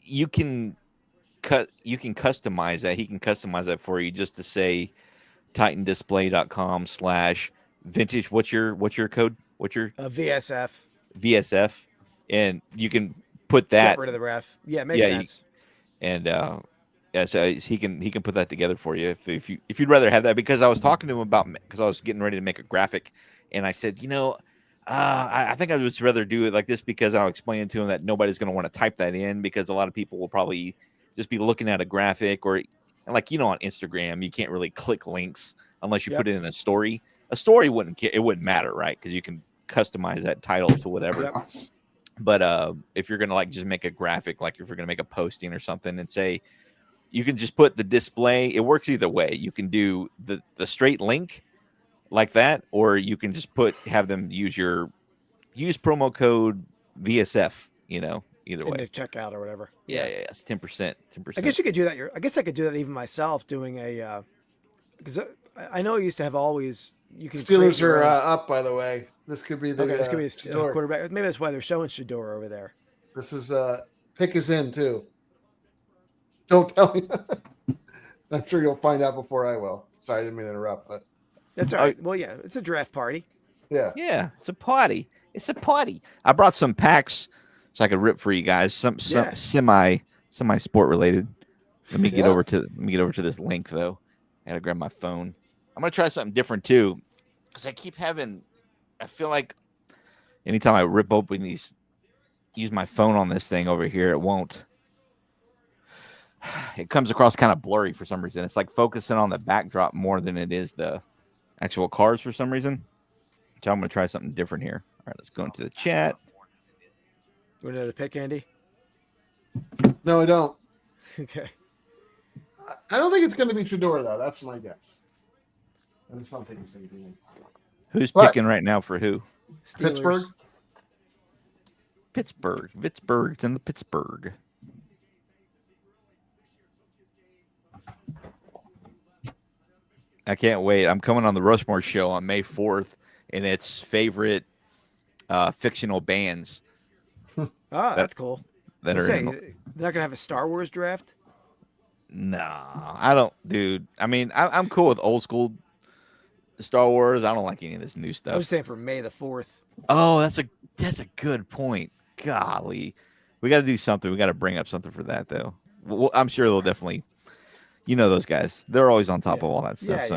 you can customize that. He can customize that for you just to say titandisplay.com/vintage. What's your code? What's your VSF? And you can put that. Get rid of the ref. Yeah, it makes sense. So he can put that together for you if you'd rather have that, because I was talking to him because I was getting ready to make a graphic, and I said, I think I would just rather do it like this, because I'll explain to him that nobody's going to want to type that in, because a lot of people will probably just be looking at a graphic, or on Instagram you can't really click links unless you put it in a story. A story wouldn't matter, right? Because you can customize that title to whatever. Yep. But if you're gonna just make a graphic, like if you're gonna make a posting or something, and say, you can just put the display. It works either way. You can do the straight link like that, or you can just have them use promo code VSF. Either way. In the checkout or whatever. Yeah. It's 10%. 10%. I guess you could do that. I guess I could do that even myself, doing a because I know it used to have always you can Steelers create your are own- up, by the way. This could be the okay. This could be a Shador. quarterback. Maybe that's why they're showing Shador over there. This is pick is in too. Don't tell me. I'm sure you'll find out before I will. Sorry, I didn't mean to interrupt, but That's all right. Well, yeah, it's a draft party. yeah. Yeah, it's a party. It's a party. I brought some packs so I could rip for you guys. Some Yeah. semi sport related. Let me get Yeah. over to this link though. I gotta grab my phone. I'm gonna try something different too, because I keep having. I feel like anytime I rip open these, use my phone on this thing over here, it won't. It comes across kind of blurry for some reason. It's like focusing on the backdrop more than it is the actual cards for some reason. So I'm gonna try something different here. All right, let's go into the chat. You want to know the pick, Andy? No, I don't. Okay. I don't think it's going to be Shador though. That's my guess. I just don't think it's going to be him. Who's But- picking right now for who? Steelers. Pittsburgh. Pittsburgh. It's in the Pittsburgh. I can't wait. I'm coming on the Rushmore show on May 4th, and it's favorite fictional bands Oh, that's cool. that I'm are saying, in. they're not gonna have a Star Wars draft. No, I don't, dude. I mean, I'm cool with old school Star Wars. I don't like any of this new I stuff. was saying for May the 4th. Oh, that's a good point. Golly, we got to do something. We got to bring up something for that though. Well, I'm sure they'll definitely. You know those guys. They're always on top of all that stuff.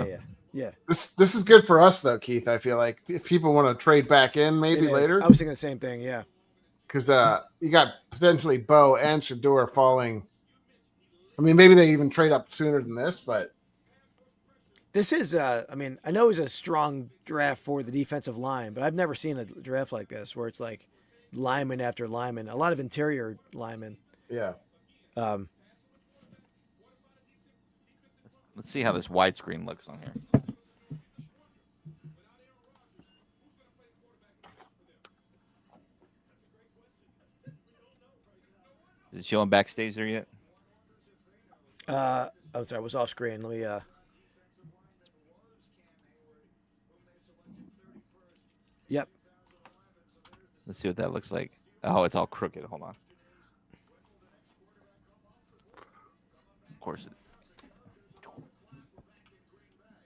Yeah. This is good for us though, Keith. I feel like if people want to trade back in, maybe It is. later, I was thinking the same thing. Yeah. because you got potentially Bo and Shador falling. I mean, maybe they even trade up sooner than this, but This is. I mean, I know it's a strong draft for the defensive line, but I've never seen a draft like this where it's like lineman after lineman, a lot of interior linemen. yeah. Let's see how this widescreen looks on here. Is it showing backstage there yet? I'm sorry, I was off screen. Let me. Yep. Let's see what that looks like. Oh, it's all crooked. Hold on. Of course it.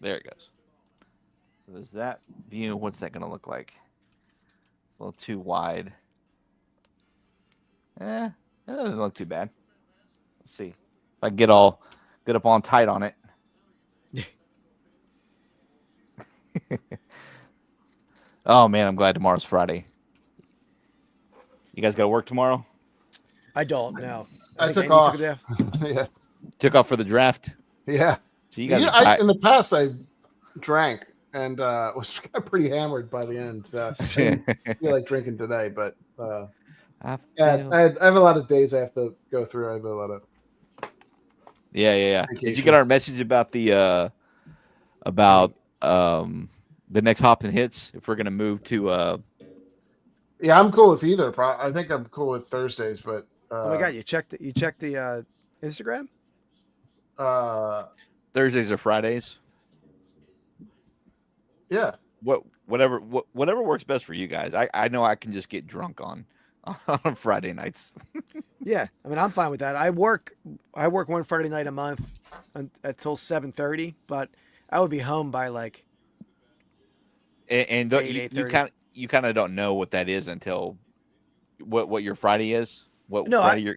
There it goes. So there's that view. What's that going to look like? It's a little too wide. It doesn't look too bad. Let's see. If I get up on tight on it. Oh, man, I'm glad tomorrow's Friday. You guys got to work tomorrow? I don't know. I think took Andy off. a day off. Yeah. Took off for the draft. Yeah. So you guys Yeah, are in the past, I drank and was pretty hammered by the end. So I didn't feel like drinking today, but I have a lot of days I have to go through. I have a lot of. Yeah. Did you Vacation. get our message about the next Hop and Hits? If we're gonna move to Yeah, I'm cool with either. I think I'm cool with Thursdays, but Oh my god, you checked the Instagram? Thursdays or Fridays, Yeah. whatever works best for you guys. I know I can just get drunk on Friday nights. Yeah, I mean I'm fine with that. I work one Friday night a month until 7:30, but I would be home by like And 8:30. you kind of don't know what that is until what your Friday is. What No, Friday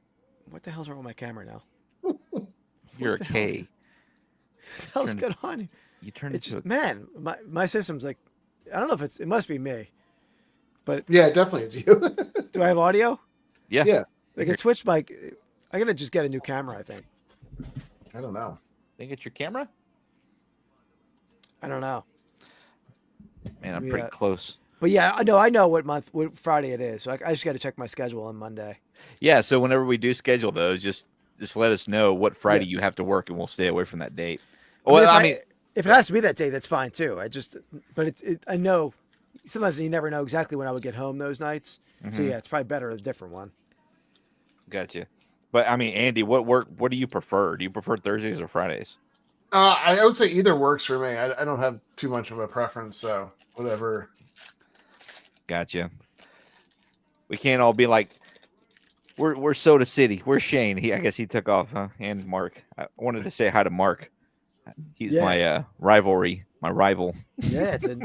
what the hell's wrong with my camera now? you're a the hell's- K. What the hell's Turn- going on? You turn It's into just my system's like I don't know if it must be me, but Yeah, definitely it's you. do I have audio? yeah. Yeah. Like it switched my. I gotta just get a new camera. I think. I don't know. Think it's your camera? I don't know. Man, I'm Yeah. pretty close. But yeah, I know what Friday it is. So I just got to check my schedule on Monday. Yeah, so whenever we do schedule those, just let us know what Friday you have to work, and we'll stay away from that date. Well, if it has to be that day, that's fine too. I know sometimes you never know exactly when I would get home those nights. So yeah, it's probably better a different one. Gotcha. But I mean, Andy, what do you prefer? Do you prefer Thursdays or Fridays? I would say either works for me. I don't have too much of a preference, so whatever. Gotcha. We can't all be like, we're Soda City. We're Shane. I guess he took off, huh? And Mark. I wanted to say hi to Mark. He's my rivalry, my rival. Yeah, it's a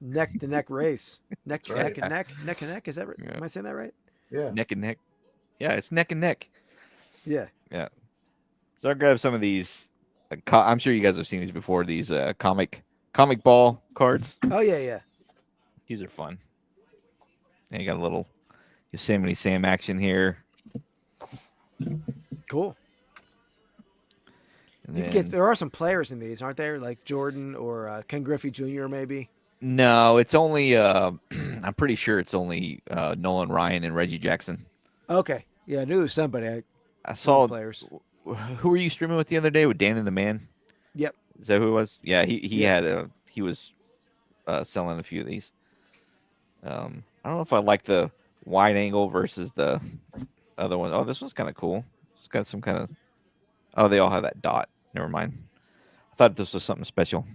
neck to neck race. Neck Right. neck and neck, neck and neck. Is that right? Yeah. Am I saying that right? Yeah. Neck and neck. Yeah, it's neck and neck. Yeah. Yeah. So I'll grab some of these. I'm sure you guys have seen these before. These comic ball cards. Oh yeah. These are fun. And you got a little Yosemite Sam action here. Cool. And You can then- get, there are some players in these, aren't there? Like Jordan or Ken Griffey Jr. maybe. No, it's only. I'm pretty sure it's only Nolan Ryan and Reggie Jackson. Okay. Yeah, I knew it was somebody. I saw. players. Who were you streaming with the other day with Dan and the Man? Yep. Is that who it was? Yeah, he Yeah. he was selling a few of these. I don't know if I like the wide angle versus the other one. Oh, this one's kind of cool. It's got some kind of. Oh, they all have that dot. Never mind. I thought this was something special,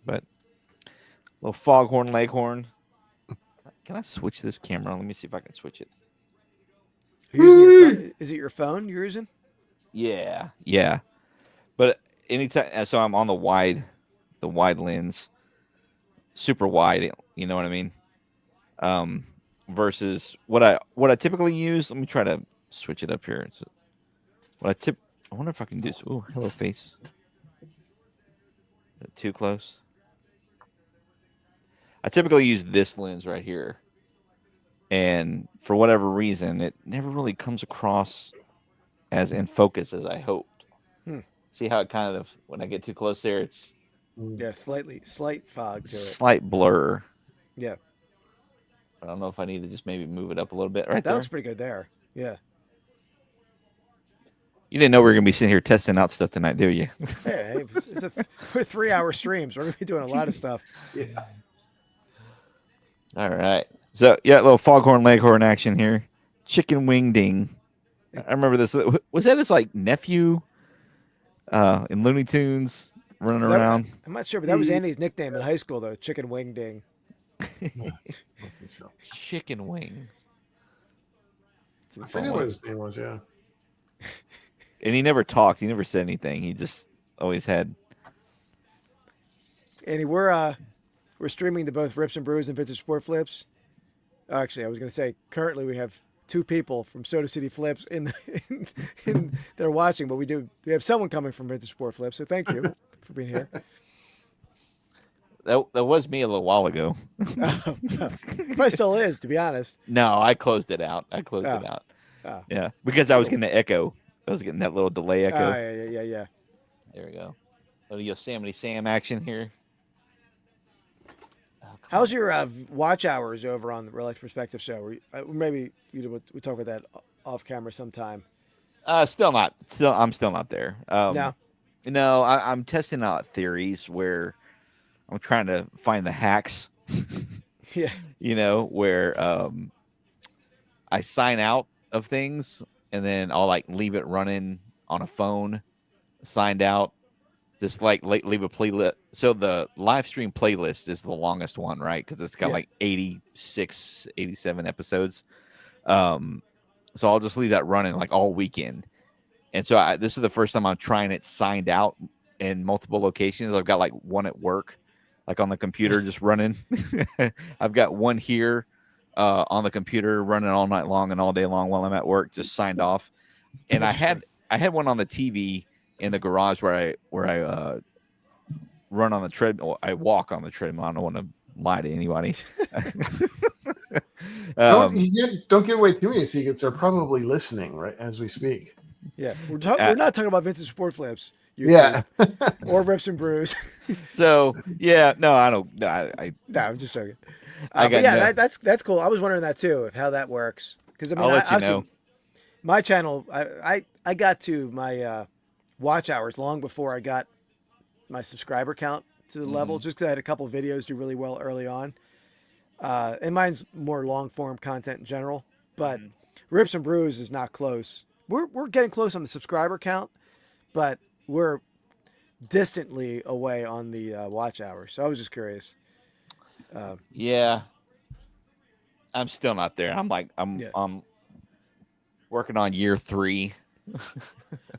but little foghorn leghorn. Can I switch this camera? Let me see if I can switch it. You're using your phone? Is it your phone you're using? Yeah. But anytime, so I'm on the wide lens, super wide. You know what I mean? Versus what I typically use. Let me try to switch it up here. So I wonder if I can do this. Oh, hello face. Is that too close? I typically use this lens right here. And for whatever reason, it never really comes across as in focus as I hoped. See how it kind of, when I get too close there, it's Yeah, slight fog to it. slight blur. Yeah. I don't know if I need to just maybe move it up a little bit right That there. looks pretty good there. Yeah. You didn't know we were going to be sitting here testing out stuff tonight, do you? Hey, it's a 3-hour streams. We're going to be doing a lot of stuff. Yeah. All right. So, yeah, a little foghorn leghorn action here. Chicken wing ding. I remember this. Was that his, like, nephew in Looney Tunes running around? I'm not sure, but that was Andy's nickname in high school, though. Chicken Wing Ding. Chicken wings. I forget what his name was. Yeah. And he never talked. He never said anything. He just always had. Andy, we're streaming to both Rips and Brews and Vintage Sport Flips. Actually, I was going to say currently we have 2 people from Soda City Flips in that are watching, but we have someone coming from Vintage Sport Flips. So thank you for being here. That was me a little while ago. Probably still is, to be honest. No, I closed it out. It out. Oh. Yeah, because I was getting the echo. I was getting that little delay echo. Yeah. There we go. Little Yosemite Sam action here. How's your watch hours over on the Real Life Perspective show? Maybe we talk about that off camera sometime. I'm still not there. No. No, I'm testing out theories where I'm trying to find the hacks. Yeah. You know, where I sign out of things and then I'll like leave it running on a phone, signed out, just like leave a playlist. So the live stream playlist is the longest one, right? Because it's got like 86, 87 episodes. So I'll just leave that running like all weekend. And so this is the first time I'm trying it signed out in multiple locations. I've got like one at work, like on the computer just running. I've got one here on the computer running all night long and all day long while I'm at work, just signed off. And I had one on the TV in the garage where I run on the treadmill. I walk on the treadmill. I don't want to lie to anybody. Don't give away too many secrets. They're probably listening right as we speak. Yeah, we're not talking about Vintage Sport Flips. Yeah. Or Rips and Brews. So yeah, no, I don't. No, I'm just joking. That's cool. I was wondering that too, of how that works. Because I mean, I'll let you know. My channel, I got to my watch hours long before I got my subscriber count to the level, just because I had a couple videos do really well early on. And mine's more long form content in general, but Rips and Brews is not close. We're getting close on the subscriber count, but we're distantly away on the watch hour. So I was just curious. Yeah, I'm still not there. I'm Yeah. I'm working on year 3.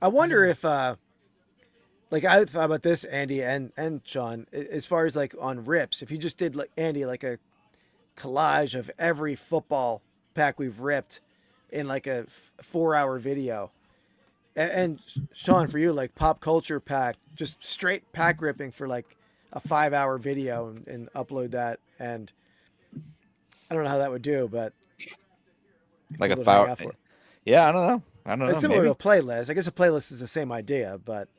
I wonder if like I thought about this, Andy and Sean, as far as like on rips, if you just did like Andy like a collage of every football pack we've ripped in like a 4-hour video. And Sean, for you, like pop culture pack, just straight pack ripping for like a 5-hour video and upload that. And I don't know how that would do, but Like a people would hang 5. out for it. Yeah, I don't know. It's similar Maybe. to a playlist. I guess a playlist is the same idea, but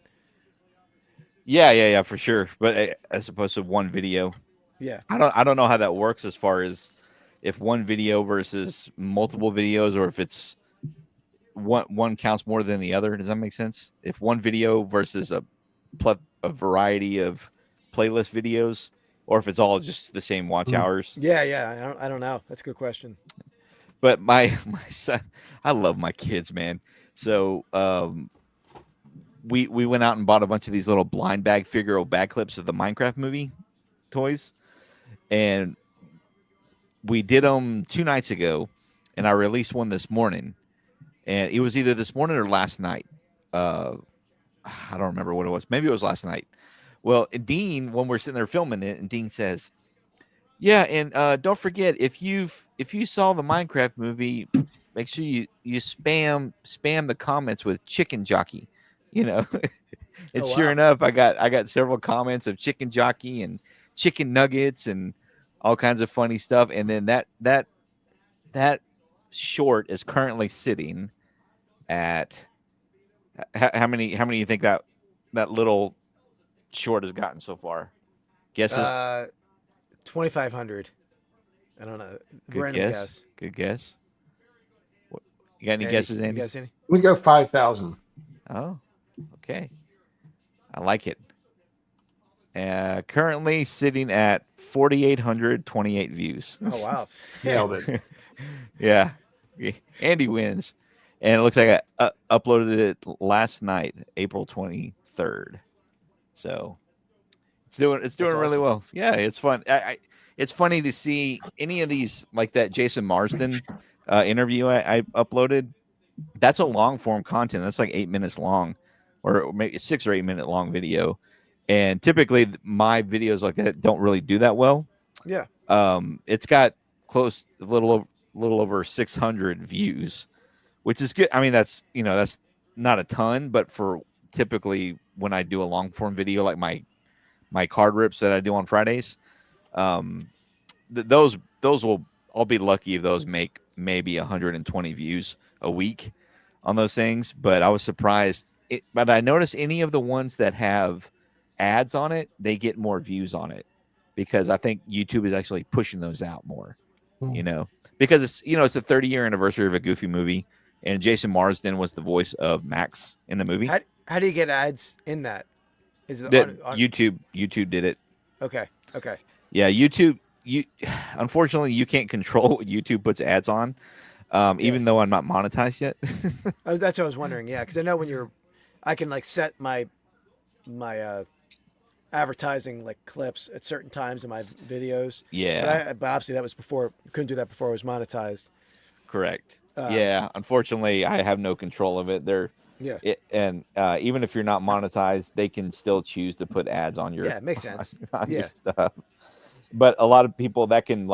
Yeah, for sure. But as opposed to one video, yeah. I don't know how that works as far as if one video versus multiple videos, or if it's one counts more than the other. Does that make sense? If one video versus a variety of playlist videos, or if it's all just the same watch hours. Yeah. I don't know. That's a good question. But my son, I love my kids, man. So we went out and bought a bunch of these little blind bag Figaro bag clips of the Minecraft movie toys, and we did them 2 nights ago, and I released one this morning, and it was either this morning or last night. I don't remember what it was. Maybe it was last night. Well, Dean, when we're sitting there filming it, and Dean says, "Yeah, and don't forget, if you saw the Minecraft movie, make sure you spam the comments with chicken jockey." You know, and sure enough, I got several comments of chicken jockey and chicken nuggets and all kinds of funny stuff. And then that short is currently sitting at how many do you think that little short has gotten so far? Guesses? 2,500. I don't know. Good Random guess. Good guess. You got any Andy, guesses, Andy? You guys any? We go 5,000. Oh, okay. I like it. Currently sitting at 4,828 views. Oh wow. Nailed it. Yeah. Andy wins. And it looks like I uploaded it last night, April 23rd. So it's doing really awesome. well. Yeah, it's fun. It's funny to see any of these, like that Jason Marsden interview I uploaded. That's a long form content. That's like 8 minutes long, or maybe 6 or 8 minute long video. And typically my videos like that don't really do that well. Yeah. It's got a little over 600 views, which is good. I mean, that's not a ton, but for typically when I do a long form video, like my card rips that I do on Fridays, those will, I'll be lucky if those make maybe 120 views a week on those things. But I was surprised. But I noticed any of the ones that have ads on it, they get more views on it, because I think YouTube is actually pushing those out more, because it's the 30-year anniversary of a Goofy movie, and Jason Marsden was the voice of Max in the movie. How do you get ads in that? Is it on... YouTube did it. Okay. Yeah, YouTube. Unfortunately, you can't control what YouTube puts ads on, even though I'm not monetized yet. That's what I was wondering. Yeah, because I know I can like set my advertising like clips at certain times in my videos. Yeah, but obviously that was before. Couldn't do that before it was monetized. Correct. Yeah, unfortunately, I have no control of it. And even if you're not monetized, they can still choose to put ads on your. Yeah, it makes sense. on your stuff. But a lot of people that can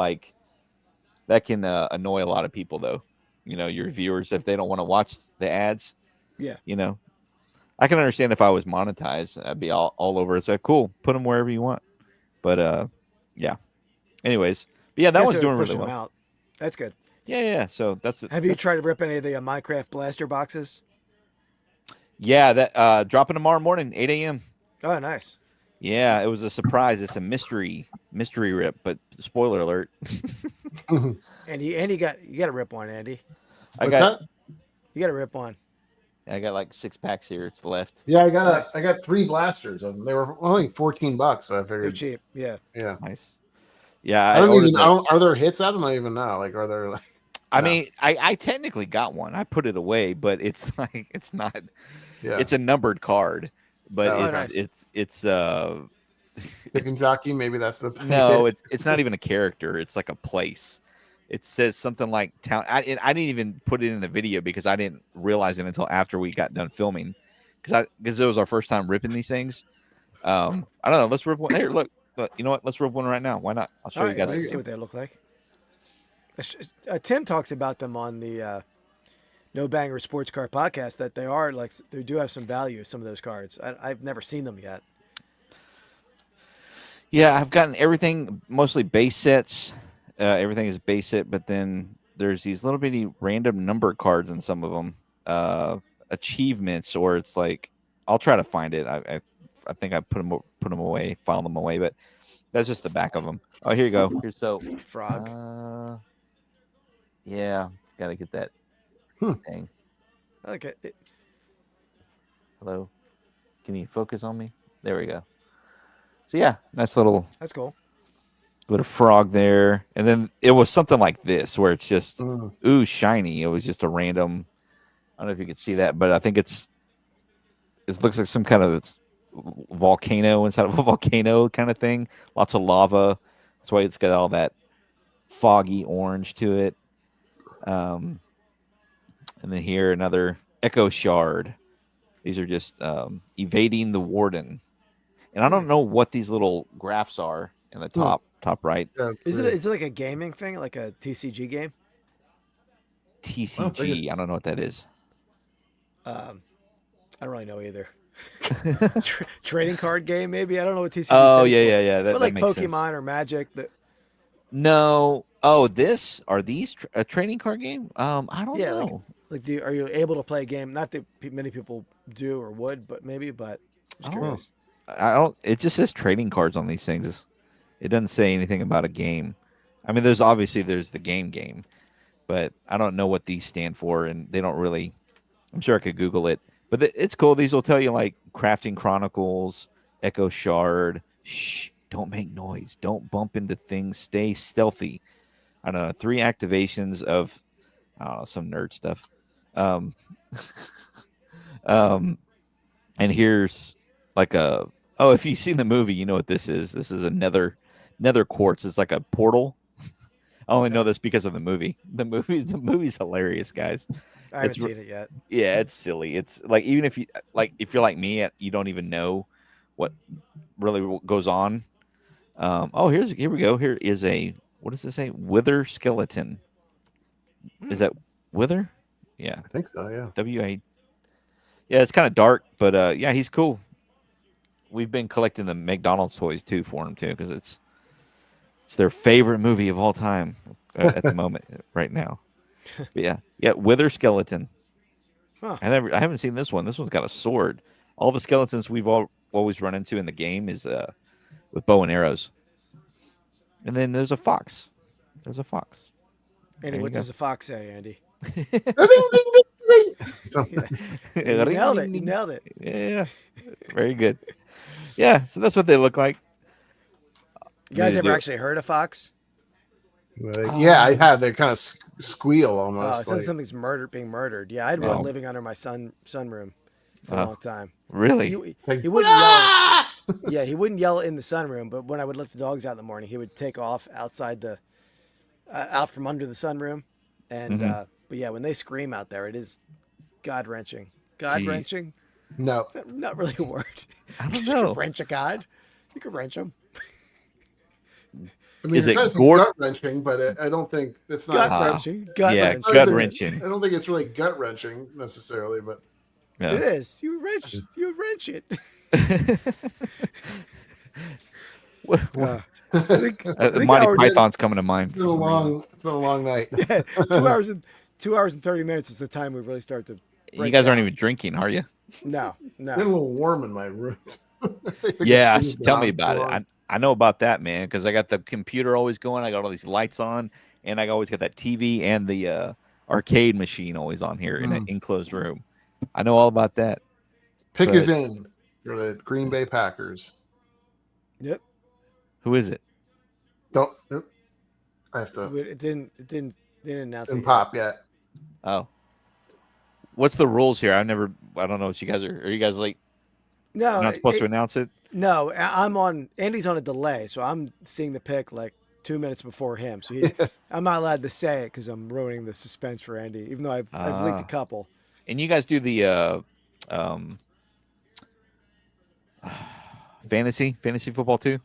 annoy a lot of people, though. Your viewers, if they don't want to watch the ads. Yeah. I can understand if I was monetized, I'd be all over it. So cool, put them wherever you want. But yeah. Anyways, but yeah, that one's doing really well. Out. That's good. Yeah. So Have you tried to rip any of the Minecraft blaster boxes? Yeah, that dropping tomorrow morning, 8 a.m. Oh, nice. Yeah, it was a surprise. It's a mystery rip, but spoiler alert. Andy, you got to rip one, Andy. You got to rip one. I got like 6 packs here. It's left. Yeah, I got 3 blasters of them. They were only $14, so I figured. They're cheap. Yeah. Nice. Yeah, are there hits? I don't even know. Like, are there? Like, I mean, I technically got one. I put it away, but it's like it's not. Yeah. It's a numbered card. but Oh, nice. it's Chicken jockey, maybe that's the no, it's not even a character. It's like a place. It says something like town. I didn't even put it in the video because I didn't realize it until after we got done filming, because it was our first time ripping these things. I don't know. Let's rip one. Here, look. You know what? Let's rip one right now. Why not? I'll show you guys. Let's see what they look like. Tim talks about them on the No Banger Sports Card podcast, that they do have some value, some of those cards. I've never seen them yet. Yeah, I've gotten everything, mostly base sets. Everything is base set, but then there's these little bitty random number cards in some of them, achievements, or it's like I'll try to find it. I think I put them away, filed them away, but that's just the back of them. Oh, here you go. Here's Frog. Yeah, got to get that thing. Okay. Hello, can you focus on me? There we go. So yeah, nice little. That's cool. Little frog there, and then it was something like this where it's just ooh shiny. It was just a random. I don't know if you could see that, but I think it looks like some kind of volcano inside of a volcano kind of thing. Lots of lava. That's why it's got all that foggy orange to it. And then here another echo shard. These are just evading the warden, and I don't know what these little graphs are in the top right. Is it like a gaming thing, like a TCG game? TCG. I don't know what that is. I don't really know either. Trading card game, maybe. I don't know what TCG. Oh stands for. yeah. But like that makes Pokemon sense. or Magic. No. Oh, are these a trading card game? I don't know. Are you able to play a game? Not that many people do or would, but maybe. But just curious. I don't. It just says trading cards on these things. It doesn't say anything about a game. I mean, there's the game, but I don't know what these stand for, and they don't really. I'm sure I could Google it, but it's cool. These will tell you like Crafting Chronicles, Echo Shard. Shh! Don't make noise. Don't bump into things. Stay stealthy. I don't know. 3 activations of some nerd stuff. And here's like if you've seen the movie, you know what this is. This is a nether quartz. It's like a portal. I only know this because of the movie. The movie's hilarious, guys. I haven't seen it yet. Yeah, it's silly. It's like, even if you're like me, you don't even know what really goes on. Here we go. Here is what does it say? Wither skeleton. Is that Wither? Yeah. I think so, yeah. W-A. Yeah, it's kind of dark, but yeah, he's cool. We've been collecting the McDonald's toys too for him too, because it's their favorite movie of all time at the moment right now. But yeah, Wither skeleton. Huh. I haven't seen this one. This one's got a sword. All the skeletons we've always run into in the game is with bow and arrows. And then there's a fox. Andy, what does a fox say, Andy? So, You nailed it. Yeah, very good. Yeah, so that's what they look like. You guys ever actually heard a fox? yeah, I have. They kind of squeal almost. It sounds something's being murdered. Yeah, I had one living under my sunroom for a long time. Really? He wouldn't yell. Yeah, he wouldn't yell in the sunroom, but when I would let the dogs out in the morning, he would take off outside out from under the sunroom. And but yeah, when they scream out there, it is God-wrenching. God-wrenching? No, not really a word. I don't You know. could wrench a god. You could wrench him. I mean, Is it gut wrenching? But I don't think it's not Gut-wrenching. Yeah, Gut-wrenching. gut wrenching. I don't think it's really gut wrenching necessarily, but Yeah. It is. You wrench it. I think Monty Howard Python's coming to mind. it's been a long night. did 2 hours and 30 minutes is the time we really start to. You guys aren't even drinking, are you? No. It's been a little warm in my room. Yeah, It's been tell me on about so it. long. I know about that, man, because I got the computer always going. I got all these lights on, and I always got that TV and the arcade machine always on here in an enclosed room. I know all about that. Pick is in for the Green Bay Packers. Yep. Who is it? Don't. Nope. I have to. It didn't announce Didn't it. pop yet. Oh. What's the rules here? I don't know what you guys are. Are you guys like No, You're not supposed to announce it. No, I'm on. Andy's on a delay, so I'm seeing the pick like 2 minutes before him. So I'm not allowed to say it because I'm ruining the suspense for Andy, even though I've leaked a couple. And you guys do the fantasy football too.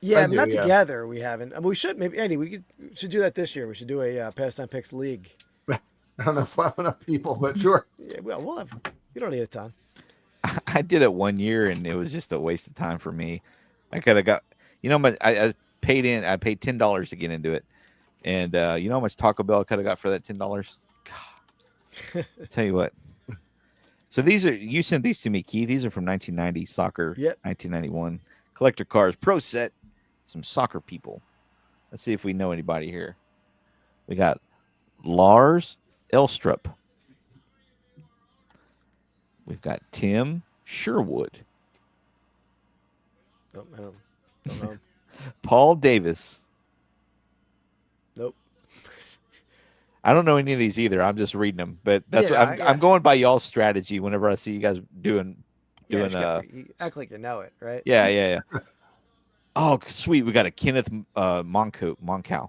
Yeah, I I mean, not do, yeah. together. We haven't. We should maybe Andy. We should do that this year. We should do a pastime picks league. I don't know if I have enough people, but sure. Yeah, well, we'll have. You don't need a ton. I did it one year and it was just a waste of time for me. I could have got, I paid $10 to get into it, and you know how much Taco Bell I could have got for that $10. God, I tell you what. So you sent these to me, Keith. These are from 1990 soccer. Yep. 1991 collector cars, pro set, some soccer people. Let's see if we know anybody here. We got Lars Elstrup. We've got Tim Sherwood. Nope, I don't know. Paul Davis. Nope. I don't know any of these either. I'm just reading them, but that's Yeah, I'm going by y'all's strategy. Whenever I see you guys doing, You act like you know it, right? yeah. Oh, sweet. We got a Kenneth Moncow.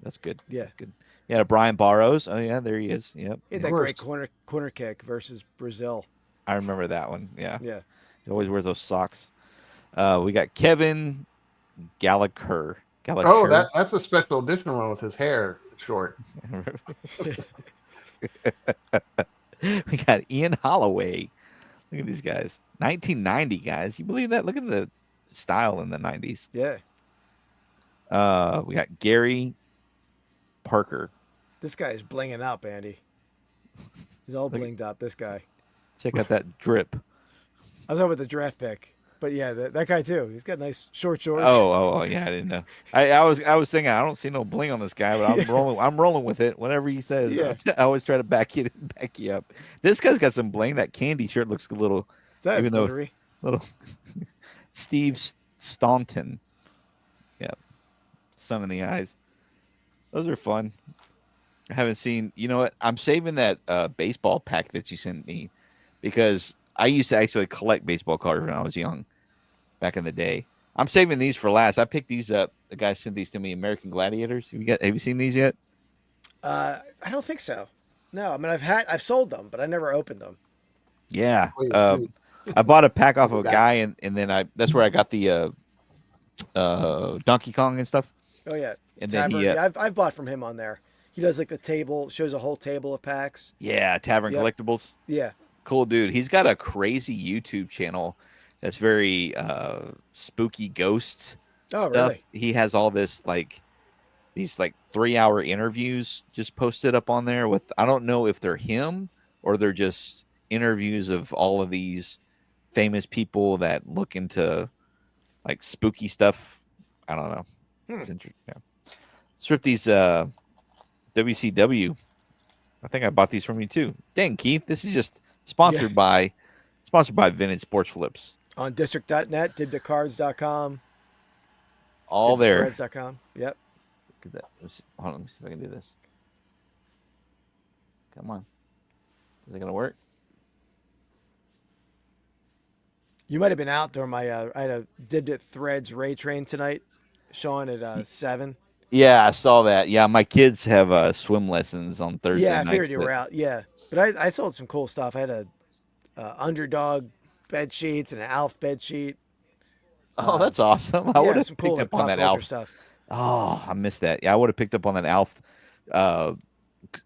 That's good. Yeah. Good. Yeah, Brian Barrows. Oh yeah, there he is. Yep. He had that great corner kick versus Brazil. I remember that one. Yeah. Yeah. He always wears those socks. We got Kevin Gallagher. Oh, that's a special edition one with his hair short. We got Ian Holloway. Look at these guys. 1990 guys. You believe that? Look at the style in the 90s. Yeah. We got Gary Parker. This guy is blinging up, Andy. He's all blinged up, this guy. Check out that drip. I was talking about the draft pick. But yeah, that guy too. He's got nice short shorts. Oh, yeah, I didn't know. I was thinking I don't see no bling on this guy, but I'm rolling with it. Whatever he says, Yeah. I always try to back you up. This guy's got some bling. That candy shirt looks a little, even though little Steve Staunton. Yeah, sun in the eyes. Those are fun. I haven't seen. You know what? I'm saving that baseball pack that you sent me because I used to actually collect baseball cards when I was young. Back in the day, I'm saving these for last. I picked these up. The guy sent these to me. American Gladiators. Have you seen these yet? I don't think so. No, I mean I've sold them, but I never opened them. Yeah, I bought a pack off of a guy, and then that's where I got the Donkey Kong and stuff. Oh yeah, and Tavern, then I've bought from him on there. He does like the table, shows a whole table of packs. Yeah, Tavern Collectibles. Yeah, cool dude. He's got a crazy YouTube channel that's very spooky ghosts stuff. Really? He has all this these 3-hour interviews just posted up on there with, I don't know if they're him or they're just interviews of all of these famous people that look into spooky stuff. I don't know. It's interesting. Yeah. Swifty's WCW. I think I bought these from you too. Dang, Keith, this is just sponsored by Vintage Sports Flips. On district.net, dibthecards.com. All there. Threads.com. Yep. Look at that. Hold on, let me see if I can do this. Come on. Is it going to work? You might have been out during my, I had a Dibbed It Threads Ray Train tonight, Sean, at 7. Yeah, I saw that. Yeah, my kids have swim lessons on Thursday nights. Yeah, I figured nights, you were out. Yeah. But I sold some cool stuff. I had a Underdog bed sheets and an Alf bed sheet. Oh, that's awesome. I would have picked cool, up on that Alf stuff. Oh, I missed that. Yeah, I would have picked up on that Alf,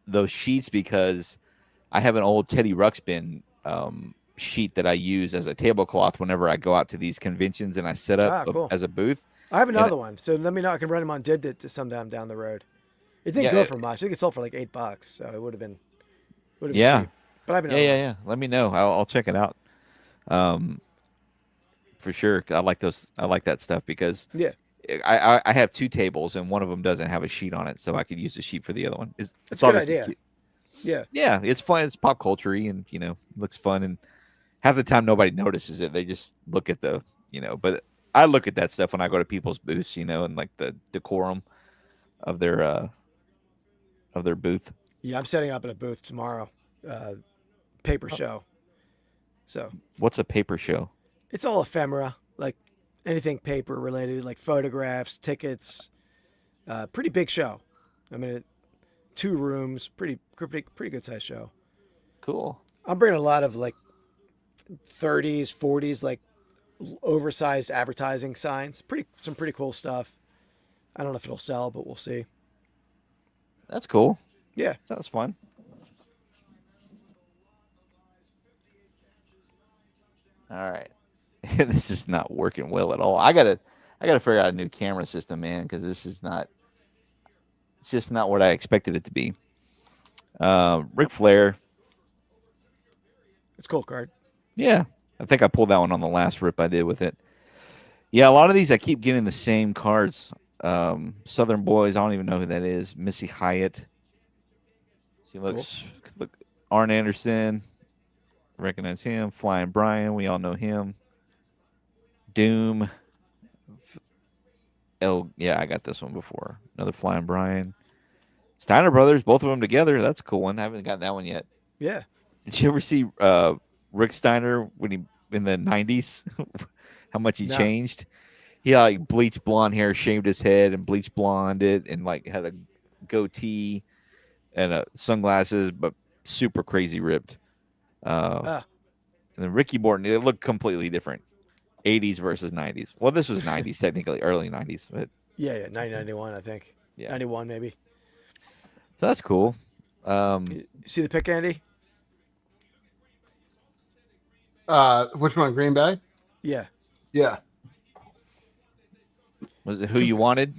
those sheets, because I have an old Teddy Ruxpin sheet that I use as a tablecloth whenever I go out to these conventions and I set up cool. as a booth. I have another one, so let me know. I can run them on Dibbed It to sometime down the road. It didn't go for much. I think it sold for like $8, so it would have been cheap. But I have another one. Yeah. Let me know. I'll check it out. For sure. I like those. I like that stuff because I have 2 tables and one of them doesn't have a sheet on it, so I could use the sheet for the other one. It's a good idea. Cute. Yeah, it's fun. It's pop culture-y and looks fun. And half the time nobody notices it. They just look at the But I look at that stuff when I go to people's booths, and like the decorum of their booth. Yeah, I'm setting up at a booth tomorrow. Paper show. So What's a paper show? it's all ephemera, like anything paper related, like photographs, tickets. Pretty big show. I mean, 2 rooms, pretty good size show. Cool. I'm bringing a lot of like 30s, 40s, like oversized advertising signs. Some pretty cool stuff. I don't know if it'll sell, but we'll see. That's cool. Yeah. Sounds fun. All right. This is not working well at all. I gotta figure out a new camera system, man, because it's just not what I expected it to be. Ric Flair. It's a cool card. Yeah. I think I pulled that one on the last rip I did with it. Yeah, a lot of these I keep getting the same cards. Southern Boys, I don't even know who that is. Missy Hyatt. She looks look Arn Anderson. Recognize him. Flying Brian, we all know him. Doom. Yeah, I got this one before. Another Flying Brian. Steiner Brothers, both of them together. That's a cool one. I haven't got that one yet. Yeah. Did you ever see Rick Steiner when he in the 90s? How much he changed? He like bleached blonde hair, shaved his head, and bleached blonde it, and like had a goatee and sunglasses, but super crazy ripped. And then Ricky Morton, it looked completely different. 80s versus 90s. Well, this was 90s technically, early 90s, but Yeah, 1991, I think. Yeah. 91 maybe. So that's cool. You see the pick, Andy? Which one? Green Bay? Yeah. Yeah. Was it who you wanted?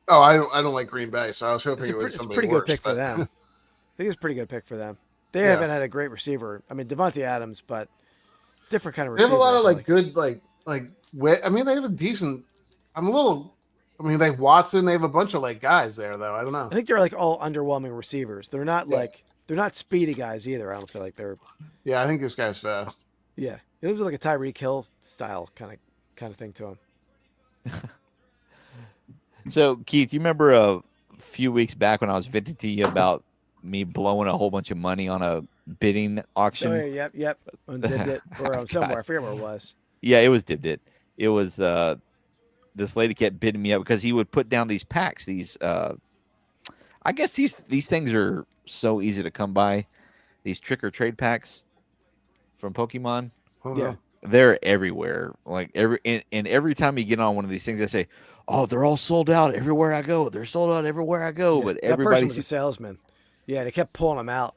Oh, I don't like Green Bay, so I was hoping It's it was it's a somebody pretty worse, good pick for but- them. I think it's a pretty good pick for them. They Yeah. haven't had a great receiver. I mean, Devontae Adams, but different kind of They receiver. have a lot I of feel like good I mean, they have a decent. They have Watson. They have a bunch of like guys there, though. I don't know. I think they're like all underwhelming receivers. They're not Yeah. they're not speedy guys either. I don't feel like they're. Yeah, I think this guy's fast. Yeah, it was like a Tyreek Hill style kind of thing to him. So, Keith, you remember a few weeks back when I was venting to you about me blowing a whole bunch of money on a bidding auction? Oh, yeah, yep. On Did or God. somewhere. I forget where it was. Yeah, it was Did It. It was this lady kept bidding me up because he would put down these packs. These I guess these things are so easy to come by. These trick or trade packs from Pokemon. Hold Yeah. on. They're everywhere. Like every time you get on one of these things, they say, "Oh, they're all sold out everywhere I go. They're sold out everywhere I go." Yeah, But that person everybody was a salesman. Yeah, they kept pulling them out.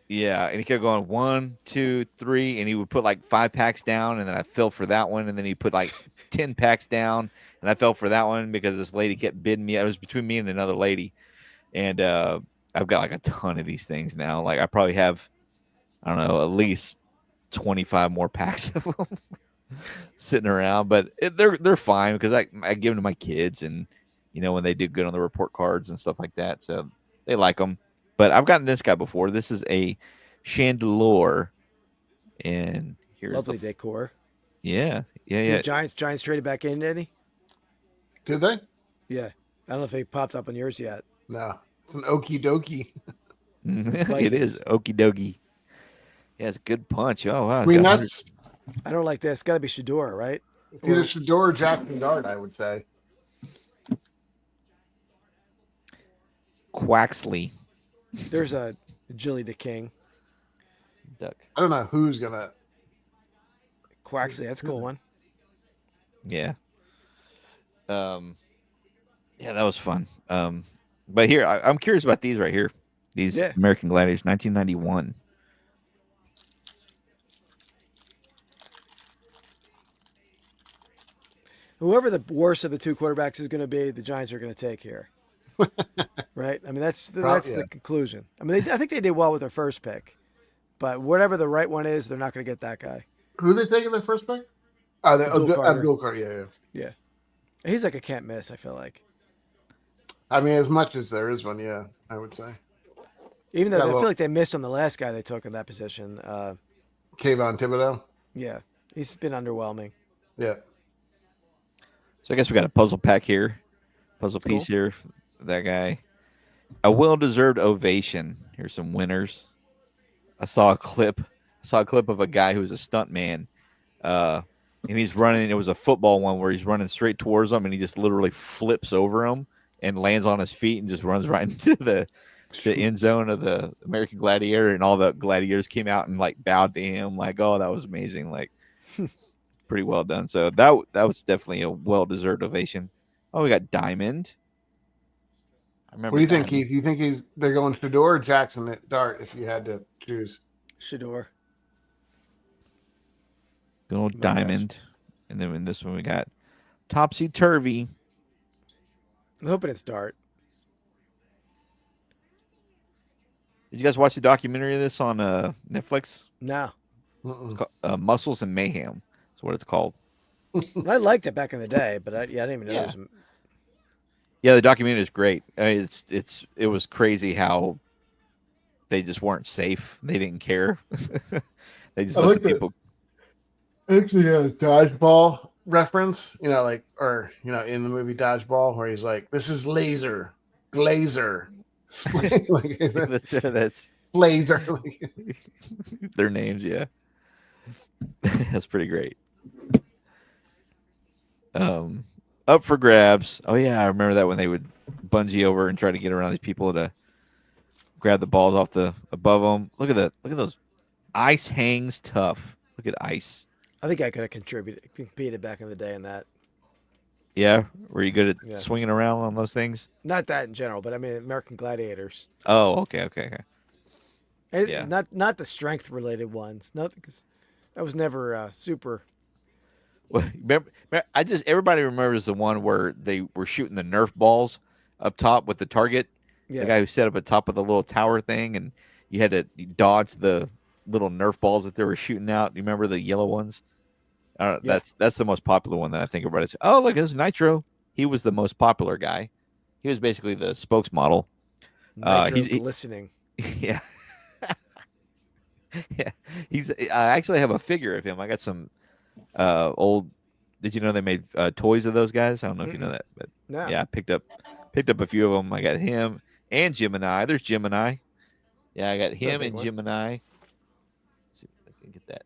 Yeah, and he kept going 1, 2, 3, and he would put like 5 packs down, and then I fell for that one, and then he put like 10 packs down, and I fell for that one because this lady kept bidding me. It was between me and another lady, and I've got like a ton of these things now. Like I probably have, I don't know, at least 25 more packs of them sitting around, but they're fine because I give them to my kids, and when they do good on the report cards and stuff like that, so they like them. But I've gotten this guy before. This is a Chandelure, and here's Lovely decor. Yeah. See the Giants traded back in, Eddie? Did they? Yeah. I don't know if they popped up on yours yet. No. It's an okie dokie. It is okie dokie. Yeah, it's a good punch. Oh wow! I mean, that's I don't like this. It's got to be Shador, right? it's either Shador or Jackson Dart, I would say. Quaxley There's a Jilly the King. duck. I don't know who's gonna. Quaxley, that's a cool one. Yeah. Yeah, that was fun. But here I'm curious about these right here. These Yeah. American Gladiators, 1991. Whoever the worst of the 2 quarterbacks is going to be, the Giants are going to take here. Right? I mean, that's Yeah. the conclusion. I mean, I think they did well with their first pick, but whatever the right one is, they're not going to get that guy. Who they taking their first pick? Oh, Carter. Abdul Carter. Yeah. He's like a can't miss, I feel like. I mean, as much as there is one, yeah, I would say. Even though Yeah, I well- feel like they missed on the last guy they took in that position. Kayvon Thibodeau. Yeah, he's been underwhelming. Yeah. So I guess we got a puzzle pack here. Puzzle That's piece here. That guy. A well-deserved ovation. Here's some winners. I saw a clip saw a clip of a guy who was a stunt man, and he's running. It was a football one where he's running straight towards them, and he just literally flips over him and lands on his feet and just runs right into the end zone of the American Gladiator, and all the gladiators came out and like bowed to him. Like, oh, that was amazing. Like, pretty well done. So that was definitely a well-deserved ovation. Oh, we got Diamond. I remember. What do you think, Diamond. Keith? You think they're going Shador or Jackson at Dart if you had to choose? Shador. Good old My guess. Diamond. And then in this one we got Topsy Turvy. I'm hoping it's Dart. Did you guys watch the documentary of this on Netflix? No. Mm-mm. It's called, Muscles and Mayhem. That's what it's called. I liked it back in the day, but I didn't even know Yeah. there was Yeah, the documentary is great. I mean, it was crazy how they just weren't safe. They didn't care. They just I let like the the- people. Actually, a dodgeball reference, in the movie Dodgeball, where he's like, "This is laser, glazer, like That's laser." their names. Yeah, that's pretty great. Up for grabs. Oh yeah, I remember that when they would bungee over and try to get around these people to grab the balls off above them. Look at those ice hangs tough. Look at ice. I think I could have competed back in the day in that. Yeah, were you good at Yeah. swinging around on those things? Not that in general, but I mean American Gladiators. Oh, okay. And Yeah. Not the strength related ones. Not because that was never super. Well, remember, everybody remembers the one where they were shooting the Nerf balls up top with the target. Yeah. The guy who set up at top of the little tower thing, and you had to dodge the little Nerf balls that they were shooting out. You remember the yellow ones? Yeah. That's the most popular one that I think everybody says. Oh, look, this is Nitro. He was the most popular guy. He was basically the spokesmodel. Nitro glistening. Yeah. Yeah. I actually have a figure of him. I got some old. Did you know they made toys of those guys? I don't know if you know that, but No. yeah, I picked up a few of them. I got him and Gemini. There's Gemini. Yeah, I got him big and one. Gemini. Let's see if I can get that.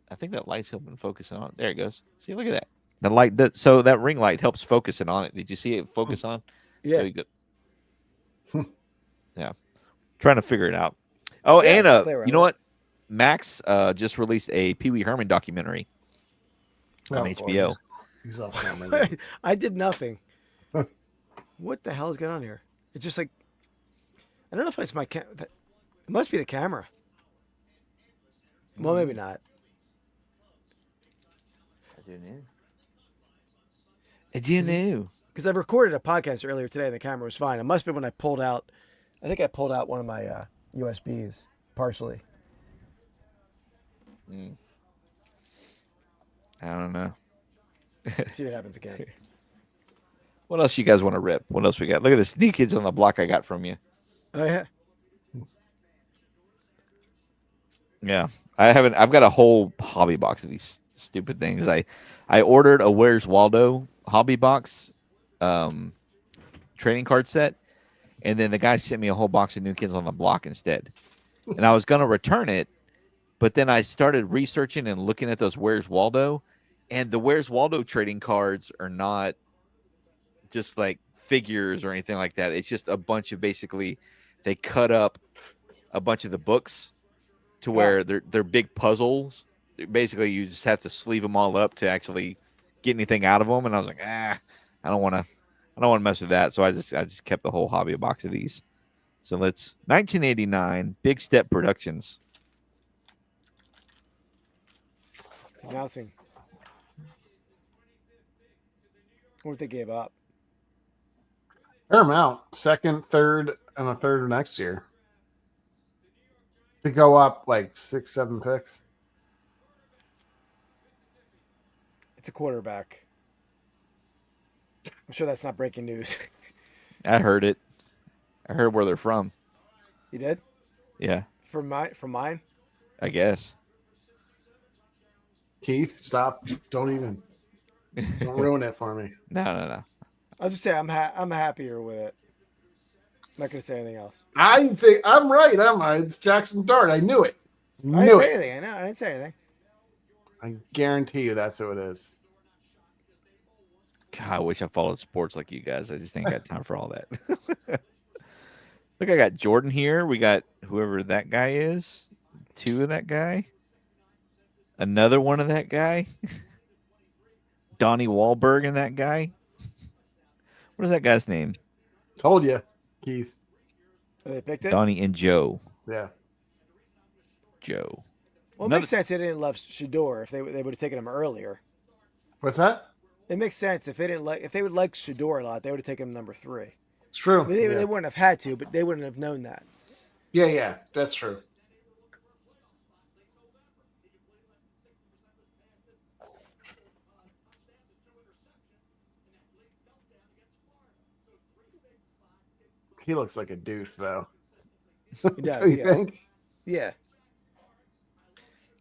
I think that light's helping focus on it. There it goes. See, look at that. The light. So that ring light helps focusing on it. Did you see it focus on? Yeah. Very good. Yeah, trying to figure it out. Oh, Yeah, and play around you know with what? Max just released a Pee Wee Herman documentary on Oh, boy, HBO. He's off camera. I did nothing. What the hell is going on here? It's just like I don't know if it's my it must be the camera. Well, maybe not. I do know. Because I recorded a podcast earlier today and the camera was fine. It must be when I pulled out. I think I pulled out one of my USBs partially. I don't know. See what happens again. What else you guys want to rip? What else we got? Look at this. New Kids on the Block I got from you. Oh yeah. Yeah. I've got a whole hobby box of these stupid things. I ordered a Where's Waldo hobby box trading card set, and then the guy sent me a whole box of New Kids on the Block instead. And I was going to return it, but then I started researching and looking at those Where's Waldo, and the Where's Waldo trading cards are not just like figures or anything like that. It's just a bunch of basically they cut up a bunch of the books to where they're big puzzles. Basically, you just have to sleeve them all up to actually get anything out of them. And I was like, I don't want to mess with that. So I just kept the whole hobby box of these. So 1989 Big Step Productions. Announcing. What they gave up. Paramount, second, third, and a third of next year. To go up like 6-7 picks. It's a quarterback. I'm sure that's not breaking news. I heard it. I heard where they're from. You did? Yeah, From mine? I guess. Keith, stop. Don't ruin it for me. No. I'll just say I'm happier with it. I'm not gonna say anything else. I think I'm right. It's Jackson Dart. I knew it. I didn't Knew say it. anything. I know. I didn't say anything. I guarantee you that's who it is. God, I wish I followed sports like you guys. I just ain't got time for all that. Look, I got Jordan here. We got whoever that guy is. 2 of that guy. Another one of that guy. Donnie Wahlberg and that guy. What is that guy's name? Told you, Keith. Oh, they picked it. Donnie and Joe. Yeah. Joe. Well, it makes sense they didn't love Shador if they would have taken him earlier. What's that? It makes sense if they would like Shador a lot, they would have taken him number 3. It's true. I mean, yeah. they wouldn't have had to, but they wouldn't have known that. Yeah, that's true. He looks like a douche, though. He does. You Yeah. think? Yeah.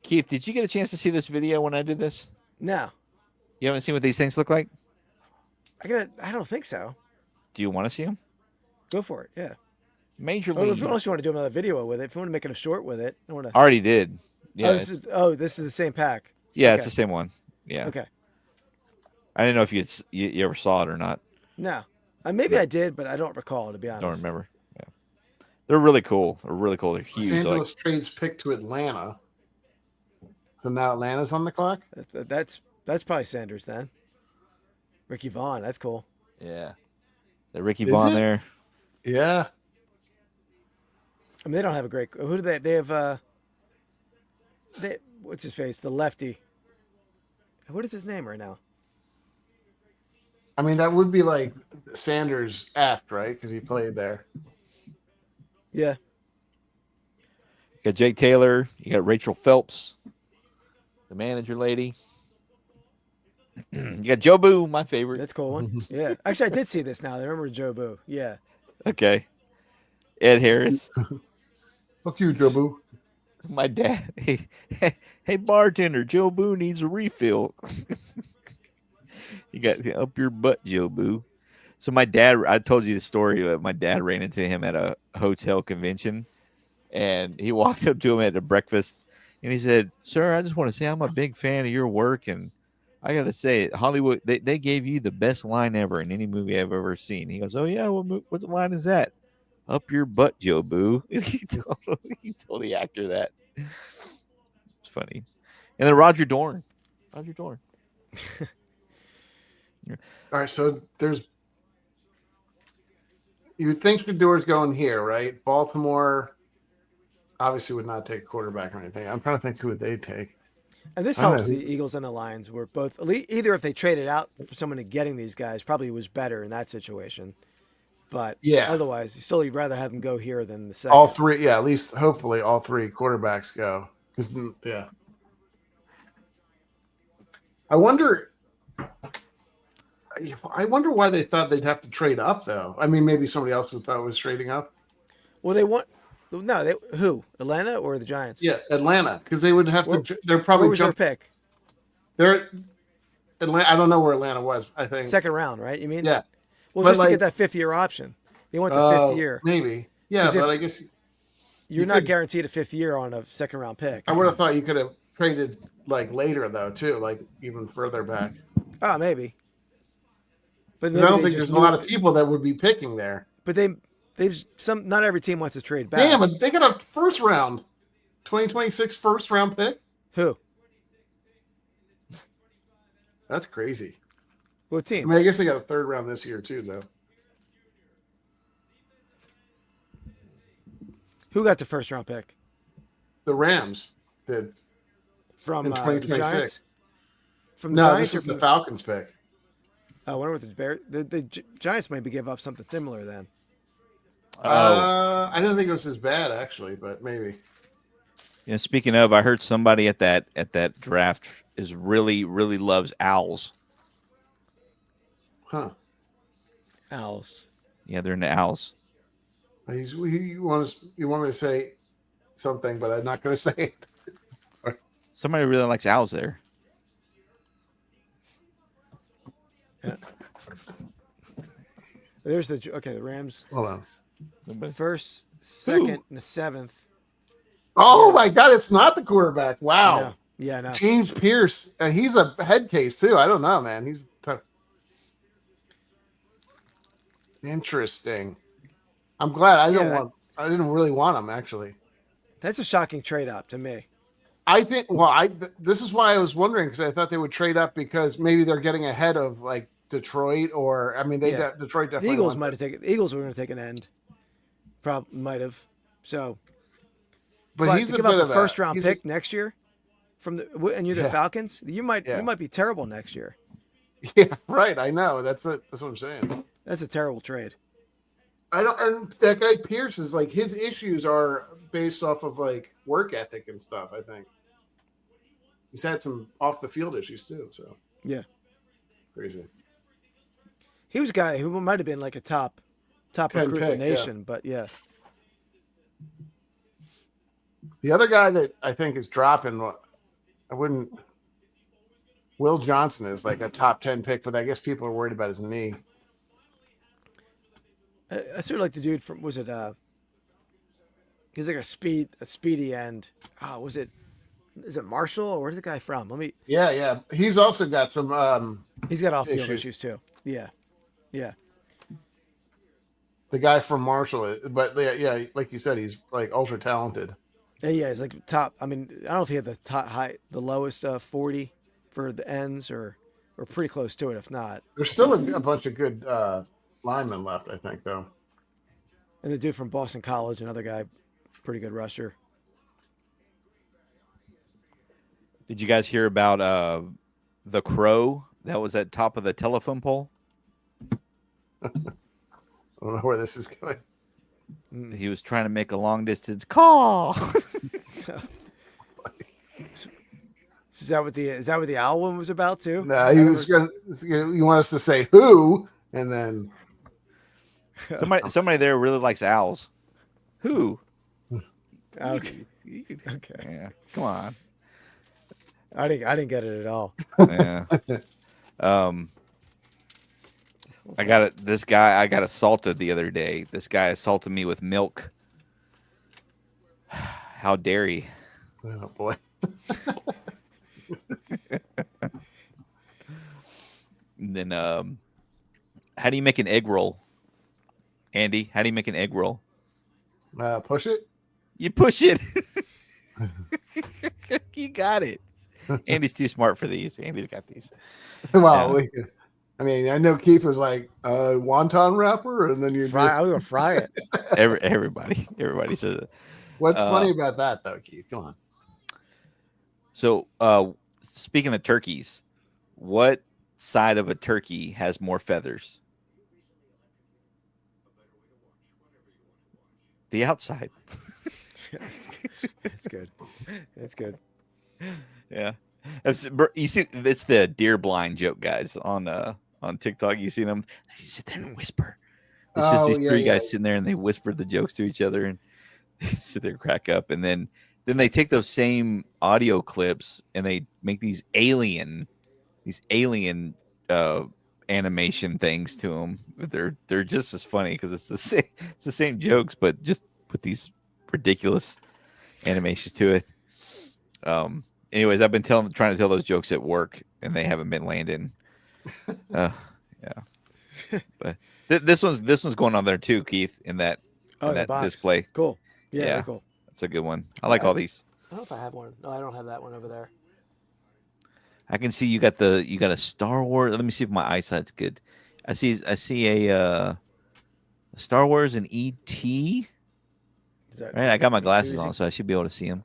Keith, did you get a chance to see this video when I did this? No, You haven't seen what these things look like? I don't think so. Do you want to see them? Go for it. Yeah. Major Oh, League. unless you want to do another video with it, if you want to make it a short with it, I want to. Already did. Yeah. This is the same pack. Yeah, Okay. it's the same one. Yeah. Okay. I didn't know if you ever saw it or not. No, maybe I did, but I don't recall, to be honest. Don't remember. Yeah. They're really cool. They're really cool. They're huge. Los They're like- Angeles trades pick to Atlanta. So now Atlanta's on the clock? That's probably Sanders then. Ricky Vaughn, that's cool. yeah. The Ricky Is Vaughn it? there. Yeah. I mean, they don't have a great. Who do they? They have. What's his face? The lefty. What is his name right now? I mean, that would be like Sanders asked, right? Because he played there. Yeah. You got Jake Taylor. You got Rachel Phelps, the manager lady. You got Joe Boo, my favorite. That's a cool one. Yeah. Actually, I did see this now. I remember Joe Boo. Yeah. Okay. Ed Harris. Fuck you, Joe Boo. My dad. Hey, bartender, Joe Boo needs a refill. You got up your butt, Joe Boo. So my dad, I told you the story that my dad ran into him at a hotel convention, and he walked up to him at a breakfast, and he said, "Sir, I just want to say I'm a big fan of your work, and I got to say, Hollywood, they gave you the best line ever in any movie I've ever seen." He goes, "Oh yeah, what line is that?" "Up your butt, Joe Boo." And he told the actor that. It's funny. And then Roger Dorn. All right, so there's. You would think Shador's going here, right? Baltimore obviously would not take a quarterback or anything. I'm trying to think who would they take. And this I don't helps know. the Eagles and the Lions were both either if they traded out for someone and getting these guys probably was better in that situation. But Yeah. otherwise, you'd rather have them go here than the second. All three, yeah, at least hopefully all 3 quarterbacks go. Because yeah. I wonder why they thought they'd have to trade up, though. I mean, maybe somebody else would thought was trading up. Who? Atlanta or the Giants? Yeah, Atlanta, because they would have to. They're Where probably was their pick? They're Atlanta. I don't know where Atlanta was. I think Second round, right? You mean? Yeah. Well, But just to like- get that 5th-year option. They want the 5th year. Maybe. Yeah, 'Cause if- but I guess You're you not could- guaranteed a 5th year on a second-round pick. I would have thought you could have traded like later though, too, like even further back. Oh, maybe. But 'Cause I don't think there's a lot of people that would be picking there. But not every team wants to trade back. Damn, but they got a first round, 2026 first round pick. Who? That's crazy. What I team? mean, I guess they got a third round this year too, though. Who got the first-round pick? The Rams did From in the 2026. Giants? From the No, Giants this or is from the Falcons pick. I wonder what the Bears. The Giants maybe give up something similar then. I didn't think it was as bad actually, but maybe. You know, speaking of, I heard somebody at that draft is really loves owls. Huh. Owls. Yeah, they're into owls. You want me to say something, but I'm not going to say it. Somebody really likes owls there. Yeah. There's the Rams. Hold on. First, second, and the 7th. Oh my God, it's not the quarterback. I Wow. know. Yeah, I know. James Pierce. And he's a head case too. I don't know, man. He's tough. Interesting. I'm glad I didn't really want him actually. That's a shocking trade up to me. I think this is why I was wondering, because I thought they would trade up because maybe they're getting ahead of like Detroit, or I mean Detroit definitely. The Eagles might have taken. The Eagles were going to take an end. Probably might have. So, but he's a give bit up of a first round pick next year and you're the Falcons. You might be terrible next year. Yeah, right. I know. That's what I'm saying. That's a terrible trade. And that guy Pierce is like, his issues are based off of like work ethic and stuff. I think he's had some off the field issues too. So yeah, crazy. He was a guy who might have been like a top recruit in the nation, but yeah. The other guy that I think is dropping, Will Johnson is like a top 10 pick, but I guess people are worried about his knee. I sort of like the dude from, he's like a speedy end. Oh, is it Marshall, or where's the guy from? Yeah. He's also got some, he's got off-field issues too. Yeah. The guy from Marshall, but yeah, like you said, he's like ultra talented. Yeah, he's like top. I mean, I don't know if he had the lowest 40 for the ends, or pretty close to it. If not, there's still a bunch of good linemen left, I think, though. And the dude from Boston College, another guy, pretty good rusher. Did you guys hear about the crow that was at top of the telephone pole? I don't know where this is going. He was trying to make a long distance call. Is that what the owl one was about too? No, he was going. You want us to say who, and then somebody there really likes owls. Who? Okay. Okay. Yeah. Come on. I didn't get it at all. Yeah. I got assaulted the other day. This guy assaulted me with milk. How dare he? Oh boy. And then how do you make an egg roll? Andy, how do you make an egg roll? Push it. You push it. You got it. Andy's too smart for these. Andy's got these. Well, I mean, I know Keith was like wonton wrapper, and then you fry. I was gonna fry it. Everybody says it. What's funny about that, though, Keith? Come on. So, speaking of turkeys, what side of a turkey has more feathers? The outside. That's good. That's good. Yeah. You see, it's the deer blind joke, guys, on TikTok. You see them? They sit there and whisper. It's just these three guys sitting there, and they whisper the jokes to each other, and they sit there, crack up, and then they take those same audio clips and they make these alien animation things to them. They're just as funny because it's the same jokes, but just put these ridiculous animations to it. Anyways, I've been trying to tell those jokes at work, and they haven't been landing. Yeah, but this one's going on there too, Keith. In that display. Cool. Yeah, cool. That's a good one. I like all these. I don't know if I have one. No, I don't have that one over there. I can see you got a Star Wars. Let me see if my eyesight's good. I see a Star Wars and E.T. Right, I got my glasses on, so I should be able to see them.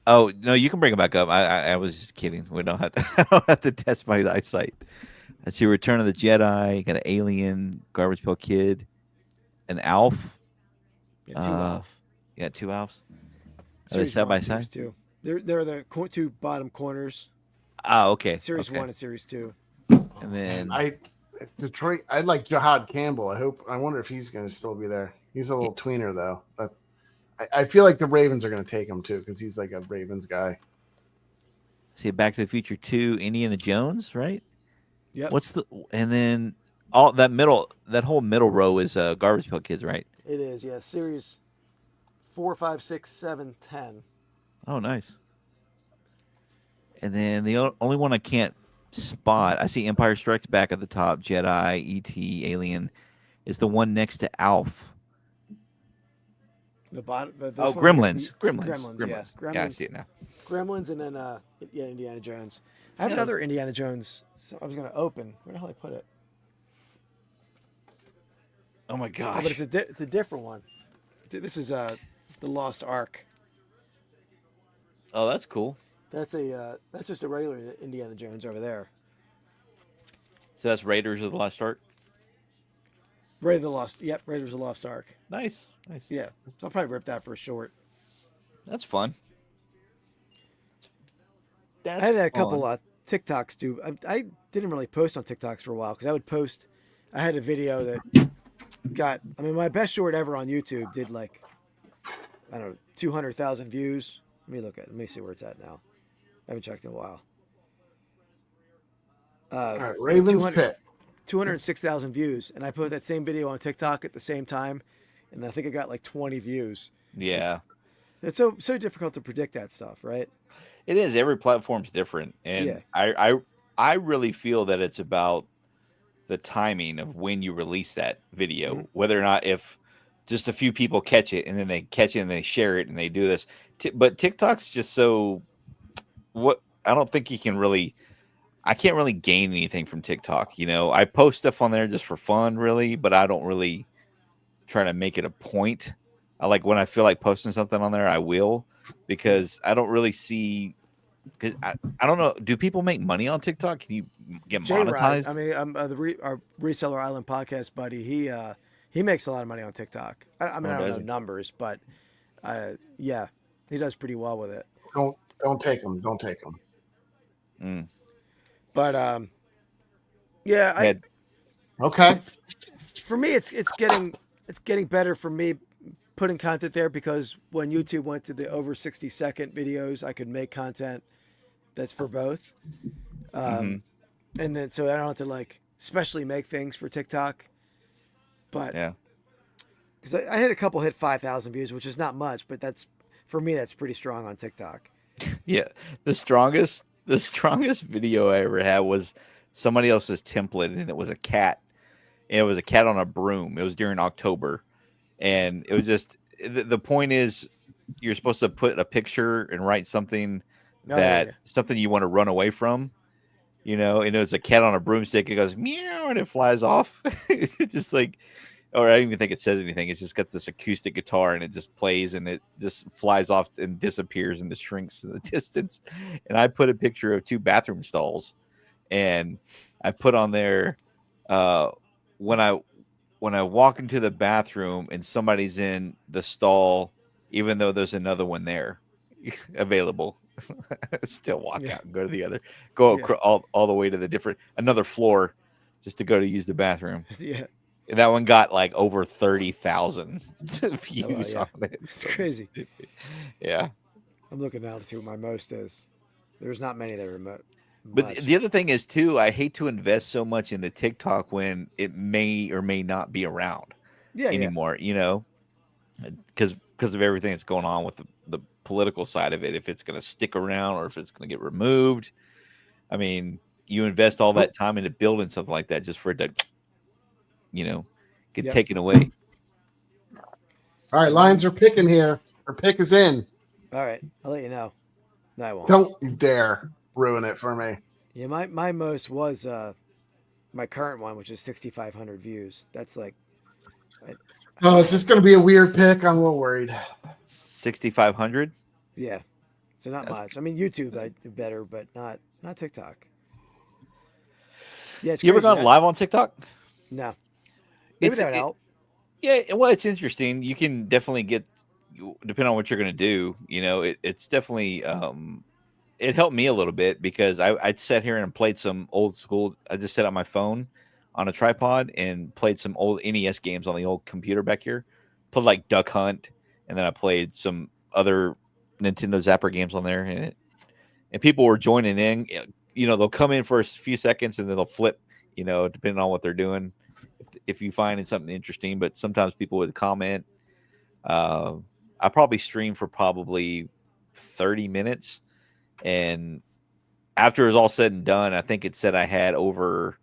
Oh no, you can bring them back up. I was just kidding. We don't have to. I don't have to test my eyesight. I see Return of the Jedi. Got an Alien, Garbage Pail Kid, an Alf. Yeah, two Alf. Yeah, two Alfs. Are they side by side? Two. They're the two bottom corners. Oh, okay. Series 1 and Series 2. And then Detroit. I like Jahad Campbell. I wonder if he's going to still be there. He's a little tweener though. I feel like the Ravens are going to take him too because he's like a Ravens guy. See, Back to the Future 2, Indiana Jones, right? Yeah. And then all that whole middle row is Garbage Pail Kids, right? It is, yeah. Series 4, 5, 6, 7, 10. Oh, nice. And then the only one I can't spot, I see Empire Strikes Back at the top, Jedi, E.T., Alien, is the one next to Alf. The bottom. Oh, Gremlins. Gremlins. Yeah. Gremlins. Yeah, I see it now. Gremlins, and then yeah, Indiana Jones. I have another Indiana Jones. So I was going to open. Where the hell did I put it? Oh my Oh, gosh. but it's a different one. This is the Lost Ark. Oh, that's cool. That's just a regular Indiana Jones over there. So that's Raiders of the Lost Ark. Raiders of the Lost Ark. Nice. Yeah, so I'll probably rip that for a short. That's fun. I had a couple TikToks too. I didn't really post on TikToks for a while because I would post. I had a video that got. I mean, my best short ever on YouTube did like, I don't know, 200,000 views. Let me see where it's at now. I haven't checked in a while. All right, Ravens pick. 206,000 views, and I put that same video on TikTok at the same time, and I think I got like 20 views. Yeah. It's so difficult to predict that stuff, right? It is. Every platform's different, and Yeah. I really feel that it's about the timing of when you release that video, whether or not if just a few people catch it and then they catch it and they share it and they do this. But TikTok's just so what I don't think you can really. I can't really gain anything from TikTok. You know, I post stuff on there just for fun, really, but I don't really try to make it a point. I like when I feel like posting something on there, I will, because I don't really see. Because I don't know. Do people make money on TikTok? Can you get monetized? I mean, our Reseller Island Podcast buddy, he makes a lot of money on TikTok. I mean, I don't know numbers, but yeah, he does pretty well with it. Don't take him. Don't take him. Mm. But yeah, okay. For me, it's getting better for me putting content there, because when YouTube went to the over 60-second videos, I could make content that's for both. And then so I don't have to like especially make things for TikTok. But yeah, because I had a couple hit 5,000 views, which is not much, but that's for me that's pretty strong on TikTok. Yeah, the strongest video I ever had was somebody else's template, and it was a cat. And it was a cat on a broom. It was during October. And it was just, the point is, you're supposed to put a picture and write something something you want to run away from, you know, and it was a cat on a broomstick. It goes meow and it flies off. It's just like, or I don't even think it says anything. It's just got this acoustic guitar and it just plays and it just flies off and disappears and it shrinks in the distance. And I put a picture of 2 bathroom stalls, and I put on there when I walk into the bathroom and somebody's in the stall, even though there's another one there available, still walk out and go to the other, all the way to another floor just to go to use the bathroom. Yeah. And that one got like over 30,000 views on it. It's crazy. Yeah. I'm looking now to see what my most is. There's not many that are much. But the other thing is too, I hate to invest so much into TikTok when it may or may not be around anymore, you know, because of everything that's going on with the political side of it, if it's going to stick around or if it's going to get removed. I mean, you invest all that time into building something like that just for it to, you know, get taken away. All right, Lions are picking here. Her pick is in. All right, I'll let you know. No, I won't. Don't you dare ruin it for me. Yeah, my most was my current one, which is 6,500 views. That's like. Is this going to be a weird pick? I'm a little worried. 6,500. Yeah, so not much. I mean, YouTube I do better, but not TikTok. Yeah, You ever gone live on TikTok? No. Maybe that would help. Yeah, well, it's interesting. You can definitely get, depending on what you're going to do, you know, it's definitely, it helped me a little bit because I sat here and played some old school. I just set up my phone on a tripod and played some old NES games on the old computer back here. Played like Duck Hunt, and then I played some other Nintendo Zapper games on there. And people were joining in. You know, they'll come in for a few seconds and then they'll flip, you know, depending on what they're doing. if you find something interesting. But sometimes people would comment. I probably streamed for probably 30 minutes, and after it was all said and done, I think it said I had over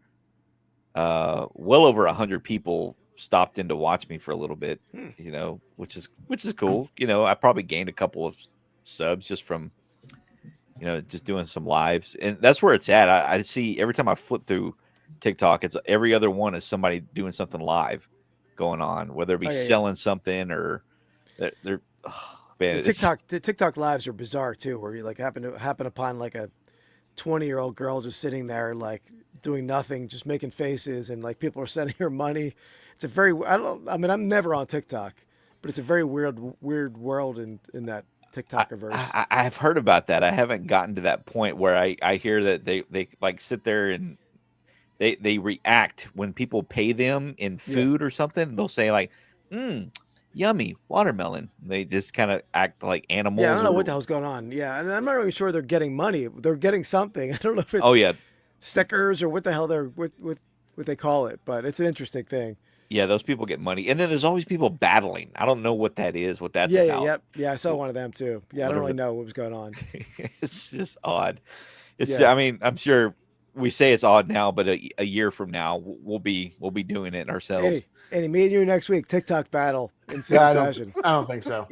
well over 100 people stopped in to watch me for a little bit, which is cool. I probably gained a couple of subs just from just doing some lives, and that's where it's at. I see every time I flip through TikTok, it's every other one is somebody doing something live going on, whether it be selling something or they're man, the TikTok lives are bizarre too, where you like happen upon like a 20-year-old girl just sitting there like doing nothing, just making faces, and like people are sending her money. It's a very I'm never on TikTok, but it's a very weird world in that TikTokerverse. I've heard about that. I haven't gotten to that point where I hear that they like sit there and they react when people pay them in food or something. They'll say like, yummy watermelon. They just kind of act like animals. Yeah, I don't know what the hell's going on. Yeah, and I'm not really sure they're getting money. They're getting something. I don't know if it's stickers or what the hell what they call it, but it's an interesting thing. Yeah, those people get money, and then there's always people battling. I don't know what that is. What that's about. Yeah. I saw one of them too. Yeah, I don't really know what was going on. It's just odd. I mean, I'm sure we say it's odd now, but a year from now, we'll be doing it ourselves. Andy, me and you next week, TikTok battle in same fashion. I don't think so.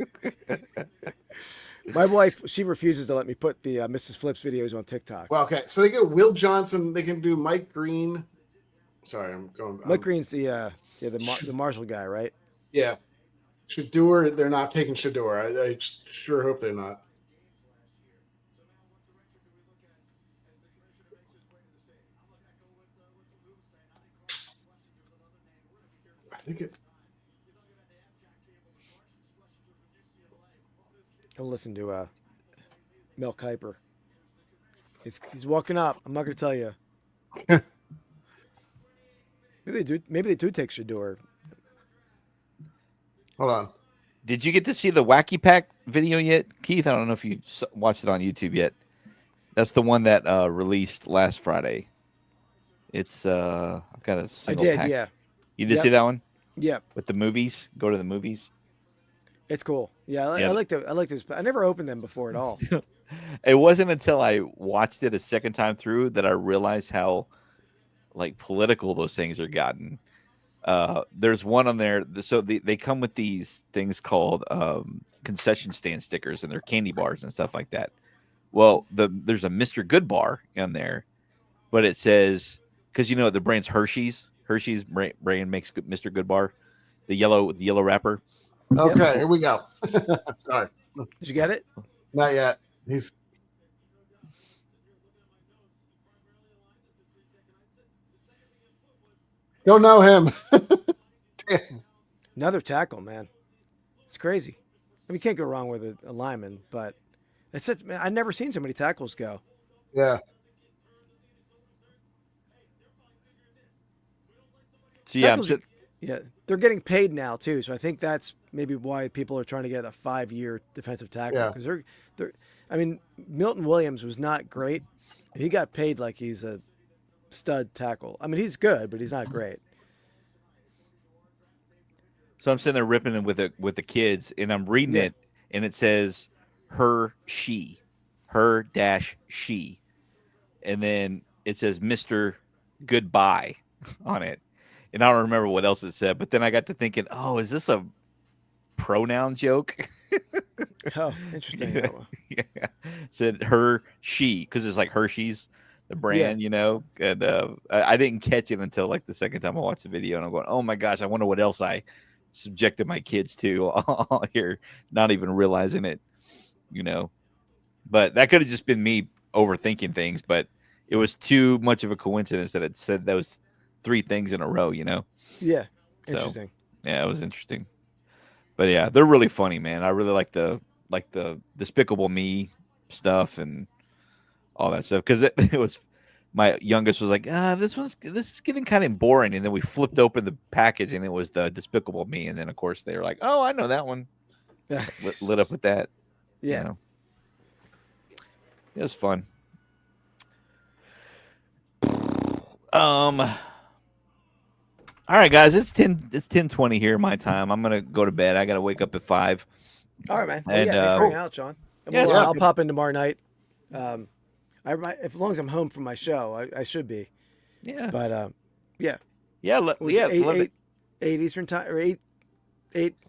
My wife, she refuses to let me put the Mrs. Flips videos on TikTok. Well, okay, so they get Will Johnson. They can do Mike Green. Sorry, I'm going. Mike Green's the Marshall guy, right? Yeah, Shador. They're not taking Shador. I sure hope they're not. I think it. I'll listen to Mel Kiper. He's walking up. I'm not going to tell you. Maybe they do take Shador. Hold on. Did you get to see the Wacky Pack video yet, Keith? I don't know if you watched it on YouTube yet. That's the one that released last Friday. It's I've got a single pack. Yeah. You did see that one? Yep. With the movies, go to the movies. It's cool. Yeah, I like this. I never opened them before at all. It wasn't until I watched it a second time through that I realized how like political those things are gotten. There's one on there. So they come with these things called concession stand stickers, and they're candy bars and stuff like that. Well, there's a Mr. Good bar on there, but it says, because the brand's Hershey's brand makes Mr. Good bar, the yellow wrapper. Okay, Here we go. Sorry. Did you get it? Not yet. Don't know him. Damn. Another tackle, man. It's crazy. I mean, you can't go wrong with a lineman, but that's it. Man, I've never seen so many tackles go. Yeah. So they're getting paid now too. So I think that's maybe why people are trying to get a 5-year defensive tackle, because they're. I mean, Milton Williams was not great. He got paid like he's a stud tackle. I mean, he's good, but he's not great. So I'm sitting there ripping it with the kids, and I'm reading it, and it says she, and then it says Mr. Goodbye on it. And I don't remember what else it said, but then I got to thinking, oh, is this a pronoun joke? Oh, interesting. Yeah. Said she, because it's like Hershey's, the brand, and I didn't catch it until like the second time I watched the video, and I'm going, oh my gosh, I wonder what else I subjected my kids to here, not even realizing it, but that could have just been me overthinking things, but it was too much of a coincidence that it said those 3 things in a row, Yeah. Interesting. So, yeah, it was interesting. But yeah, they're really funny, man. I really like the Despicable Me stuff and all that stuff, because it was, my youngest was like, this is getting kind of boring, and then we flipped open the package and it was the Despicable Me, and then of course they were like, oh, I know that one. lit up with that. Yeah. It was fun. All right, guys, it's 10:20 here my time. I'm gonna go to bed. I gotta wake up at 5. All right, man. Well, And, yeah, thanks for hanging out, Sean. yeah, Well, yeah. I'll pop in tomorrow night. As long as I'm home from my show, I should be. Yeah. But yeah. Yeah, What was yeah, it, 8 Eastern time or 8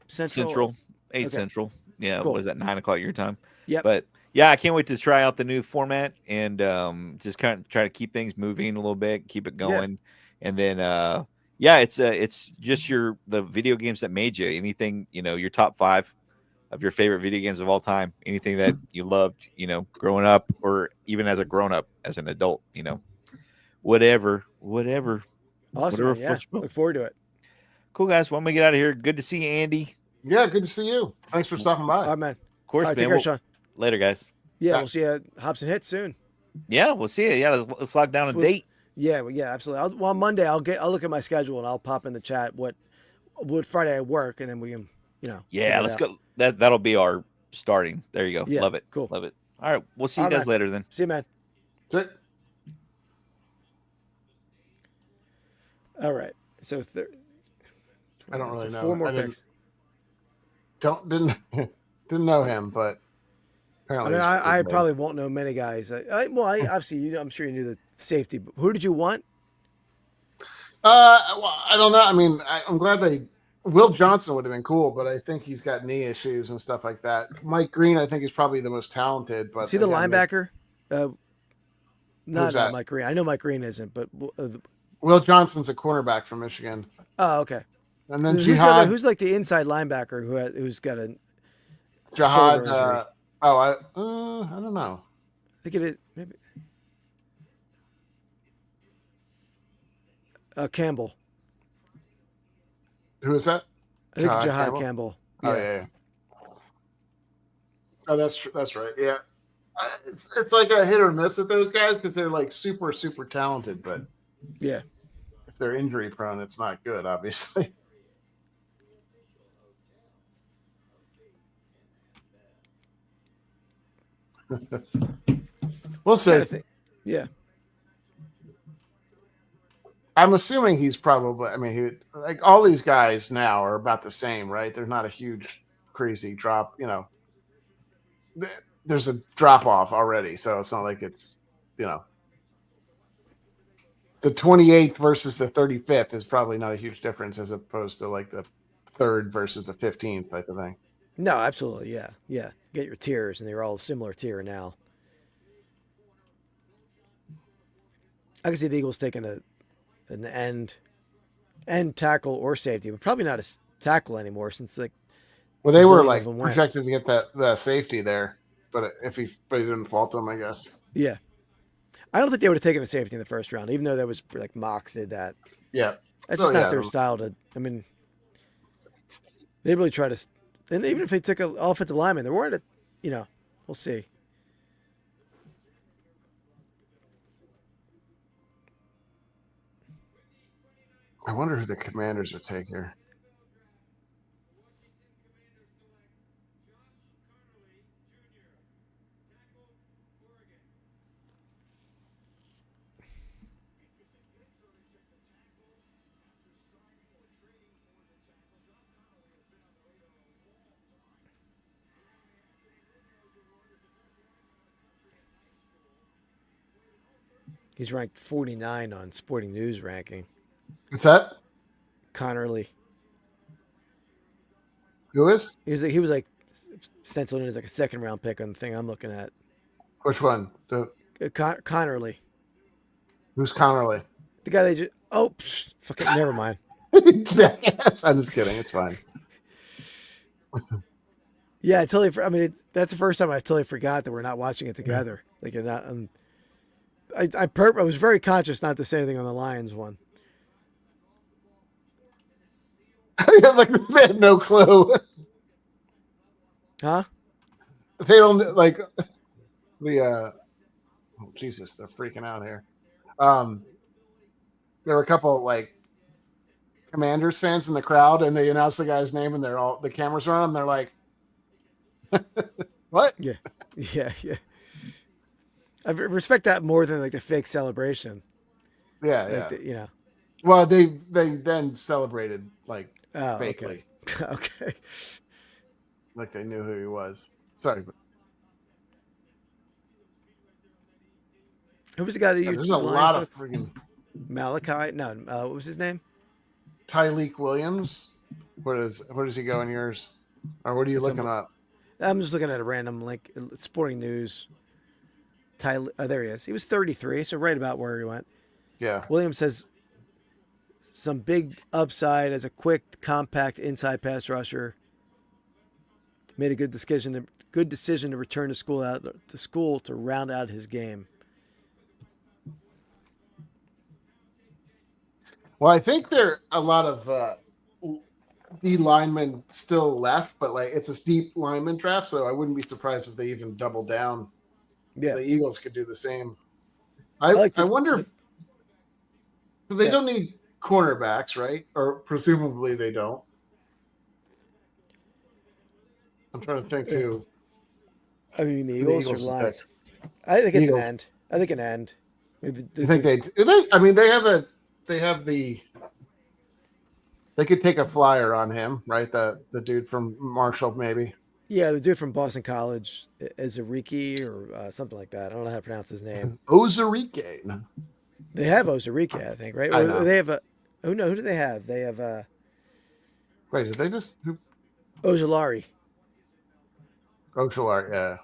Central. 8 Okay. Central. Yeah, Cool. what is that, 9 o'clock your time? Yep. But yeah, I can't wait to try out the new format and just kind of try to keep things moving a little bit, keep it going. And then yeah, it's just the video games that made you. Anything, your top 5 of your favorite video games of all time, anything that you loved, growing up or even as a grown up, as an adult, whatever. Awesome. Whatever Man, yeah. floats your boat. Look forward to it. Cool, guys. Well, I'm gonna get out of here. Good to see you, Andy. Yeah, good to see you. Thanks for stopping by. All right, man. Of course, All right, man. take care, Sean. Later, guys. Yeah, Yeah. we'll see you at Hops and Hits soon. Yeah, we'll see you. Yeah, let's lock down a Well, date. Yeah, well, yeah, absolutely. On Monday, I'll look at my schedule and I'll pop in the chat what Friday I work, and then we can, Yeah, figure it let's out. go. That'll be our starting. There you go. Yeah, Love it. cool. Love it. All right, we'll see you All guys right. later then. See you, man. That's it. All right. So I don't really so know. 4 more I didn't- picks. Didn't know him, but I apparently mean, he's I pretty good. probably won't know many guys. I obviously, I'm sure you knew the safety. But who did you want? Well, I don't know. I mean, I'm glad Will Johnson would have been cool, but I think he's got knee issues and stuff like that. Mike Green, I think, is probably the most talented. But See the again, linebacker? Not that? Mike Green. I know Mike Green isn't, but Will Johnson's a cornerback from Michigan, oh, okay. and then Who's like the inside linebacker who's got a Jihad. shoulder injury? I don't know. I think it is maybe Campbell. Who is that? I think Jihad Jihad Campbell? Campbell. Oh yeah. Oh, that's right. Yeah, it's like a hit or miss with those guys because they're like super talented, but Yeah. if they're injury prone, it's not good, obviously. We'll see. Yeah. I'm assuming he's probably. I mean, like all these guys now are about the same, right? There's not a huge, crazy drop. There's a drop off already, so it's not like it's the 28th versus the 35th is probably not a huge difference as opposed to like the 3rd versus the 15th type of thing. No, absolutely. Yeah. Yeah. Get your tiers, and they're all similar tier now. I can see the Eagles taking an end tackle or safety, but probably not a tackle anymore since like. Well, they were zillion like of them went. projected to get the safety there, but he didn't fault them, I guess. Yeah. I don't think they would have taken a safety in the first round, even though that was like Mox did that. Yeah, That's just not their style to. I mean, they really try to, and even if they took an offensive lineman, they weren't. We'll see. I wonder who the Commanders would take here. He's ranked 49 on Sporting News ranking. What's that? Connerly. Who is? He was like stenciled in as like a 2nd round pick on the thing I'm looking at. Which one? Connerly. Who's Connerly? The guy they just fucking never mind. Yes, I'm just kidding. It's fine. Yeah, I totally. I mean, that's the first time I totally forgot that we're not watching it together. Like, you're not. I was very conscious not to say anything on the Lions one. Like they had no clue. Huh? They don't like the. Oh Jesus, they're freaking out here. There were a couple like Commanders fans in the crowd, and they announced the guy's name, and the cameras are on them. They're like, "What?" Yeah. I respect that more than like the fake celebration. Yeah, Like, yeah. Well, they then celebrated like Oh, fakely, okay. Okay. like they knew who he was. Sorry, but Who was the guy that you? there's a lot of freaking Malachi. No, what was his name? Tyleek Williams. Where does he go in yours? Or what are you looking up? I'm just looking at a random link. Sporting News. There he is. He was 33, so right about where he went. Yeah. Williams says some big upside as a quick, compact inside pass rusher. Made a good decision to return to school to round out his game. Well, I think there are a lot of D linemen still left, but like it's a deep lineman draft, so I wouldn't be surprised if they even double down. Yeah, the Eagles could do the same. I wonder if so they don't need cornerbacks, right? Or presumably they don't. I'm trying to think who. I mean, the Eagles or Lions. Pick. I think it's an end. I think an end. You think they? I mean, they have the. They could take a flyer on him, right? The dude from Marshall, maybe. Yeah, the dude from Boston College, Ozariki or something like that. I don't know how to pronounce his name. Ozariki. No. They have Ozariki, I think, right? Or they have a. Oh no, who do they have? They have Wait, did they just? Ojulari. Ojulari, yeah.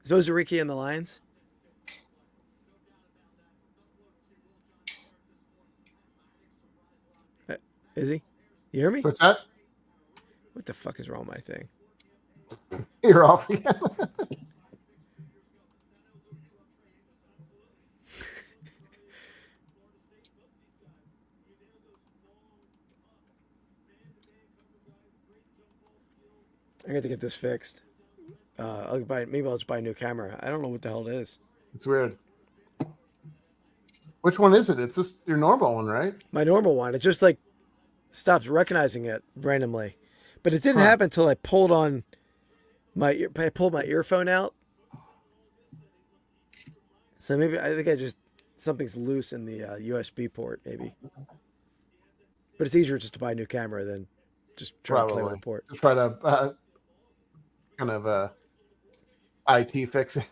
Is Ozariki in the Lions? Is he? You hear me? What's that? What the fuck is wrong with my thing? You're off. I got to get this fixed. Maybe I'll just buy a new camera. I don't know what the hell it is. It's weird. Which one is it? It's just your normal one, right? My normal one. It just like stops recognizing it randomly, but it didn't happen until I pulled my earphone out. So maybe I think something's loose in the USB port, maybe. But it's easier just to buy a new camera than just try to play with the port. Try to kind of IT fix it.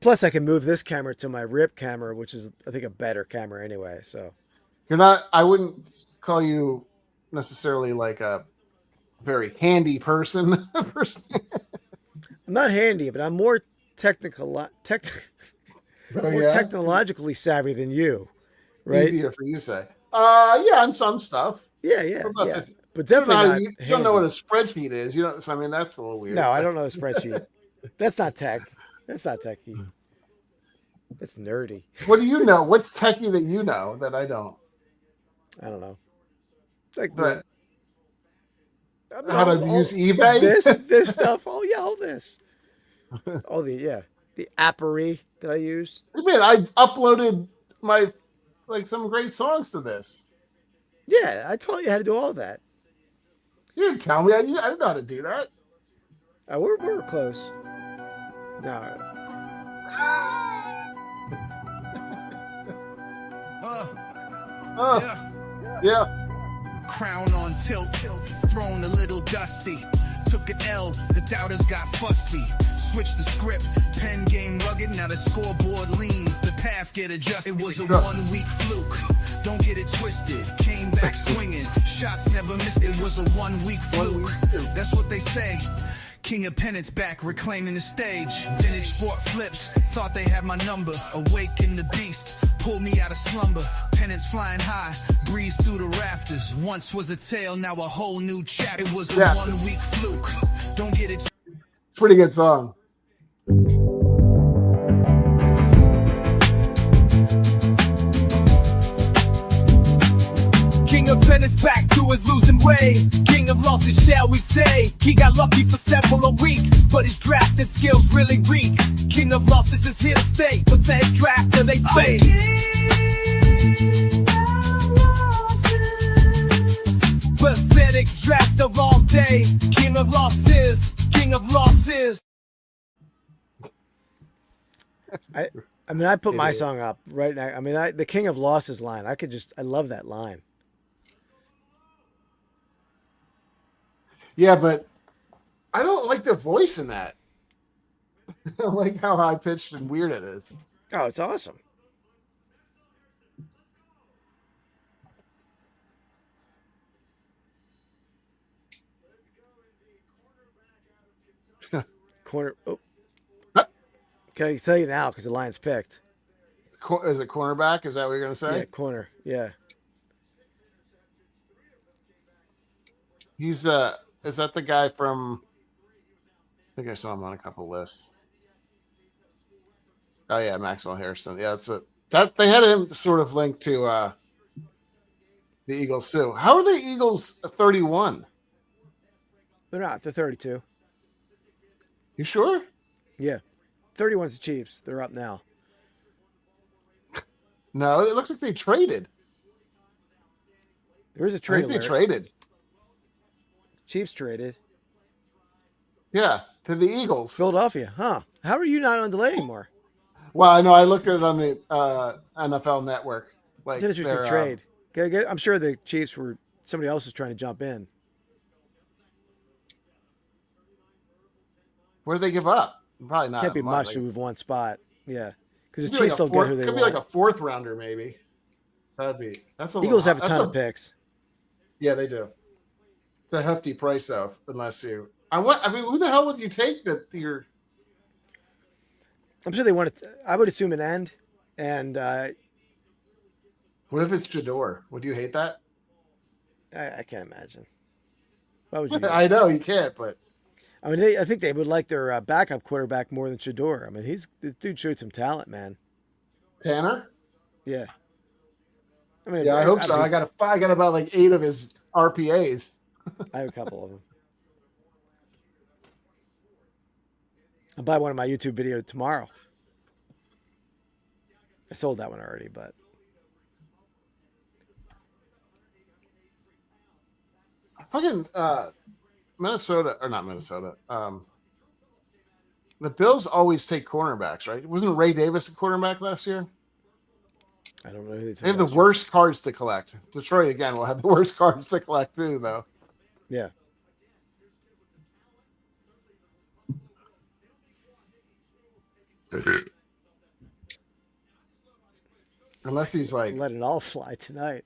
Plus, I can move this camera to my RIP camera, which is, I think, a better camera anyway. So you're not. I wouldn't call you necessarily like a very handy person. I'm not handy, but I'm more technologically savvy than you, right? Easier for you to say. Yeah, on some stuff. Yeah. But definitely you don't know what a spreadsheet is. You know, so I mean that's a little weird. No, I don't know a spreadsheet. That's not tech. That's not techy. That's nerdy. What do you know? What's techie that you know that I don't? I don't know. Like how to use eBay? This stuff. Oh yeah, all this. Oh the appery that I use. Man, I uploaded some great songs to this. Yeah, I told you how to do all that. You didn't tell me. I didn't know how to do that. We're close. No. Yeah. Crown on tilt, thrown a little dusty. Took an L, the doubters got fussy. Switched the script, pen game rugged, now the scoreboard leans, the path get adjusted. It was a 1 week fluke, don't get it twisted. Came back swinging, shots never missed. It was a 1 week fluke, that's what they say. King of Pennants back, reclaiming the stage. Vintage sport flips, thought they had my number. Awaken the beast, pulled me out of slumber. Pennants flying high, breeze through the rafters. Once was a tale, now a whole new chapter. It was a 1 week fluke, don't get it. Pretty good song. King of Pennants back to his losing way. King of losses, shall we say. He got lucky for several a week, but his drafting skills really weak. King of losses is here to stay. Pathetic drafter, they say. Pathetic drafter all day. King of losses. King of losses. I mean, I put It my is. song up right now. I mean, the King of Losses line. I love that line. Yeah, but I don't like the voice in that. I don't like how high pitched and weird it is. Oh, it's awesome. Corner. Oh. Can I tell you now because the line's picked? Is it cornerback? Is that what you're gonna say? Yeah, corner. Yeah. He's is that the guy from? I think I saw him on a couple lists. Oh yeah, Maxwell Harrison. Yeah, that's what that they had him sort of linked to the Eagles too. How are the Eagles 31? They're not. They're 32. You sure? Yeah. 31's the Chiefs. They're up now. No, it looks like they traded. There is a I trade think they alert. traded. Chiefs traded. Yeah, to the Eagles. Philadelphia. Huh. How are you not on delay anymore? Well, I know. I looked at it on the NFL Network. Like It's an interesting their, trade. I'm sure the Chiefs were somebody else was trying to jump in. Where did they give up? Probably not. Can't be much Like, to move one spot. Yeah. Because the could be Chiefs like a don't fourth- get who they could want. be like a fourth rounder, maybe. That's a Eagles little, have a ton of picks. Yeah, they do. It's a hefty price though, unless you. I mean, who the hell would you take that you're? I'm sure they want it. I would assume an end. And What if it's Shador? Would you hate that? I can't imagine. Why would you? I know you can't, but I mean, I think they would like their backup quarterback more than Shador. I mean, the dude showed some talent, man. Tanner. Yeah. I mean, Yeah, I hope so. I got about like 8 of his RPAs. I have a couple of them. I'll buy one of my YouTube video tomorrow. I sold that one already, but Fucking Minnesota or not Minnesota. The Bills always take cornerbacks, right? Wasn't Ray Davis a cornerback last year? I don't know who They have the worst cards to collect. Detroit again will have the worst cards to collect too, though. Yeah. Unless he's like, Let it all fly tonight.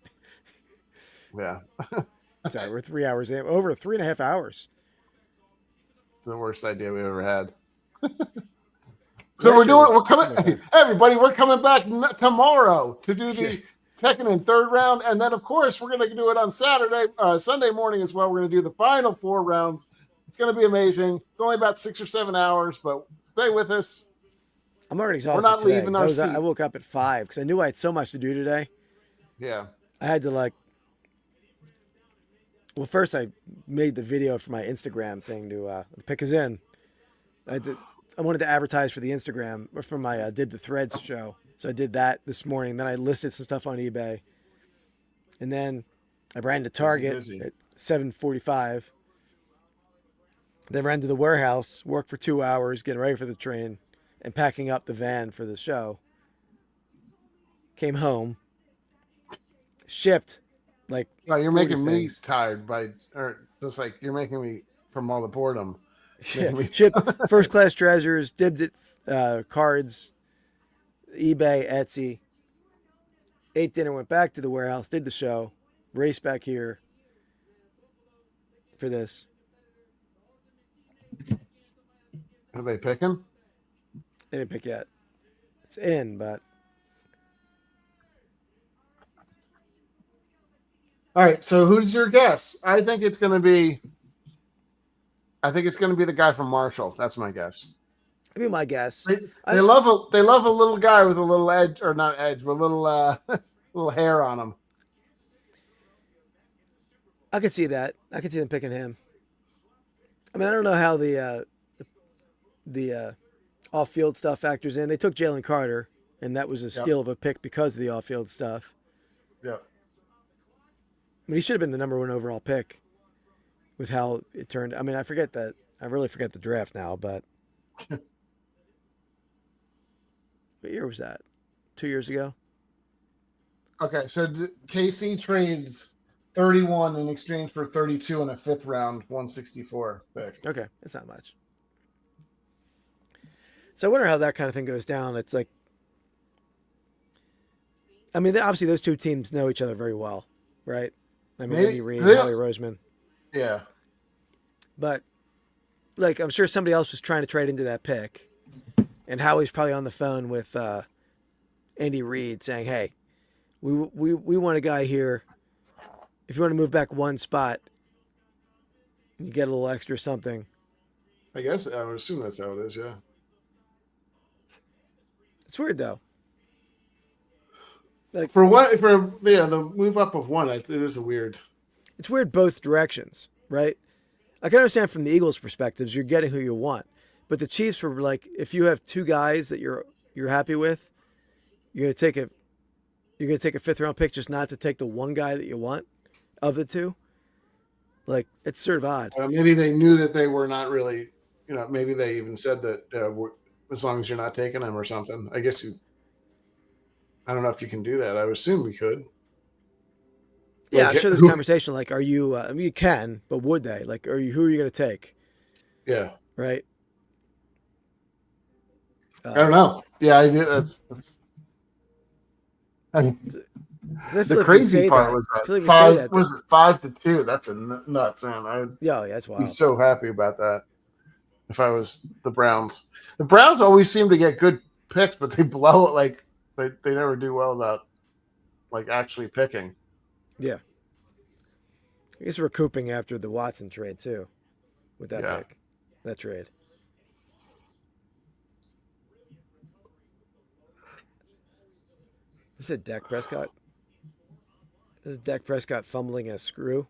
yeah, Sorry, we're 3 hours in. Over 3.5 hours. it's the worst idea we ever had. So we're coming, hey, everybody, we're coming back tomorrow to do the second and third round. And then, of course, we're going to do it on Sunday morning as well. We're going to do the final 4 rounds. It's going to be amazing. It's only about 6 or 7 hours, but stay with us. I'm already exhausted. We're not today, leaving our seat. I woke up at 5 because I knew I had so much to do today. Yeah. I had to well, first I made the video for my Instagram thing to pick us in. I wanted to advertise for the Instagram or for my Did the Threads show. So I did that this morning. Then I listed some stuff on eBay. And then I ran to Target at 7:45. Then ran to the warehouse, worked for 2 hours, getting ready for the train and packing up the van for the show. Came home, shipped like. Oh, you're 40 making me things. tired or just like you're making me from all the boredom. Shipped first class treasures, dibbed it, cards, eBay, Etsy. Ate dinner, went back to the warehouse, did the show, raced back here for this. Are they picking? They didn't pick yet. It's in, but All right. So who's your guess? I think it's going to be the guy from Marshall. That's my guess. I mean, my guess. They love a little guy with a little edge, or not edge, but a little little hair on him. I could see that. I could see them picking him. I mean, I don't know how the off-field stuff factors in. They took Jalen Carter, and that was a steal of a pick because of the off-field stuff. Yeah. I mean, he should have been the number 1 overall pick with how it turned. I mean, I really forget the draft now, but What year was that? 2 years ago? Okay, so KC trades 31 in exchange for 32 and a fifth round 164 pick. Okay, it's not much. So I wonder how that kind of thing goes down. It's like, I mean, obviously those two teams know each other very well, right? I mean, Andy Reid and Howie Roseman. Yeah. But, like, I'm sure somebody else was trying to trade into that pick, and Howie's probably on the phone with Andy Reid saying, hey, we want a guy here. If you want to move back one spot, you get a little extra something. I guess I would assume that's how it is, yeah. It's weird, though. Like, for the move up of one, it is a weird. It's weird both directions, right? I can understand from the Eagles' perspectives, you're getting who you want, but the Chiefs were like, if you have two guys that you're happy with, you're gonna take a fifth round pick just not to take the one guy that you want of the two. Like, it's sort of odd. Maybe they knew that they were not really, maybe they even said that as long as you're not taking them or something. I guess I don't know if you can do that. I would assume we could. Yeah, like, I'm sure there's conversation like, are you, I mean, you can, but would they? Like, who are you going to take? Yeah. Right? I don't know. Yeah, I do. That's I mean, the crazy part was that was it 5-2? That's a nuts, man. That's wild. Be so happy about that. If I was the Browns, the Browns always seem to get good picks, but they blow it. Like they never do well about like actually picking. Yeah, I guess recouping after the Watson trade too, with that pick, that trade. Is it Dak Prescott? Is Dak Prescott fumbling a screw?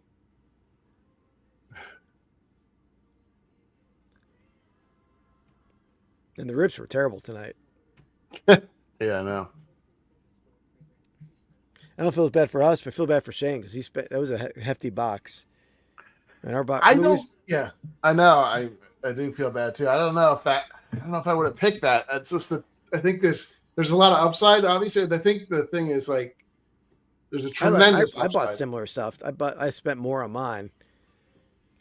And the ribs were terrible tonight. Yeah, I know. I don't feel as bad for us, but I feel bad for Shane because that was a hefty box. And our box. I know. Yeah, I know. I do feel bad too. I don't know if I would have picked that. It's just that I think there's a lot of upside. Obviously, I think the thing is like there's a tremendous. I bought similar stuff. I spent more on mine.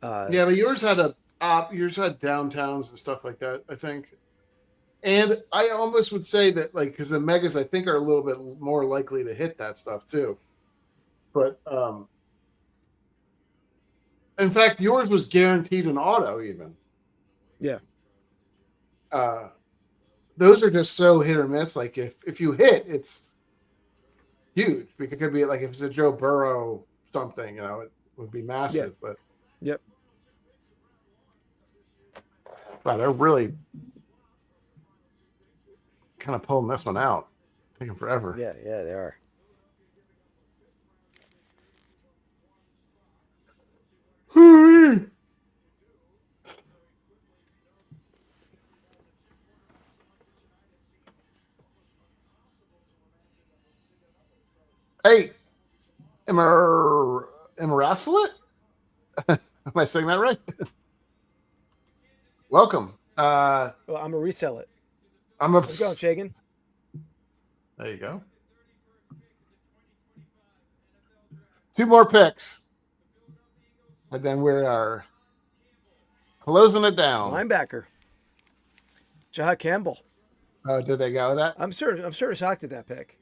Yeah, but yours had downtowns and stuff like that, I think. And I almost would say that, like, because the megas, I think, are a little bit more likely to hit that stuff too. But in fact, yours was guaranteed an auto, even. Yeah. Those are just so hit or miss. Like if you hit, it's huge. Because it could be like if it's a Joe Burrow something, it would be massive. Yeah. But yep. Wow, they're really kind of pulling this one out. Taking forever. Yeah, they are. Hey, Emeraslet? Am I saying that right? Welcome. Well, I'm a resell it. How's it going, Shagan? There you go. 2 more picks. And then we are closing it down. Linebacker. Jahad Campbell. Oh, did they go with that? I'm sort of shocked at that pick.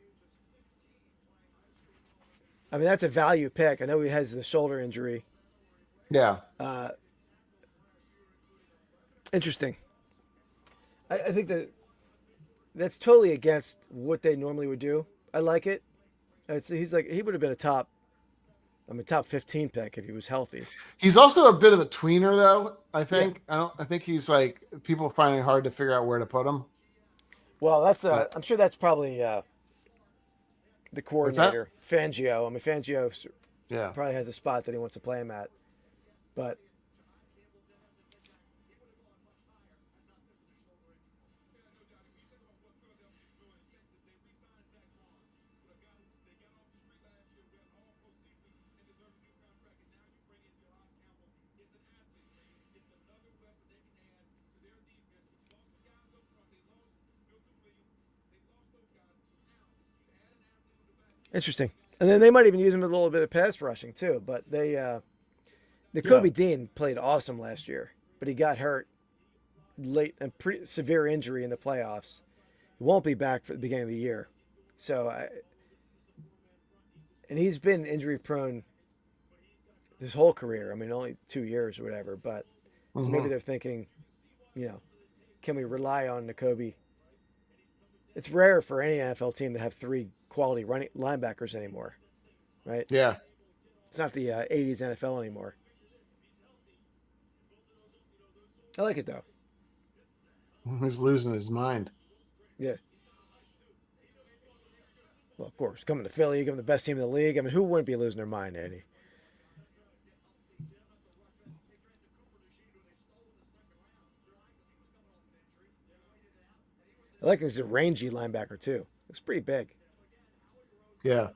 I mean, that's a value pick. I know he has the shoulder injury. Yeah. Interesting. I think that's totally against what they normally would do. I like it. He would have been a top 15 pick if he was healthy. He's also a bit of a tweener, though. I think. Yeah. I think he's like people finding it hard to figure out where to put him. Well, I'm sure that's probably the coordinator, Fangio. I mean, Fangio probably has a spot that he wants to play him at, but. Interesting. And then they might even use him a little bit of pass rushing too. But Nakobe Dean played awesome last year, but he got hurt late and pretty severe injury in the playoffs. He won't be back for the beginning of the year. And he's been injury prone his whole career. I mean, only 2 years or whatever. But so maybe they're thinking, can we rely on Nakobe? It's rare for any NFL team to have 3 quality running linebackers anymore, right? Yeah. It's not the 80s NFL anymore. I like it, though. He's losing his mind. Yeah. Well, of course, coming to Philly, giving the best team in the league. I mean, who wouldn't be losing their mind, Eddie? I like him as a rangy linebacker, too. Looks pretty big. Yeah.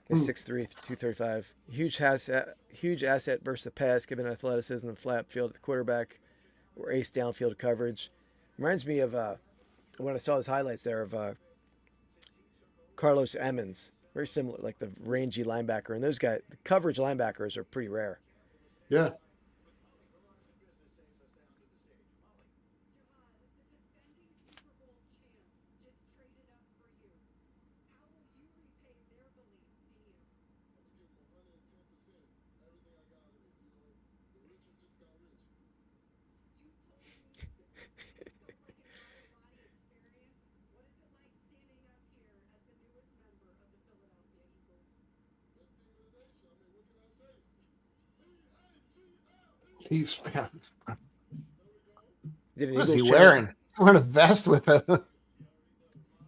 He's 6'3", 235. Huge asset versus the pass, given athleticism and flat field at the quarterback or ace downfield coverage. Reminds me of when I saw his highlights there of Carlos Emmons. Very similar, like the rangy linebacker. And those guys, the coverage linebackers are pretty rare. Yeah. He's, what is he wearing? He's wearing a vest with a...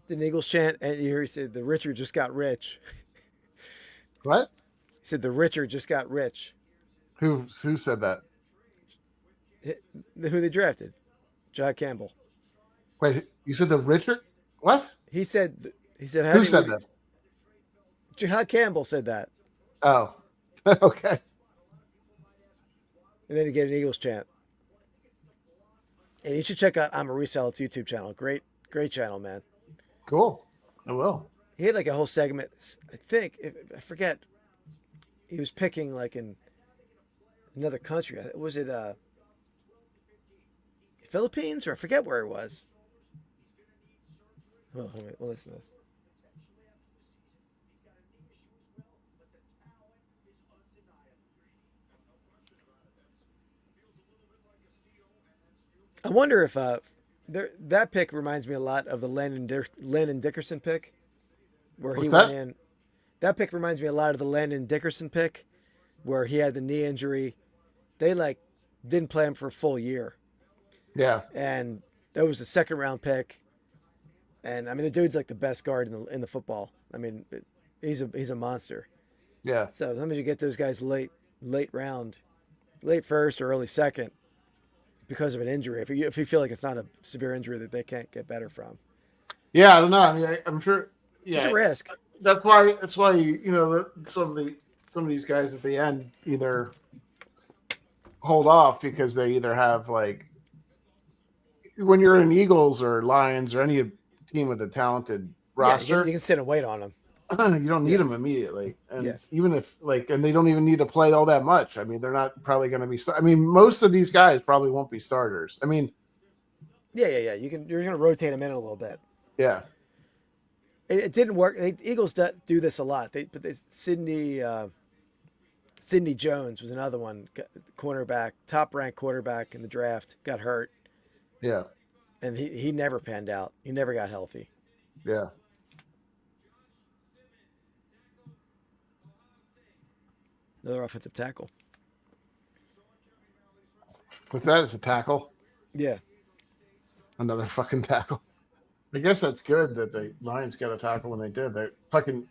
Did an Eagles chant? And you hear he said, the Richard just got rich. What? He said, the Richard just got rich. Who said that? Who they drafted? John Campbell. Wait, you said the Richard? What? He said, who said that? John Campbell said that. Oh, okay. And then you get an Eagles chant. And you should check out I'm a Reseller YouTube channel. Great channel, man. Cool. I will. He had like a whole segment. I think, I forget. He was picking like in another country. Was it Philippines or I forget where it was. Oh, wait, we'll listen to this. I wonder if that pick reminds me a lot of the Landon Dickerson pick, where he went in. That pick reminds me a lot of the Landon Dickerson pick, where he had the knee injury. They didn't play him for a full year. Yeah, and that was a 2nd round pick. And I mean, the dude's like the best guard in the football. I mean, he's a monster. Yeah. So sometimes you get those guys late round, late first or early second, because of an injury. If you feel like it's not a severe injury that they can't get better from. Yeah, I don't know. I mean, I'm sure. Yeah, it's a risk. That's why some of these guys at the end either hold off because they either have like when you're in Eagles or Lions or any team with a talented roster, you can sit and wait on them. You don't need them immediately, and even if and they don't even need to play all that much. I mean, they're not probably going to be. I mean, most of these guys probably won't be starters. I mean, yeah. You're going to rotate them in a little bit. Yeah, it didn't work. Eagles do this a lot. Sidney Jones was another one, cornerback, top-ranked quarterback in the draft, got hurt. Yeah, and he never panned out. He never got healthy. Yeah. Another offensive tackle. What's that? It's a tackle? Yeah. Another fucking tackle. I guess that's good that the Lions got a tackle when they did. They're fucking...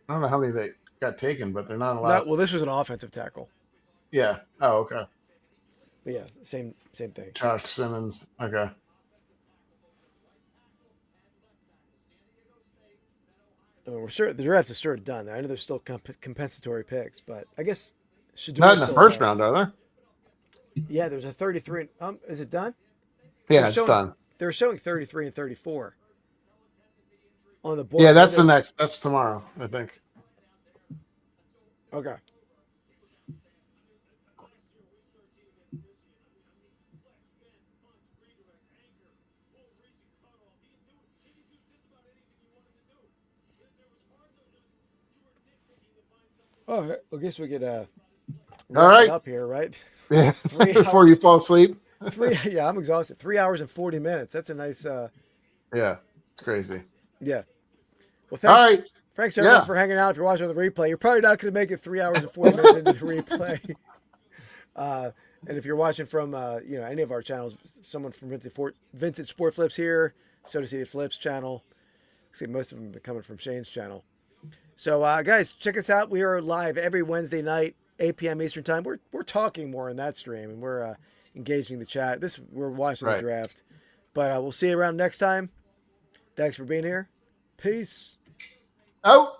I don't know how many they got taken, but they're not allowed... Well, this was an offensive tackle. Yeah. Oh, okay. But yeah, same thing. Josh Simmons. Okay. we're sure the draft is sort of done. I know there's still compensatory picks, but I guess Not in the first round, are there? Yeah, there's a 33. Is it done? Yeah, it's done. They're showing 33 and 34 on the board. Yeah, that's the next. That's tomorrow, I think. Okay. Oh, I guess we could wrap it up here, right? Yeah, before you fall asleep. Yeah, I'm exhausted. 3 hours and 40 minutes. That's a nice. Yeah, it's crazy. Yeah. Well, thanks. All right. Thanks everyone for hanging out. If you're watching on the replay, you're probably not going to make it 3 hours and 40 minutes into the replay. And if you're watching from any of our channels, someone from Vintage Sport Flips here, Soda City Flips channel. See, most of them are coming from Shane's channel. So, guys, check us out. We are live every Wednesday night, 8 p.m. Eastern time. We're talking more in that stream, and we're engaging the chat. We're watching the draft. But we'll see you around next time. Thanks for being here. Peace. Oh.